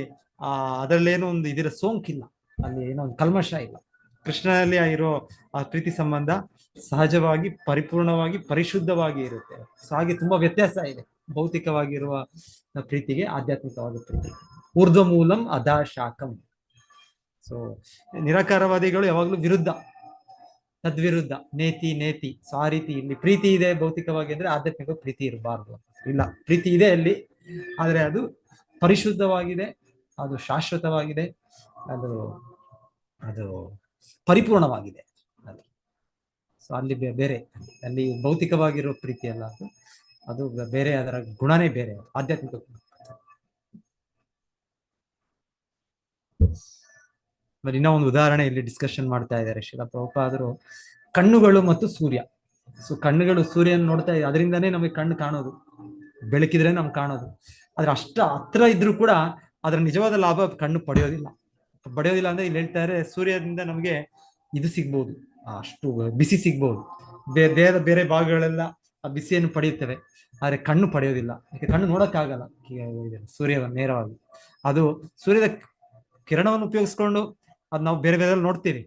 ಅದರಲ್ಲೇನೋ ಒಂದು ಇದರ ಸೋಂಕಿಲ್ಲ, ಅಲ್ಲಿ ಏನೋ ಒಂದು ಕಲ್ಮಶ ಇಲ್ಲ. ಕೃಷ್ಣನಲ್ಲಿ ಇರೋ ಆ ಪ್ರೀತಿ ಸಂಬಂಧ ಸಹಜವಾಗಿ, ಪರಿಪೂರ್ಣವಾಗಿ, ಪರಿಶುದ್ಧವಾಗಿ ಇರುತ್ತೆ. ಸೊ ಹಾಗೆ ತುಂಬಾ ವ್ಯತ್ಯಾಸ ಇದೆ ಭೌತಿಕವಾಗಿರುವ ಪ್ರೀತಿಗೆ ಆಧ್ಯಾತ್ಮಿಕವಾದ ಪ್ರೀತಿ. ಊರ್ಧ್ವ ಮೂಲಂ ಅಧಾ ಶಾಖಂ. ಸೊ ನಿರಾಕಾರವಾದಿಗಳು ಯಾವಾಗ್ಲೂ ವಿರುದ್ಧ, ತದ್ವಿರುದ್ಧ, ನೇತಿ. ಸೊ ಆ ರೀತಿ ಇಲ್ಲಿ ಪ್ರೀತಿ ಇದೆ ಭೌತಿಕವಾಗಿ ಅಂದ್ರೆ ಆಧ್ಯಾತ್ಮಿಕ ಪ್ರೀತಿ ಇರಬಾರ್ದು. ಇಲ್ಲ, ಪ್ರೀತಿ ಇದೆ ಅಲ್ಲಿ, ಆದ್ರೆ ಅದು ಪರಿಶುದ್ಧವಾಗಿದೆ, ಅದು ಶಾಶ್ವತವಾಗಿದೆ, ಅದು ಪರಿಪೂರ್ಣವಾಗಿದೆ ಅಲ್ಲಿ. ಸೊ ಅಲ್ಲಿ ಬೇರೆ, ಅಲ್ಲಿ ಭೌತಿಕವಾಗಿರೋ ಪ್ರೀತಿ ಅಲ್ಲ, ಅದು ಬೇರೆ, ಅದರ ಗುಣನೇ ಬೇರೆ, ಆಧ್ಯಾತ್ಮಿಕ ಗುಣ. ಇನ್ನೂ ಒಂದು ಉದಾಹರಣೆ ಇಲ್ಲಿ ಡಿಸ್ಕಷನ್ ಮಾಡ್ತಾ ಇದ್ದಾರೆ ಶಿಲಾ ಪ್ರಭುಪಾದರು. ಕಣ್ಣುಗಳು ಮತ್ತು ಸೂರ್ಯ. ಸೊ ಕಣ್ಣುಗಳು ಸೂರ್ಯನ ನೋಡ್ತಾ, ಅದರಿಂದಾನೇ ನಮಗೆ ಕಣ್ಣು ಕಾಣೋದು, ಬೆಳಕಿದ್ರೆ ನಮ್ಗೆ ಕಾಣೋದು. ಆದ್ರೆ ಅಷ್ಟ ಹತ್ರ ಇದ್ರೂ ಕೂಡ ಅದರ ನಿಜವಾದ ಲಾಭ ಕಣ್ಣು ಪಡೆಯೋದಿಲ್ಲ ಅಂದ್ರೆ ಇಲ್ಲಿ ಹೇಳ್ತಾರೆ, ಸೂರ್ಯದಿಂದ ನಮಗೆ ಇದು ಸಿಗ್ಬೋದು, ಅಷ್ಟು ಬಿಸಿ ಸಿಗ್ಬೋದು, ದೇಹದ ಬೇರೆ ಭಾಗಗಳೆಲ್ಲ ಆ ಬಿಸಿಯನ್ನು ಪಡೆಯುತ್ತವೆ, ಆದ್ರೆ ಕಣ್ಣು ಪಡೆಯೋದಿಲ್ಲ. ಯಾಕೆ ಕಣ್ಣು ನೋಡಕ್ಕಾಗಲ್ಲ ಸೂರ್ಯವನ್ನು ನೇರವಾಗಿ. ಅದು ಸೂರ್ಯದ ಕಿರಣವನ್ನು ಉಪಯೋಗಿಸ್ಕೊಂಡು ಅದು ನಾವು ಬೇರೆ ನೋಡ್ತೀವಿ,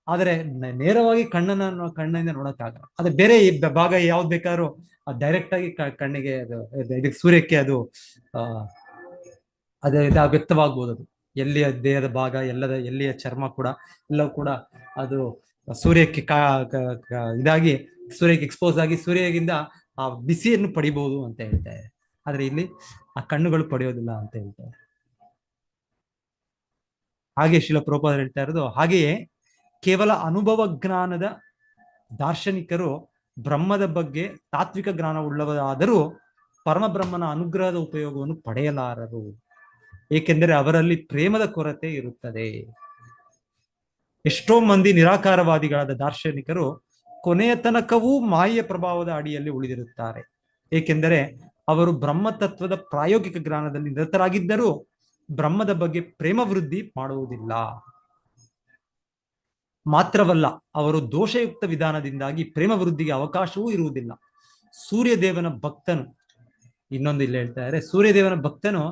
ಆದ್ರೆ ನೇರವಾಗಿ ಕಣ್ಣಿಂದ ನೋಡಕ್ಕಾಗಲ್ಲ. ಅದೇ ಬೇರೆ ಭಾಗ ಯಾವ್ದು ಬೇಕಾದ್ರೂ ಡೈರೆಕ್ಟ್ ಆಗಿ ಕಣ್ಣಿಗೆ ಇದಕ್ಕೆ ಸೂರ್ಯಕ್ಕೆ ಅದು ಅದೇ ವ್ಯಕ್ತವಾಗ್ಬೋದು. ಅದು ಎಲ್ಲಿಯ ದೇಹದ ಭಾಗ ಎಲ್ಲಿಯ ಚರ್ಮ ಕೂಡ ಎಲ್ಲವೂ ಕೂಡ ಅದು ಸೂರ್ಯಕ್ಕೆ ಇದಾಗಿ ಸೂರ್ಯಕ್ಕೆ ಎಕ್ಸ್ಪೋಸ್ ಆಗಿ ಸೂರ್ಯಗಿಂದ ಆ ಬಿಸಿಯನ್ನು ಪಡಿಬಹುದು ಅಂತ ಹೇಳ್ತಾರೆ. ಆದ್ರೆ ಇಲ್ಲಿ ಆ ಕಣ್ಣುಗಳು ಪಡೆಯೋದಿಲ್ಲ ಅಂತ ಹೇಳ್ತಾರೆ. ಹಾಗೆ ಶ್ರೀಲ ಪ್ರಭುಪಾದರು ಹೇಳ್ತಾ ಇರೋದು ಹಾಗೆಯೇ ಕೇವಲ ಅನುಭವ ಜ್ಞಾನದ ದಾರ್ಶನಿಕರು ಬ್ರಹ್ಮದ ಬಗ್ಗೆ ತಾತ್ವಿಕ ಜ್ಞಾನ ಉಳ್ಳವರಾದರೂ ಪರಮಬ್ರಹ್ಮನ ಅನುಗ್ರಹದ ಉಪಯೋಗವನ್ನು ಪಡೆಯಲಾರರು, ಏಕೆಂದರೆ ಅವರಲ್ಲಿ ಪ್ರೇಮದ ಕೊರತೆ ಇರುತ್ತದೆ. ಎಷ್ಟೋ ಮಂದಿ ನಿರಾಕಾರವಾದಿಗಳಾದ ದಾರ್ಶನಿಕರು ಕೊನೆಯ ತನಕವೂ ಮಾಯೆಯ ಪ್ರಭಾವದ ಅಡಿಯಲ್ಲಿ ಉಳಿದಿರುತ್ತಾರೆ, ಏಕೆಂದರೆ ಅವರು ಬ್ರಹ್ಮತತ್ವದ ಪ್ರಾಯೋಗಿಕ ಜ್ಞಾನದಲ್ಲಿ ನಿರತರಾಗಿದ್ದರೂ ಬ್ರಹ್ಮದ ಬಗ್ಗೆ ಪ್ರೇಮ ವೃದ್ಧಿ ಮಾಡುವುದಿಲ್ಲ. ಮಾತ್ರವಲ್ಲ, ಅವರು ದೋಷಯುಕ್ತ ವಿಧಾನದಿಂದಾಗಿ ಪ್ರೇಮ ವೃದ್ಧಿಗೆ ಅವಕಾಶವೂ ಇರುವುದಿಲ್ಲ. ಸೂರ್ಯದೇವನ ಭಕ್ತನು, ಇನ್ನೊಂದು ಇಲ್ಲಿ ಹೇಳ್ತಾರೆ, ಸೂರ್ಯದೇವನ ಭಕ್ತನು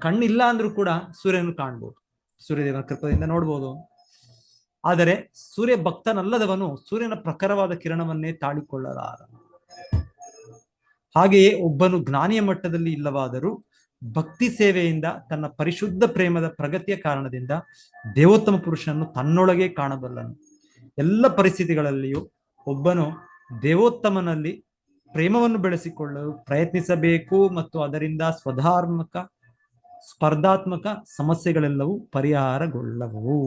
ಕಣ್ಣಿಲ್ಲ ಅಂದ್ರೂ ಕೂಡ ಸೂರ್ಯನ ಕಾಣ್ಬೋದು, ಸೂರ್ಯದೇವನ ಕೃಪದಿಂದ ನೋಡ್ಬೋದು. ಆದರೆ ಸೂರ್ಯ ಭಕ್ತನಲ್ಲದವನು ಸೂರ್ಯನ ಪ್ರಖರವಾದ ಕಿರಣವನ್ನೇ ತಾಳಿಕೊಳ್ಳಲಾರ. ಹಾಗೆಯೇ ಒಬ್ಬನು ಜ್ಞಾನಿಯ ಮಟ್ಟದಲ್ಲಿ ಇಲ್ಲವಾದರೂ ಭಕ್ತಿ ಸೇವೆಯಿಂದ ತನ್ನ ಪರಿಶುದ್ಧ ಪ್ರೇಮದ ಪ್ರಗತಿಯ ಕಾರಣದಿಂದ ದೇವೋತ್ತಮ ಪುರುಷನನ್ನು ತನ್ನೊಳಗೆ ಕಾಣಬಲ್ಲನು. ಎಲ್ಲ ಪರಿಸ್ಥಿತಿಗಳಲ್ಲಿಯೂ ಒಬ್ಬನು ದೇವೋತ್ತಮನಲ್ಲಿ ಪ್ರೇಮವನ್ನು ಬೆಳೆಸಿಕೊಳ್ಳಲು ಪ್ರಯತ್ನಿಸಬೇಕು ಮತ್ತು ಅದರಿಂದ ಸ್ಪರ್ಧಾತ್ಮಕ ಸಮಸ್ಯೆಗಳೆಲ್ಲವೂ ಪರಿಹಾರಗೊಳ್ಳವು.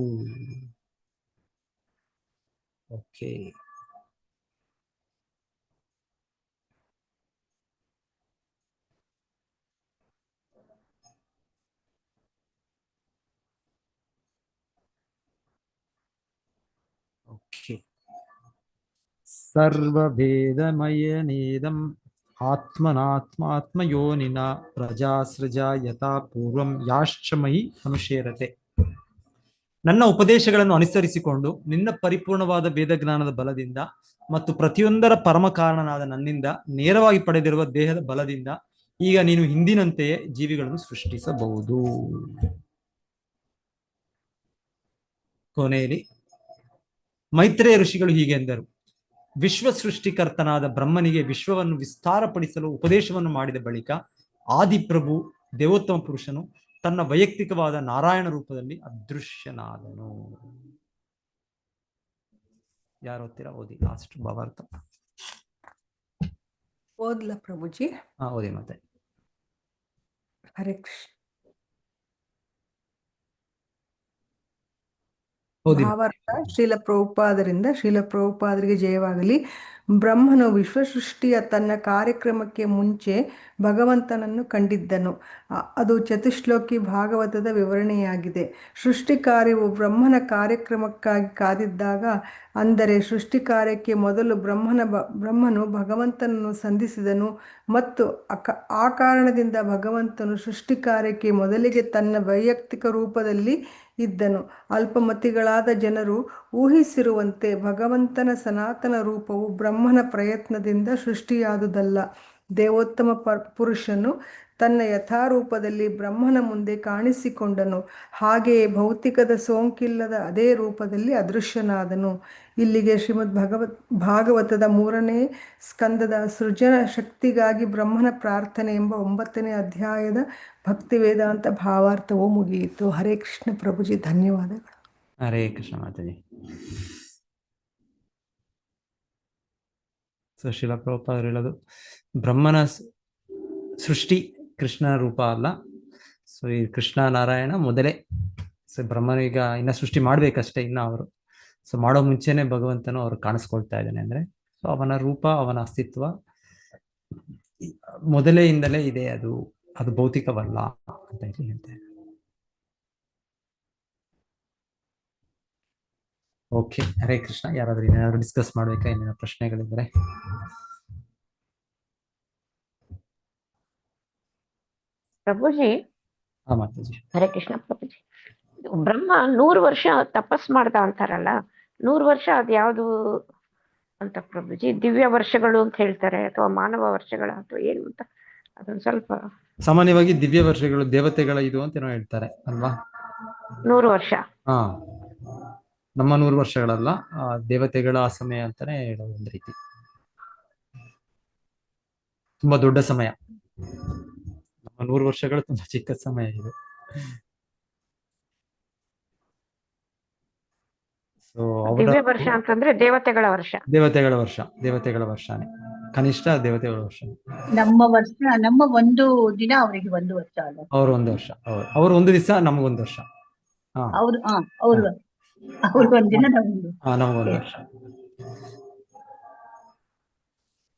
ಓಕೆ, ಸರ್ವಭೇದಮಯನೇದಂ ಆತ್ಮನಾತ್ಮಾತ್ಮಯೋನಿನ ಪ್ರಜಾಸೃಜ ಯಥಾ ಪೂರ್ವಂ ಯಾಶ್ಚಮಯಿ ಅನುಶೇರತೆ. ನನ್ನ ಉಪದೇಶಗಳನ್ನು ಅನುಸರಿಸಿಕೊಂಡು ನಿನ್ನ ಪರಿಪೂರ್ಣವಾದ ವೇದಜ್ಞಾನದ ಬಲದಿಂದ ಮತ್ತು ಪ್ರತಿಯೊಂದರ ಪರಮ ಕಾರಣನಾದ ನನ್ನಿಂದ ನೇರವಾಗಿ ಪಡೆದಿರುವ ದೇಹದ ಬಲದಿಂದ ಈಗ ನೀನು ಹಿಂದಿನಂತೆಯೇ ಜೀವಿಗಳನ್ನು ಸೃಷ್ಟಿಸಬಹುದು. ಕೊನೆಯಲ್ಲಿ ಮೈತ್ರೇಯ ಋಷಿಗಳು ಹೀಗೆ ಎಂದರು: ವಿಶ್ವ ಸೃಷ್ಟಿಕರ್ತನಾದ ಬ್ರಹ್ಮನಿಗೆ ವಿಶ್ವವನ್ನು ವಿಸ್ತಾರಪಡಿಸಲು ಉಪದೇಶವನ್ನು ಮಾಡಿದ ಬಳಿಕ ಆದಿಪ್ರಭು ದೇವೋತ್ತಮ ಪುರುಷನು ತನ್ನ ವೈಯಕ್ತಿಕವಾದ ನಾರಾಯಣ ರೂಪದಲ್ಲಿ ಅದೃಶ್ಯನಾದನು. ಯಾರು ಓದ್ತೀರಾ? ಓದಿ ಲಾಸ್ಟ್ ಭಾವಾರ್ಥ. ಓದ್ಲ ಪ್ರಭುಜಿ? ಓದಿ ಮತ್ತೆ. ಹರೇ ಕೃಷ್ಣ. ಭಾವಾರ್ಥ. ಶ್ರೀಲ ಪ್ರಭುಪಾದರಿಗೆ ಜಯವಾಗಲಿ. ಬ್ರಹ್ಮನು ವಿಶ್ವಸೃಷ್ಟಿಯ ತನ್ನ ಕಾರ್ಯಕ್ರಮಕ್ಕೆ ಮುಂಚೆ ಭಗವಂತನನ್ನು ಕಂಡಿದ್ದನು. ಅದು ಚತುಶ್ಲೋಕಿ ಭಾಗವತದ ವಿವರಣೆಯಾಗಿದೆ. ಸೃಷ್ಟಿ ಕಾರ್ಯವು ಬ್ರಹ್ಮನ ಕಾರ್ಯಕ್ರಮಕ್ಕಾಗಿ ಕಾದಿದ್ದಾಗ, ಅಂದರೆ ಸೃಷ್ಟಿ ಕಾರ್ಯಕ್ಕೆ ಮೊದಲು ಬ್ರಹ್ಮನು ಭಗವಂತನನ್ನು ಸಂಧಿಸಿದನು ಮತ್ತು ಆ ಕಾರಣದಿಂದ ಭಗವಂತನು ಸೃಷ್ಟಿ ಕಾರ್ಯಕ್ಕೆ ಮೊದಲಿಗೆ ತನ್ನ ವೈಯಕ್ತಿಕ ರೂಪದಲ್ಲಿ ಇದ್ದನು. ಅಲ್ಪಮತಿಗಳಾದ ಜನರು ಊಹಿಸಿರುವಂತೆ ಭಗವಂತನ ಸನಾತನ ರೂಪವು ಬ್ರಹ್ಮನ ಪ್ರಯತ್ನದಿಂದ ಸೃಷ್ಟಿಯಾದುದಲ್ಲ. ದೇವೋತ್ತಮ ಪುರುಷನು ತನ್ನ ಯಥಾರೂಪದಲ್ಲಿ ಬ್ರಹ್ಮನ ಮುಂದೆ ಕಾಣಿಸಿಕೊಂಡನು. ಹಾಗೆಯೇ ಭೌತಿಕದ ಸೋಂಕಿಲ್ಲದ ಅದೇ ರೂಪದಲ್ಲಿ ಅದೃಶ್ಯನಾದನು. ಇಲ್ಲಿಗೆ ಶ್ರೀಮದ್ ಭಾಗವತದ 3ನೇ ಸ್ಕಂದದ ಸೃಜನ ಶಕ್ತಿಗಾಗಿ ಬ್ರಹ್ಮನ ಪ್ರಾರ್ಥನೆ ಎಂಬ 9ನೇ ಅಧ್ಯಾಯದ ಭಕ್ತಿ ವೇದಾಂತ ಭಾವಾರ್ಥವು ಮುಗಿಯಿತು. ಹರೇ ಕೃಷ್ಣ ಪ್ರಭುಜಿ, ಧನ್ಯವಾದಗಳು. ಹರೇ ಕೃಷ್ಣ ಮಾತಾಜಿ. ಶ್ರೀಲ ಪ್ರಭುಪಾದರು ಹೇಳೋದು, ಬ್ರಹ್ಮನ ಸೃಷ್ಟಿ ಕೃಷ್ಣನ ರೂಪ ಅಲ್ಲ. ಸೊ ಈ ಕೃಷ್ಣ ನಾರಾಯಣ ಮೊದಲೇ ಬ್ರಹ್ಮನೀಗ ಇನ್ನ ಸೃಷ್ಟಿ ಮಾಡ್ಬೇಕಷ್ಟೇ. ಇನ್ನ ಅವರು ಮಾಡೋ ಮುಂಚೆನೆ ಭಗವಂತನು ಅವ್ರು ಕಾಣಿಸ್ಕೊಳ್ತಾ ಇದ್ದಾನೆ. ಅಂದ್ರೆ ಸೊ ಅವನ ರೂಪ, ಅವನ ಅಸ್ತಿತ್ವ ಮೊದಲೆಯಿಂದಲೇ ಇದೆ. ಅದು ಭೌತಿಕವಲ್ಲ ಅಂತ ಹೇಳ್ತೇನೆ. ಓಕೆ, ಹರೇ ಕೃಷ್ಣ. ಯಾರಾದ್ರೂ ಏನಾದ್ರು ಡಿಸ್ಕಸ್ ಮಾಡ್ಬೇಕಾ? ಏನೇನೋ ಪ್ರಶ್ನೆಗಳಿದ್ರೆ? ಪ್ರಭುಜಿ. ಮಾತಾಜಿ. ಹರೇ ಕೃಷ್ಣ ಪ್ರಭುಜಿ. ಬ್ರಹ್ಮ 100 ವರ್ಷ ತಪಸ್ ಮಾಡ್ದ ಅಂತಾರಲ್ಲ, 100 ವರ್ಷ ಅದ್ಯಾವುದು ಅಂತ ಪ್ರಭುಜಿ? ದಿವ್ಯ ವರ್ಷಗಳು ಅಂತ ಹೇಳ್ತಾರೆ ಅಥವಾ ಮಾನವ ವರ್ಷಗಳ ಅಥವಾ ಏನು ಅಂತ ಅದೊಂದು ಸ್ವಲ್ಪ. ಸಾಮಾನ್ಯವಾಗಿ ದಿವ್ಯ ವರ್ಷಗಳು ದೇವತೆಗಳ ಇದು ಅಂತ ಏನೋ ಹೇಳ್ತಾರೆ ಅಲ್ವಾ? 100 ವರ್ಷ. ನಮ್ಮ 100 ವರ್ಷಗಳಲ್ಲ, ದೇವತೆಗಳ ಸಮಯ ಅಂತಾನೆ ಹೇಳೋದು ಒಂದು ರೀತಿ. ತುಂಬಾ ದೊಡ್ಡ ಸಮಯ. ನಮ್ಮ 100 ವರ್ಷಗಳು ತುಂಬಾ ಚಿಕ್ಕ ಸಮಯ ಇದು. ಸೊ ದಿವ್ಯ ವರ್ಷ ಅಂತಂದ್ರೆ ದೇವತೆಗಳ ವರ್ಷ. ದೇವತೆಗಳ ವರ್ಷನೇ ಕನಿಷ್ಠ ದೇವತೆಗಳ ವರ್ಷ. ನಮ್ಮ ಒಂದು ದಿನ ಅವರಿಗೆ 1 ವರ್ಷ ಅಲ್ಲ. ಅವ್ರು 1 ವರ್ಷ, ಅವ್ರು 1 ದಿವಸ, ನಮಗೊಂದು ವರ್ಷ. ಅವ್ರು ಒಂದಿನ, ನಮಗೊಂದು ವರ್ಷ.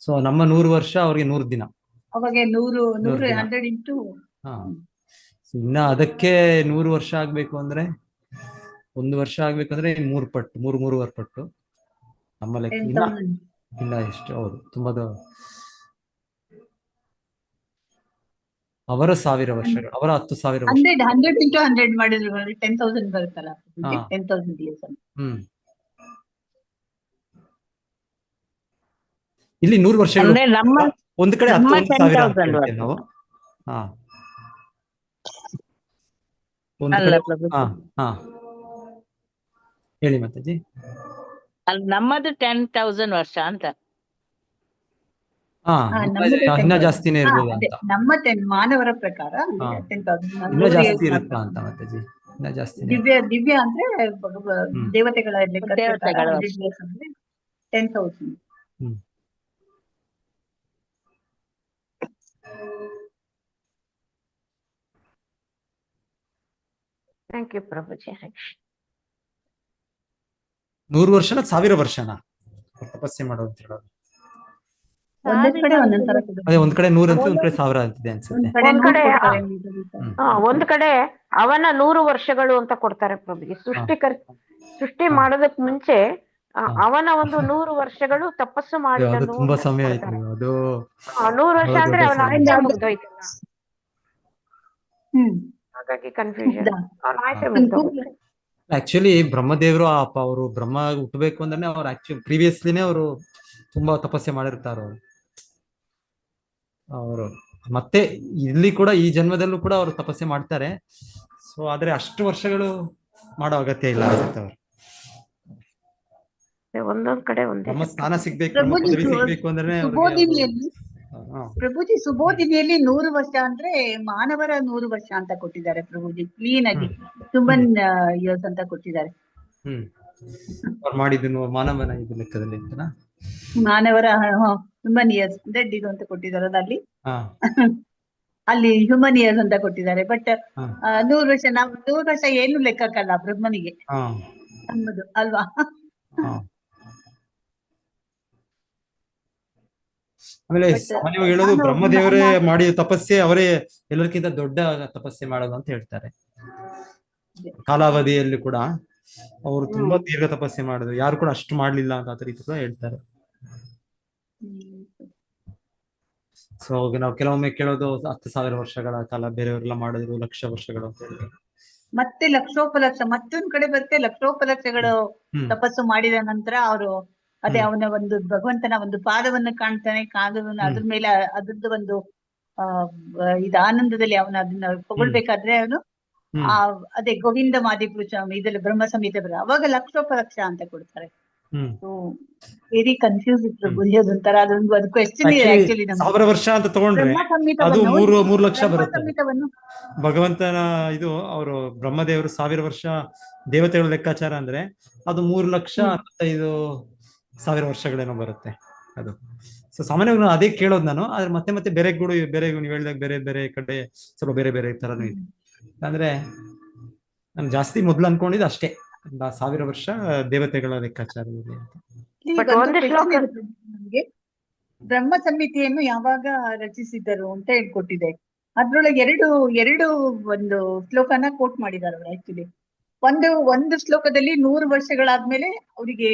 ಸೊ ನಮ್ಮ 100 ವರ್ಷ ಅವ್ರಿಗೆ 100 ದಿನ. ಅವಾಗ 100 ಇಂಟು. ಇನ್ನ ಅದಕ್ಕೆ 100 ವರ್ಷ ಆಗ್ಬೇಕು ಅಂದ್ರೆ, 1 ವರ್ಷ ಆಗ್ಬೇಕಂದ್ರೆ 3 ಪಟ್ಟು, 3.5 ಪಟ್ಟು ನಮ್ಮ ಲೆಕ್ಕ. ಇನ್ನ ಎಷ್ಟು? ಹೌದು, ತುಂಬಾ ಅವರ 1000 ವರ್ಷಗಳು, ಅವರ 10,000 ವರ್ಷ. 100 ಇಂಟು 100 ಮಾಡಿದ್ರೆ 10,000 ಬರುತ್ತಲ್ಲ. 10,000 years. ಇಲ್ಲಿ 100 ವರ್ಷಗಳು ಒಂದ್ ಕಡೆ 10,000 ನಾವು. ಹೇಳಿ ಮಾತಾಜಿ. ನಮ್ಮದು 10,000 ವರ್ಷ ಅಂತ. ಇನ್ನ ಜಾಸ್ತಿನೇ ಇರ್ಬೋದು ಅಂತ. ನಮ್ಮ ಮಾನವರ ಪ್ರಕಾರ ಇನ್ನ ಜಾಸ್ತಿ ಇರುತ್ತಾ ಅಂತ ಮಾತಾಜಿ. ಇನ್ನ ಜಾಸ್ತಿ. ದಿವ್ಯ ಅಂದ್ರೆ ದೇವತೆಗಳ 10,000. Thank you ಪ್ರಭುಜಿ. 100 ವರ್ಷನ 1000 ವರ್ಷನ ತಪಸ್ಸೆ ಮಾಡೋದು ಅಂತ ಹೇಳೋದು? ಅದೇ ಒಂದ್ ಕಡೆ 100 ಅಂತ, ಒಂದ್ ಕಡೆ 1000 ಅಂತಿದೆ ಅನ್ಸುತ್ತೆ. ಒಂದ್ ಕಡೆ ಅವನ 100 ವರ್ಷಗಳು ಅಂತ ಕೊಡ್ತಾರೆ ಪ್ರಭುಜಿ. ಸೃಷ್ಟಿ ಮಾಡೋದಕ್ ಮುಂಚೆ ಅವನ ಒಂದು 100 ವರ್ಷಗಳು ತಪಸ್ಸು ಮಾಡಿದ. ತುಂಬಾ ಸಮಯ ಆಯ್ತು ಅದು. 100 ವರ್ಷ ಅಂದ್ರೆ ಅವನ ಆಯ್ಕೆ ಮುಗ್ದೋಯ್ತಲ್ಲ, ಹಾಗಾಗಿ ಕನ್ಫ್ಯೂಷನ್. ಆಕ್ಚುಲಿ ಬ್ರಹ್ಮದೇವರು ಅವರು ಬ್ರಹ್ಮ ಹುಟ್ಟಬೇಕು ಅಂದ್ರೆ ಅವ್ರು ಆಕ್ಚುಲಿ ಪ್ರೀವಿಯಸ್ಲಿನೇ ಅವರು ತುಂಬಾ ತಪಸ್ಸೆ ಮಾಡಿರ್ತಾರ ಅವರು. ಮತ್ತೆ ಇಲ್ಲಿ ಕೂಡ ಈ ಜನ್ಮದಲ್ಲೂ ಕೂಡ ಅವರು ತಪಸ್ಸೆ ಮಾಡ್ತಾರೆ. ಸೊ ಆದ್ರೆ ಅಷ್ಟು ವರ್ಷಗಳು ಮಾಡೋ ಅಗತ್ಯ ಇಲ್ಲ ಅನ್ಸುತ್ತೆ ಅವ್ರು. ಒಂದೊಂದ್ ಕಡೆ ಬ್ರಹ್ಮ ಸ್ಥಾನ ಸಿಗ್ಬೇಕು ಅಂದ್ರೆ ಪ್ರಭುಜಿ ಸುಬೋಧಿನಿಯಲ್ಲಿ 100 ವರ್ಷ ಅಂದ್ರೆ ಮಾನವರ 100 ವರ್ಷ ಅಂತ ಕೊಟ್ಟಿದ್ದಾರೆ ಪ್ರಭುಜಿ. ಕ್ಲೀನ್ ಆಗಿ ಹ್ಯೂಮನ್ ಇಯರ್ಸ್ ಅಂತ ಕೊಟ್ಟಿದ್ದಾರೆ. ಮಾಡಿದ್ದು ಮಾನವನ ಇದು ಲೆಕ್ಕದಲ್ಲಿ ಮಾನವರ ಹ್ಯೂಮನ್ ಇಯರ್ಸ್ 100 ಇದು ಅಂತ ಕೊಟ್ಟಿದ್ದಾರೆ. ಅಲ್ಲಿ ಹ್ಯೂಮನ್ ಇಯರ್ಸ್ ಅಂತ ಕೊಟ್ಟಿದ್ದಾರೆ. ಬಟ್ 100 ವರ್ಷ, ನಾವು 100 ವರ್ಷ ಏನು ಲೆಕ್ಕಕ್ಕಲ್ಲ ಬ್ರಹ್ಮನಿಗೆ ನಮ್ಮದು ಅಲ್ವಾ? ಆಮೇಲೆ ಸಾಮಾನ್ಯವಾಗಿ ಹೇಳೋದು ಬ್ರಹ್ಮದೇವರೇ ಮಾಡಿ ತಪಸ್ಸೆ, ಅವರೇ ಎಲ್ಲರಿಗಿಂತ ದೊಡ್ಡ ತಪಸ್ಸೆ ಮಾಡೋದು ಅಂತ ಹೇಳ್ತಾರೆ. ಕಾಲಾವಧಿಯಲ್ಲಿ ಕೂಡ ಅವರು ತುಂಬಾ ದೀರ್ಘ ತಪಸ್ಸೆ ಮಾಡಿದ್ರು, ಯಾರು ಕೂಡ ಅಷ್ಟು ಮಾಡ್ಲಿಲ್ಲ ಅಂತ ಆ ರೀತಿ ಕೂಡ ಹೇಳ್ತಾರೆ. ಸೊ ನಾವು ಕೆಲವೊಮ್ಮೆ ಕೇಳೋದು 10,000 ವರ್ಷಗಳ ಕಾಲ, ಬೇರೆಯವರೆಲ್ಲ ಮಾಡಿದ್ರು 1,00,000 ವರ್ಷಗಳು ಅಂತ ಹೇಳಿದ್ರು. ಮತ್ತೆ ಲಕ್ಷೋಪಲಕ್ಷ, ಮತ್ತೊಂದ್ ಕಡೆ ಬರುತ್ತೆ ಲಕ್ಷೋಪಲಕ್ಷಗಳು ತಪಸ್ಸು ಮಾಡಿದ ನಂತರ ಅವರು ಅದೇ ಅವನ ಒಂದು ಭಗವಂತನ ಒಂದು ಪಾದವನ್ನು ಕಾಣ್ತಾನೆ, ಕಾದವನ್ನು ಅದ್ರ ಮೇಲೆ ಅದ್ರದ್ದು ಒಂದು ಇದು ಆನಂದದಲ್ಲಿ ಅವನ ಅದನ್ನ ತಗೊಳ್ಬೇಕಾದ್ರೆ ಅವನು ಅದೇ ಗೋವಿಂದ ಮಾದಿಪುರುಷ ಇದೆಲ್ಲ ಬ್ರಹ್ಮ ಸಂಹಿತ ಅವಾಗ ಲಕ್ಷೋಪಲಕ್ಷ ಅಂತ ಕೊಡ್ತಾರೆ. ವೆರಿ ಕನ್ಫ್ಯೂಸ್ ಇತ್ತು ಬುಲಿಯೋದೊಂಥರ. ಅದೊಂದು ಅದು ಕ್ವೆಶ್ಚನ್ ಇದೆ ಆಕ್ಚುಲಿ. 1000 ವರ್ಷ ಅಂತ ತಗೊಂಡ್ರೆ ಅದು 3 ಲಕ್ಷ ಬರುತ್ತೆ ಭಗವಂತನ ಇದು. ಅವರು ಬ್ರಹ್ಮದೇವರು 1000 ವರ್ಷ ದೇವತೆಗಳ ಲೆಕ್ಕಾಚಾರ ಅಂದ್ರೆ ಅದು 3,65,000 ವರ್ಷಗಳೇನೋ ಬರುತ್ತೆ ಅದು. ಸೊ ಸಾಮಾನ್ಯವಾಗಿ ನಾನು ಅದೇ ಕೇಳೋದು ನಾನು. ಆದ್ರೆ ಮತ್ತೆ ಮತ್ತೆ ಬೇರೆ ನೀವು ಹೇಳಿದಾಗ ಬೇರೆ ಬೇರೆ ಕಡೆ ಸ್ವಲ್ಪ ಬೇರೆ ಬೇರೆ ತರನೂ ಇದೆ. ಅಂದ್ರೆ ನಾನು ಜಾಸ್ತಿ ಮೊದ್ಲು ಅನ್ಕೊಂಡಿದ್ದು ಅಷ್ಟೇ, 1000 ವರ್ಷ ದೇವತೆಗಳ ಲೆಕ್ಕಾಚಾರದಲ್ಲಿ ಅಂತ. ನಮ್ಗೆ ಬ್ರಹ್ಮ ಸಂಹಿತೆಯನ್ನು ಯಾವಾಗ ರಚಿಸಿದರು ಅಂತ ಹೇಳ್ಕೊಟ್ಟಿದೆ. ಅದ್ರೊಳಗೆ ಎರಡು ಒಂದು ಶ್ಲೋಕನ ಕೋಟ್ ಮಾಡಿದ್ದಾರೆ ಅವರು. ಆಕ್ಚುಲಿ ಒಂದು ಶ್ಲೋಕದಲ್ಲಿ 100 ವರ್ಷಗಳಾದ್ಮೇಲೆ ಅವರಿಗೆ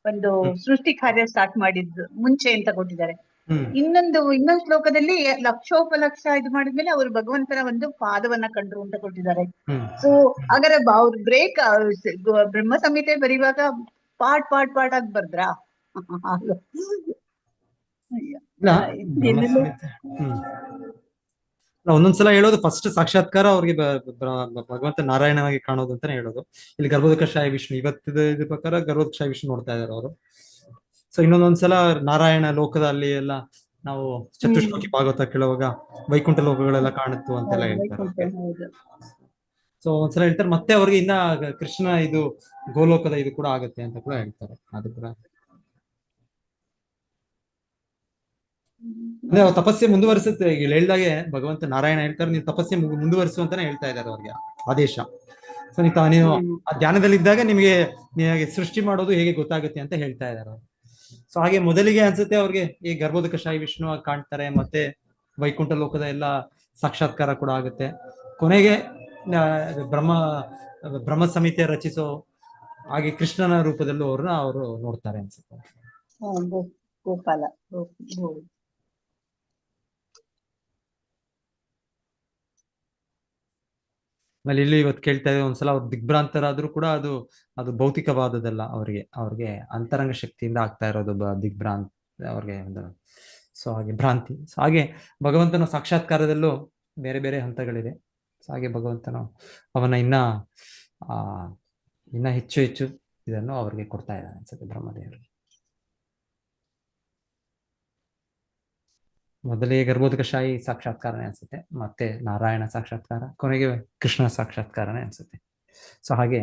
ಒಂದು ಸೃಷ್ಟಿ ಕಾರ್ಯ ಸ್ಟಾರ್ಟ್ ಮಾಡಿದ್ದು ಮುಂಚೆ ಅಂತ ಕೊಟ್ಟಿದ್ದಾರೆ. ಇನ್ನೊಂದು ಶ್ಲೋಕದಲ್ಲಿ ಲಕ್ಷೋಪಲಕ್ಷ ಇದು ಮಾಡಿದ್ಮೇಲೆ ಅವರು ಭಗವಂತನ ಒಂದು ಪಾದವನ್ನ ಕಂಡ್ರು ಅಂತ ಕೊಟ್ಟಿದ್ದಾರೆ. ಸೊ ಹಾಗಾದ್ರೆ ಅವ್ರು ಬ್ರೇಕ್ ಬ್ರಹ್ಮ ಸಂಹಿತೆ ಬರೆಯುವಾಗ ಪಾರ್ಟ್ ಆಗಿ ಬರ್ದ್ರಾ? ಒಂದೊಂದ್ಸಲ ಹೇಳೋದು ಫಸ್ಟ್ ಸಾಕ್ಷಾತ್ಕಾರ ಅವ್ರಿಗೆ ಭಗವಂತ ನಾರಾಯಣನಾಗಿ ಕಾಣೋದು ಅಂತಾನೆ ಹೇಳೋದು. ಇಲ್ಲಿ ಗರ್ಭೋದಕಶಾಹಿ ವಿಷ್ಣು ಇವತ್ತಿದ ಇದ್ರ ಪ್ರಕಾರ ಗರ್ಭೋದಕಶಾಹಿ ವಿಷ್ಣು ನೋಡ್ತಾ ಇದಾರೆ ಅವರು. ಸೊ ಇನ್ನೊಂದೊಂದ್ಸಲ ನಾರಾಯಣ ಲೋಕದಲ್ಲಿ ಎಲ್ಲ ನಾವು ಚತುಶ್ಲೋಕಿ ಭಾಗವತ ಕೇಳುವಾಗ ವೈಕುಂಠ ಲೋಕಗಳೆಲ್ಲ ಕಾಣುತ್ತು ಅಂತೆಲ್ಲ ಹೇಳ್ತಾರೆ. ಸೊ ಒಂದ್ಸಲ ಹೇಳ್ತಾರೆ ಮತ್ತೆ ಅವ್ರಿಗೆ ಇನ್ನ ಕೃಷ್ಣ ಇದು ಗೋಲೋಕದ ಇದು ಕೂಡ ಆಗುತ್ತೆ ಅಂತ ಕೂಡ ಹೇಳ್ತಾರೆ. ಅದು ಕೂಡ ಅಂದ್ರೆ ಅವ್ರ ತಪಸ್ಸೆ ಮುಂದುವರಿಸುತ್ತೆ. ಈಗ ಹೇಳ್ದಾಗೆ ಭಗವಂತ ನಾರಾಯಣ ಹೇಳ್ತಾರೆ, ನೀವು ತಪಸ್ಸೆ ಮುಂದುವರಿಸು ಅಂತಾನೆ ಹೇಳ್ತಾ ಇದ್ದಾರೆ ಅವ್ರಿಗೆ ಆದೇಶ. ಸೊ ನೀವು ಆ ಧ್ಯಾನದಲ್ಲಿದ್ದಾಗ ನಿಮಗೆ ಸೃಷ್ಟಿ ಮಾಡೋದು ಹೇಗೆ ಗೊತ್ತಾಗುತ್ತೆ ಅಂತ ಹೇಳ್ತಾ ಇದ್ದಾರೆ. ಸೊ ಹಾಗೆ ಮೊದಲಿಗೆ ಅನ್ಸುತ್ತೆ ಅವ್ರಿಗೆ ಈ ಗರ್ಭೋದಕಶಾಹಿ ವಿಷ್ಣು ಆಗಿ ಕಾಣ್ತಾರೆ, ಮತ್ತೆ ವೈಕುಂಠ ಲೋಕದ ಎಲ್ಲ ಸಾಕ್ಷಾತ್ಕಾರ ಕೂಡ ಆಗುತ್ತೆ. ಕೊನೆಗೆ ಬ್ರಹ್ಮ ಸಮಿತಿಯ ರಚಿಸೋ ಹಾಗೆ ಕೃಷ್ಣನ ರೂಪದಲ್ಲೂ ಅವರು ನೋಡ್ತಾರೆ ಅನ್ಸುತ್ತೆ. ಗೋಪಾಲ ಆಮೇಲೆ ಇಲ್ಲಿ ಇವತ್ತು ಕೇಳ್ತಾ ಇದ್ದೀವಿ, ಒಂದ್ಸಲ ಅವ್ರು ದಿಗ್ಭ್ರಾಂತರಾದ್ರೂ ಕೂಡ ಅದು ಭೌತಿಕವಾದದಲ್ಲ, ಅವ್ರಿಗೆ ಅಂತರಂಗ ಶಕ್ತಿಯಿಂದ ಆಗ್ತಾ ಇರೋದು ದಿಗ್ಭ್ರಾಂತ ಅವ್ರಿಗೆ ಒಂದು. ಸೊ ಹಾಗೆ ಭ್ರಾಂತಿ. ಸೊ ಹಾಗೆ ಭಗವಂತನ ಸಾಕ್ಷಾತ್ಕಾರದಲ್ಲೂ ಬೇರೆ ಬೇರೆ ಹಂತಗಳಿದೆ. ಸೊ ಹಾಗೆ ಭಗವಂತನು ಅವನ ಇನ್ನ ಹೆಚ್ಚು ಹೆಚ್ಚು ಇದನ್ನು ಅವ್ರಿಗೆ ಕೊಡ್ತಾ ಇದ್ದಾನೆ ಅನ್ಸುತ್ತೆ ಬ್ರಹ್ಮದೇವರಿಗೆ. ಮೊದಲಿಗೆ ಗರ್ಭೋದಕಶಾಹಿ ಸಾಕ್ಷಾತ್ಕಾರನೇ ಅನ್ಸುತ್ತೆ, ಮತ್ತೆ ನಾರಾಯಣ ಸಾಕ್ಷಾತ್ಕಾರ, ಕೊನೆಗೆ ಕೃಷ್ಣ ಸಾಕ್ಷಾತ್ಕಾರನೇ ಅನ್ಸುತ್ತೆ. ಸೊ ಹಾಗೆ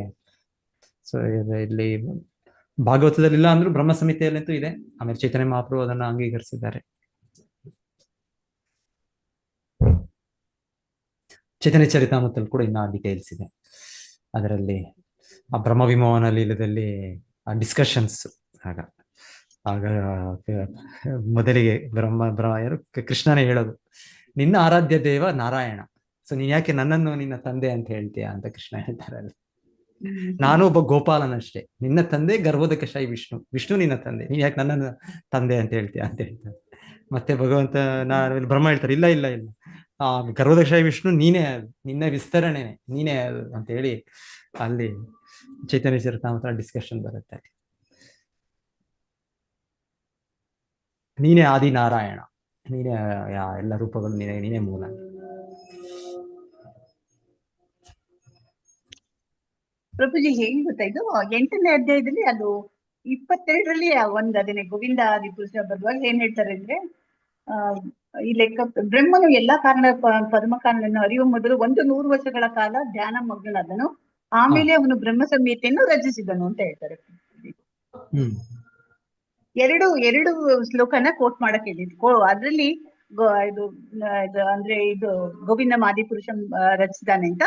ಇಲ್ಲಿ ಭಾಗವತದಲ್ಲಿ ಇಲ್ಲ ಅಂದ್ರೂ ಬ್ರಹ್ಮ ಸಮಿತಿಯಲ್ಲಂತೂ ಇದೆ. ಆಮೇಲೆ ಚೈತನ್ಯ ಮಹಾಪ್ರಭು ಅದನ್ನ ಅಂಗೀಕರಿಸಿದ್ದಾರೆ. ಚೈತನ್ಯ ಚರಿತಾಮೃತದಲ್ಲಿ ಕೂಡ ಇನ್ನ ಡೀಟೇಲ್ಸ್ ಇದೆ. ಅದರಲ್ಲಿ ಆ ಬ್ರಹ್ಮ ವಿಮೋಹನ ಲೀಲದಲ್ಲಿ ಡಿಸ್ಕಷನ್ಸ್ ಆಗ ಮೊದಲಿಗೆ ಕೃಷ್ಣನೇ ಹೇಳೋದು, ನಿನ್ನ ಆರಾಧ್ಯ ದೇವ ನಾರಾಯಣ, ಸೊ ನೀನ್ ಯಾಕೆ ನನ್ನನ್ನು ನಿನ್ನ ತಂದೆ ಅಂತ ಹೇಳ್ತೀಯಾ ಅಂತ ಕೃಷ್ಣ ಹೇಳ್ತಾರೆ. ನಾನು ಒಬ್ಬ ಗೋಪಾಲನಷ್ಟೇ, ನಿನ್ನ ತಂದೆ ಗರ್ಭೋದಕಶಾಹಿ ವಿಷ್ಣು ನಿನ್ನ ತಂದೆ, ನೀನ್ ಯಾಕೆ ನನ್ನನ್ನು ತಂದೆ ಅಂತ ಹೇಳ್ತೀಯಾ ಅಂತ ಹೇಳ್ತಾರೆ. ಮತ್ತೆ ಭಗವಂತ ಬ್ರಹ್ಮ ಹೇಳ್ತಾರೆ, ಇಲ್ಲ ಇಲ್ಲ ಇಲ್ಲ, ಆ ಗರ್ಭೋದಕಶಾಹಿ ವಿಷ್ಣು ನೀನೇ, ನಿನ್ನ ವಿಸ್ತರಣೆ ನೀನೇ ಅಂತ ಹೇಳಿ ಅಲ್ಲಿ ಚೈತನ್ಯ ಚರಿತಾಮೃತ ಡಿಸ್ಕಷನ್ ಬರುತ್ತೆ. ನೀನೇ ಆದಿ ನಾರಾಯಣ, ನೀನೇ ಎಲ್ಲ ರೂಪಗಳು ನೀನೇ ಮೂಲ. ಪ್ರಭುಜಿ ಹೇಗೆ ಗೊತ್ತಾ, ಇದು 8ನೇ ಅಧ್ಯಾಯದಲ್ಲಿ ಅದು 22ರಲ್ಲಿ ಅದನ್ನೇ ಗೋವಿಂದ ಆದಿಪುರುಷ ಬರುವಾಗ ಏನ್ ಹೇಳ್ತಾರೆ ಅಂದ್ರೆ, ಈ ಲೆಕ್ಕ ಬ್ರಹ್ಮನು ಎಲ್ಲಾ ಪರಮ ಕಾರಣವನ್ನು ಅರಿಯುವ ಮೊದಲು 100 ವರ್ಷಗಳ ಕಾಲ ಧ್ಯಾನ ಮಗ್ನನಾದನು, ಆಮೇಲೆ ಅವನು ಬ್ರಹ್ಮ ಸಂಹಿತೆಯನ್ನು ರಚಿಸಿದನು ಅಂತ ಹೇಳ್ತಾರೆ. ಎರಡು ಶ್ಲೋಕನ ಕೋಟ್ ಮಾಡಕ್ ಹೇಳಿದ್ರು. ಅದ್ರಲ್ಲಿ ಇದು ಅಂದ್ರೆ ಇದು ಗೋವಿಂದ ಆದಿಪುರುಷ ರಚಿಸಿದಾನೆ ಅಂತ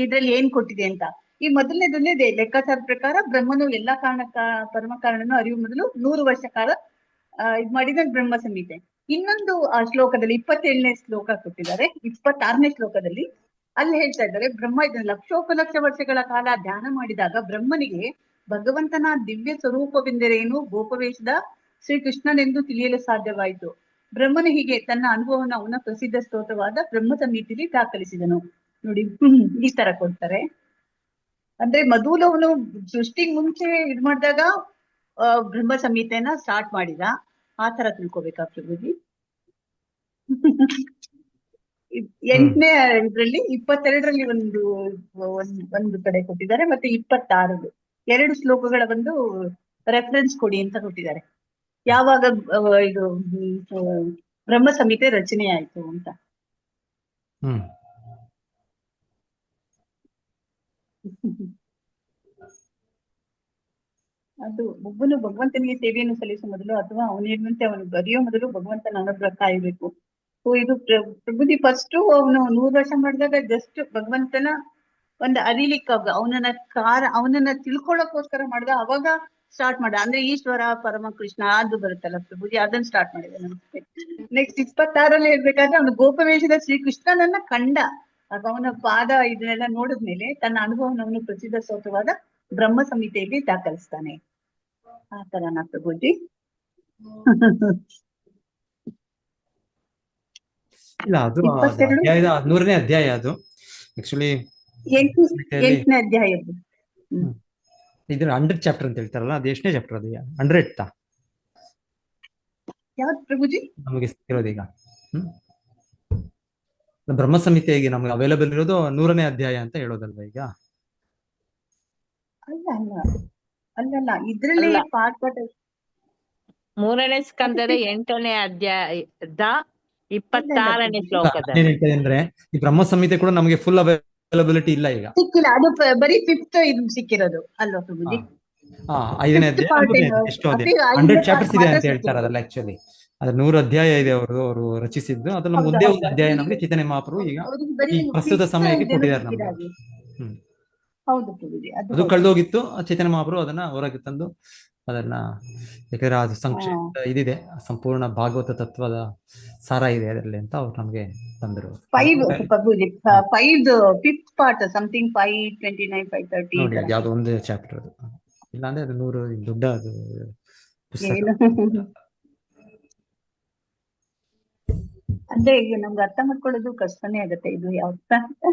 ಇದ್ರಲ್ಲಿ ಏನ್ ಕೊಟ್ಟಿದೆ ಅಂತ. ಈ ಮೊದಲನೇದನ್ನೇ ಲೆಕ್ಕಾಚಾರ ಪ್ರಕಾರ ಬ್ರಹ್ಮನು ಎಲ್ಲಾ ಪರಮ ಕಾರಣನು ಅರಿಯುವ ಮೊದಲು 100 ವರ್ಷ ಕಾಲ ಇದ್ ಮಾಡಿದ ಬ್ರಹ್ಮ ಸಂಹಿತೆ. ಇನ್ನೊಂದು ಆ ಶ್ಲೋಕದಲ್ಲಿ 27ನೇ ಶ್ಲೋಕ ಕೊಟ್ಟಿದ್ದಾರೆ. 26ನೇ ಶ್ಲೋಕದಲ್ಲಿ ಅಲ್ಲಿ ಹೇಳ್ತಾ ಇದ್ದಾರೆ, ಬ್ರಹ್ಮ ಇದನ್ನ ಲಕ್ಷೋಪಲಕ್ಷ ವರ್ಷಗಳ ಕಾಲ ಧ್ಯಾನ ಮಾಡಿದಾಗ ಬ್ರಹ್ಮನಿಗೆ ಭಗವಂತನ ದಿವ್ಯ ಸ್ವರೂಪವೆಂದರೇನು, ಗೋಪವೇಶದ ಶ್ರೀಕೃಷ್ಣನೆಂದು ತಿಳಿಯಲು ಸಾಧ್ಯವಾಯಿತು. ಬ್ರಹ್ಮನು ಹೀಗೆ ತನ್ನ ಅನುಭವವನ್ನು ಅವನ ಪ್ರಸಿದ್ಧ ಸ್ತೋತ್ರವಾದ ಬ್ರಹ್ಮ ಸಂಹಿತೆಯಲ್ಲಿ ದಾಖಲಿಸಿದನು. ನೋಡಿ, ಈ ತರ ಕೊಡ್ತಾರೆ. ಅಂದ್ರೆ ಮೊದಲು ಅವನು ಸೃಷ್ಟಿಗೆ ಮುಂಚೆ ಇದ್ ಮಾಡಿದಾಗ ಬ್ರಹ್ಮ ಸಂಹಿತೆಯನ್ನ ಸ್ಟಾರ್ಟ್ ಮಾಡಿದ, ಆ ತರ ತಿಳ್ಕೊಬೇಕಾ ಪ್ರಭುಜಿ? 8ನೇ ಇದ್ರಲ್ಲಿ 22ರಲ್ಲಿ ಒಂದು ಕಡೆ ಕೊಟ್ಟಿದ್ದಾರೆ, ಮತ್ತೆ 26 2 ಶ್ಲೋಕಗಳ ಒಂದು ರೆಫರೆನ್ಸ್ ಕೊಡಿ ಅಂತ ಕೊಟ್ಟಿದ್ದಾರೆ, ಯಾವಾಗ ಇದು ಬ್ರಹ್ಮ ಸಂಹಿತೆ ರಚನೆ ಆಯ್ತು ಅಂತ. ಅದು ಒಬ್ಬನು ಭಗವಂತನಿಗೆ ಸೇವೆಯನ್ನು ಸಲ್ಲಿಸುವ ಮೊದಲು ಅಥವಾ ಅವನಿರುವಂತೆ ಅವನು ಬರೆಯೋ ಮೊದಲು ಭಗವಂತನ ಅನುಗ್ರಹ ಕಾಯಬೇಕು. ಸೊ ಇದು ಪ್ರಭುದಿ ಫಸ್ಟ್ ಅವನು 100 ವರ್ಷ ಮಾಡಿದಾಗ ಜಸ್ಟ್ ಭಗವಂತನ ಒಂದು ಅರಿಲಿಕ್ಕೆ ಅವನನ್ನ ತಿಳ್ಕೊಳ್ಳೋಕೋಸ್ಕರ ಮಾಡಿದ, ಅವಾಗ ಸ್ಟಾರ್ಟ್ ಮಾಡ. ಅಂದ್ರೆ ಈಶ್ವರ ಪರಮ ಕೃಷ್ಣ ಅದು ಬರುತ್ತಲ್ಲ ಪ್ರಭುಜಿ, ಅದನ್ನ ಸ್ಟಾರ್ಟ್ ಮಾಡಿದೆ ನಮಸ್ತೆ. ನೆಕ್ಸ್ಟ್ 26ರಲ್ಲಿ ಹೇಳ್ಬೇಕಾದ್ರೆ ಅವನು ಗೋಪವೇಶದ ಶ್ರೀಕೃಷ್ಣನನ್ನ ಕಂಡ, ಆಗ ಅವನ ಪಾದ ಇದನ್ನೆಲ್ಲ ನೋಡಿದ್ಮೇಲೆ ತನ್ನ ಅನುಭವವನ್ನು ಪ್ರಸಿದ್ಧ ಸ್ತೋತ್ರವಾದ ಬ್ರಹ್ಮ ಸಂಹಿತೆಯಲ್ಲಿ ದಾಖಲಿಸ್ತಾನೆ. ಆ ತರನಾ ಪ್ರಭುಜಿ? ಇಲ್ಲ, ಅದು ಅಧ್ಯಾಯದ 100ನೇ ಅಧ್ಯಾಯ. ಅದು ಆಕ್ಚುಲಿ 8ನೇ ಅಧ್ಯಾಯ. ಇದ್ರ 100 ಚಾಪ್ಟರ್ ಅಂತ ಹೇಳ್ತಾರಲ್ಲ, ಅದು ಎಷ್ಟನೇ ಚಾಪ್ಟರ್? ಅದು 100 ಯಾವ್ದು ಪ್ರಭುಜಿ ನಮಗೆ ಸಿಕ್ಕಿರೋದೀಗ? ಬ್ರಹ್ಮ ಸಂಹಿತೆಗೆ ನಮ್ಗೆ ಅವೈಲಬಲ್ ಇರೋದು 100ನೇ ಅಧ್ಯಾಯ ಅಂತ ಹೇಳೋದಲ್ವಾ ಈಗ? ಅಲ್ಲ ಅಲ್ಲ ಅಲ್ಲಲ್ಲ, ಇದ್ರಲ್ಲಿ ಅಲ್ಲ. ಪಾಠ 3ನೇ ಸ್ಕಂದದ 8ನೇ ಅಧ್ಯಾಯದ 26ನೇ ಶ್ಲೋಕದಲ್ಲಿ. ಏನ್ ಹೇಳ್ತದೆ ಅಂದ್ರೆ ಈ ಬ್ರಹ್ಮ ಸಂಹಿತೆ ಕೂಡ ನಮಗೆ ಫುಲ್ ಅವೈಲಬಿಲಿಟಿ ಇಲ್ಲ ಈಗ. ಸಿಕ್ಕಿಲ್ಲ, ಅದು ಬರೀ 5th ಇದು ಸಿಕ್ಕಿರೋದು ಅಲ್ವಾ ಪ್ರಭುಜಿ? 5ನೇ 5th ಅಧ್ಯಾಯ part 100ನೇ ಏನು? ಎಷ್ಟು ಅದೇ ಅದೇ 100 5ನೇ ಚಾಪ್ಟರ್ಸ್ part ಇದೆ ಮಾತ್ರ ಅಂತ ಹೇಳ್ತಾರೆ ಸಿಕ್ಕಿರೋದು. ಅದಲ್ಲ. ಆಕ್ಚುಲಿ ಅದು 100 ಅಧ್ಯಾಯ ಇದೆ ಅವರು ರಚಿಸಿದ್ದು. ಅದನ್ನ ಹೌದು ಒಂದೇ ಹೌದು, ಒಂದು ಅಧ್ಯಾಯ ನಮಗೆ ಚೈತನ್ಯ ಮಹಾಪ್ರಭು ಈಗ ಅವ್ರಿಗೆ ಬರೀ ಈ ಪ್ರಸ್ತುತ 5th ಸಮಯಕ್ಕೆ ಇದೇನೋ ಕೊಟ್ಟಿದ್ದಾರೆ ನಮ್ಗೆ. ಸಿಕ್ಕಿರೋದು. ಹ್ಮ್ ಹೌದು ಪ್ರಭುಜಿ, ಅದು ಅದು ಹೌದು. ಕಳೆದೋಗಿತ್ತು. ಚೈತನ್ಯ ಮಹಾಪ್ರಭು ಅದನ್ನ ಹೊರಗೆ ತಂದು ಅದನ್ನ, ಯಾಕಂದ್ರೆ ಅದು ಸಂಕ್ಷಿಪ್ತ ಇದಿದೆ, ಸಂಪೂರ್ಣ ಭಾಗವತ ತತ್ವದ ಸಾರ ಇದೆ ಅದರಲ್ಲಿ ಅಂತ ಅವ್ರು ನಮ್ಗೆ ತಂದರು. 5 ಪ್ರಭುಜಿ, 5th part ಸಮಥಿಂಗ್ 529 530 ನೋಡಿ ಅದು ಯಾವ್ದೋ ಒಂದು ಚಾಪ್ಟರ್ ಅದು. ಇಲ್ಲಾಂದ್ರೆ ಅದು 100 ದೊಡ್ಡ ಅದು ಪುಸ್ತಕ. ಏನು ಅಂದ್ರೆ ಈಗ ನಮ್ಗೆ ಅರ್ಥ ಮಾಡ್ಕೊಳ್ಳೋದು ಕಷ್ಟನೇ ಆಗತ್ತೆ ಇದು ಯಾವ್ದು ಅಂತ.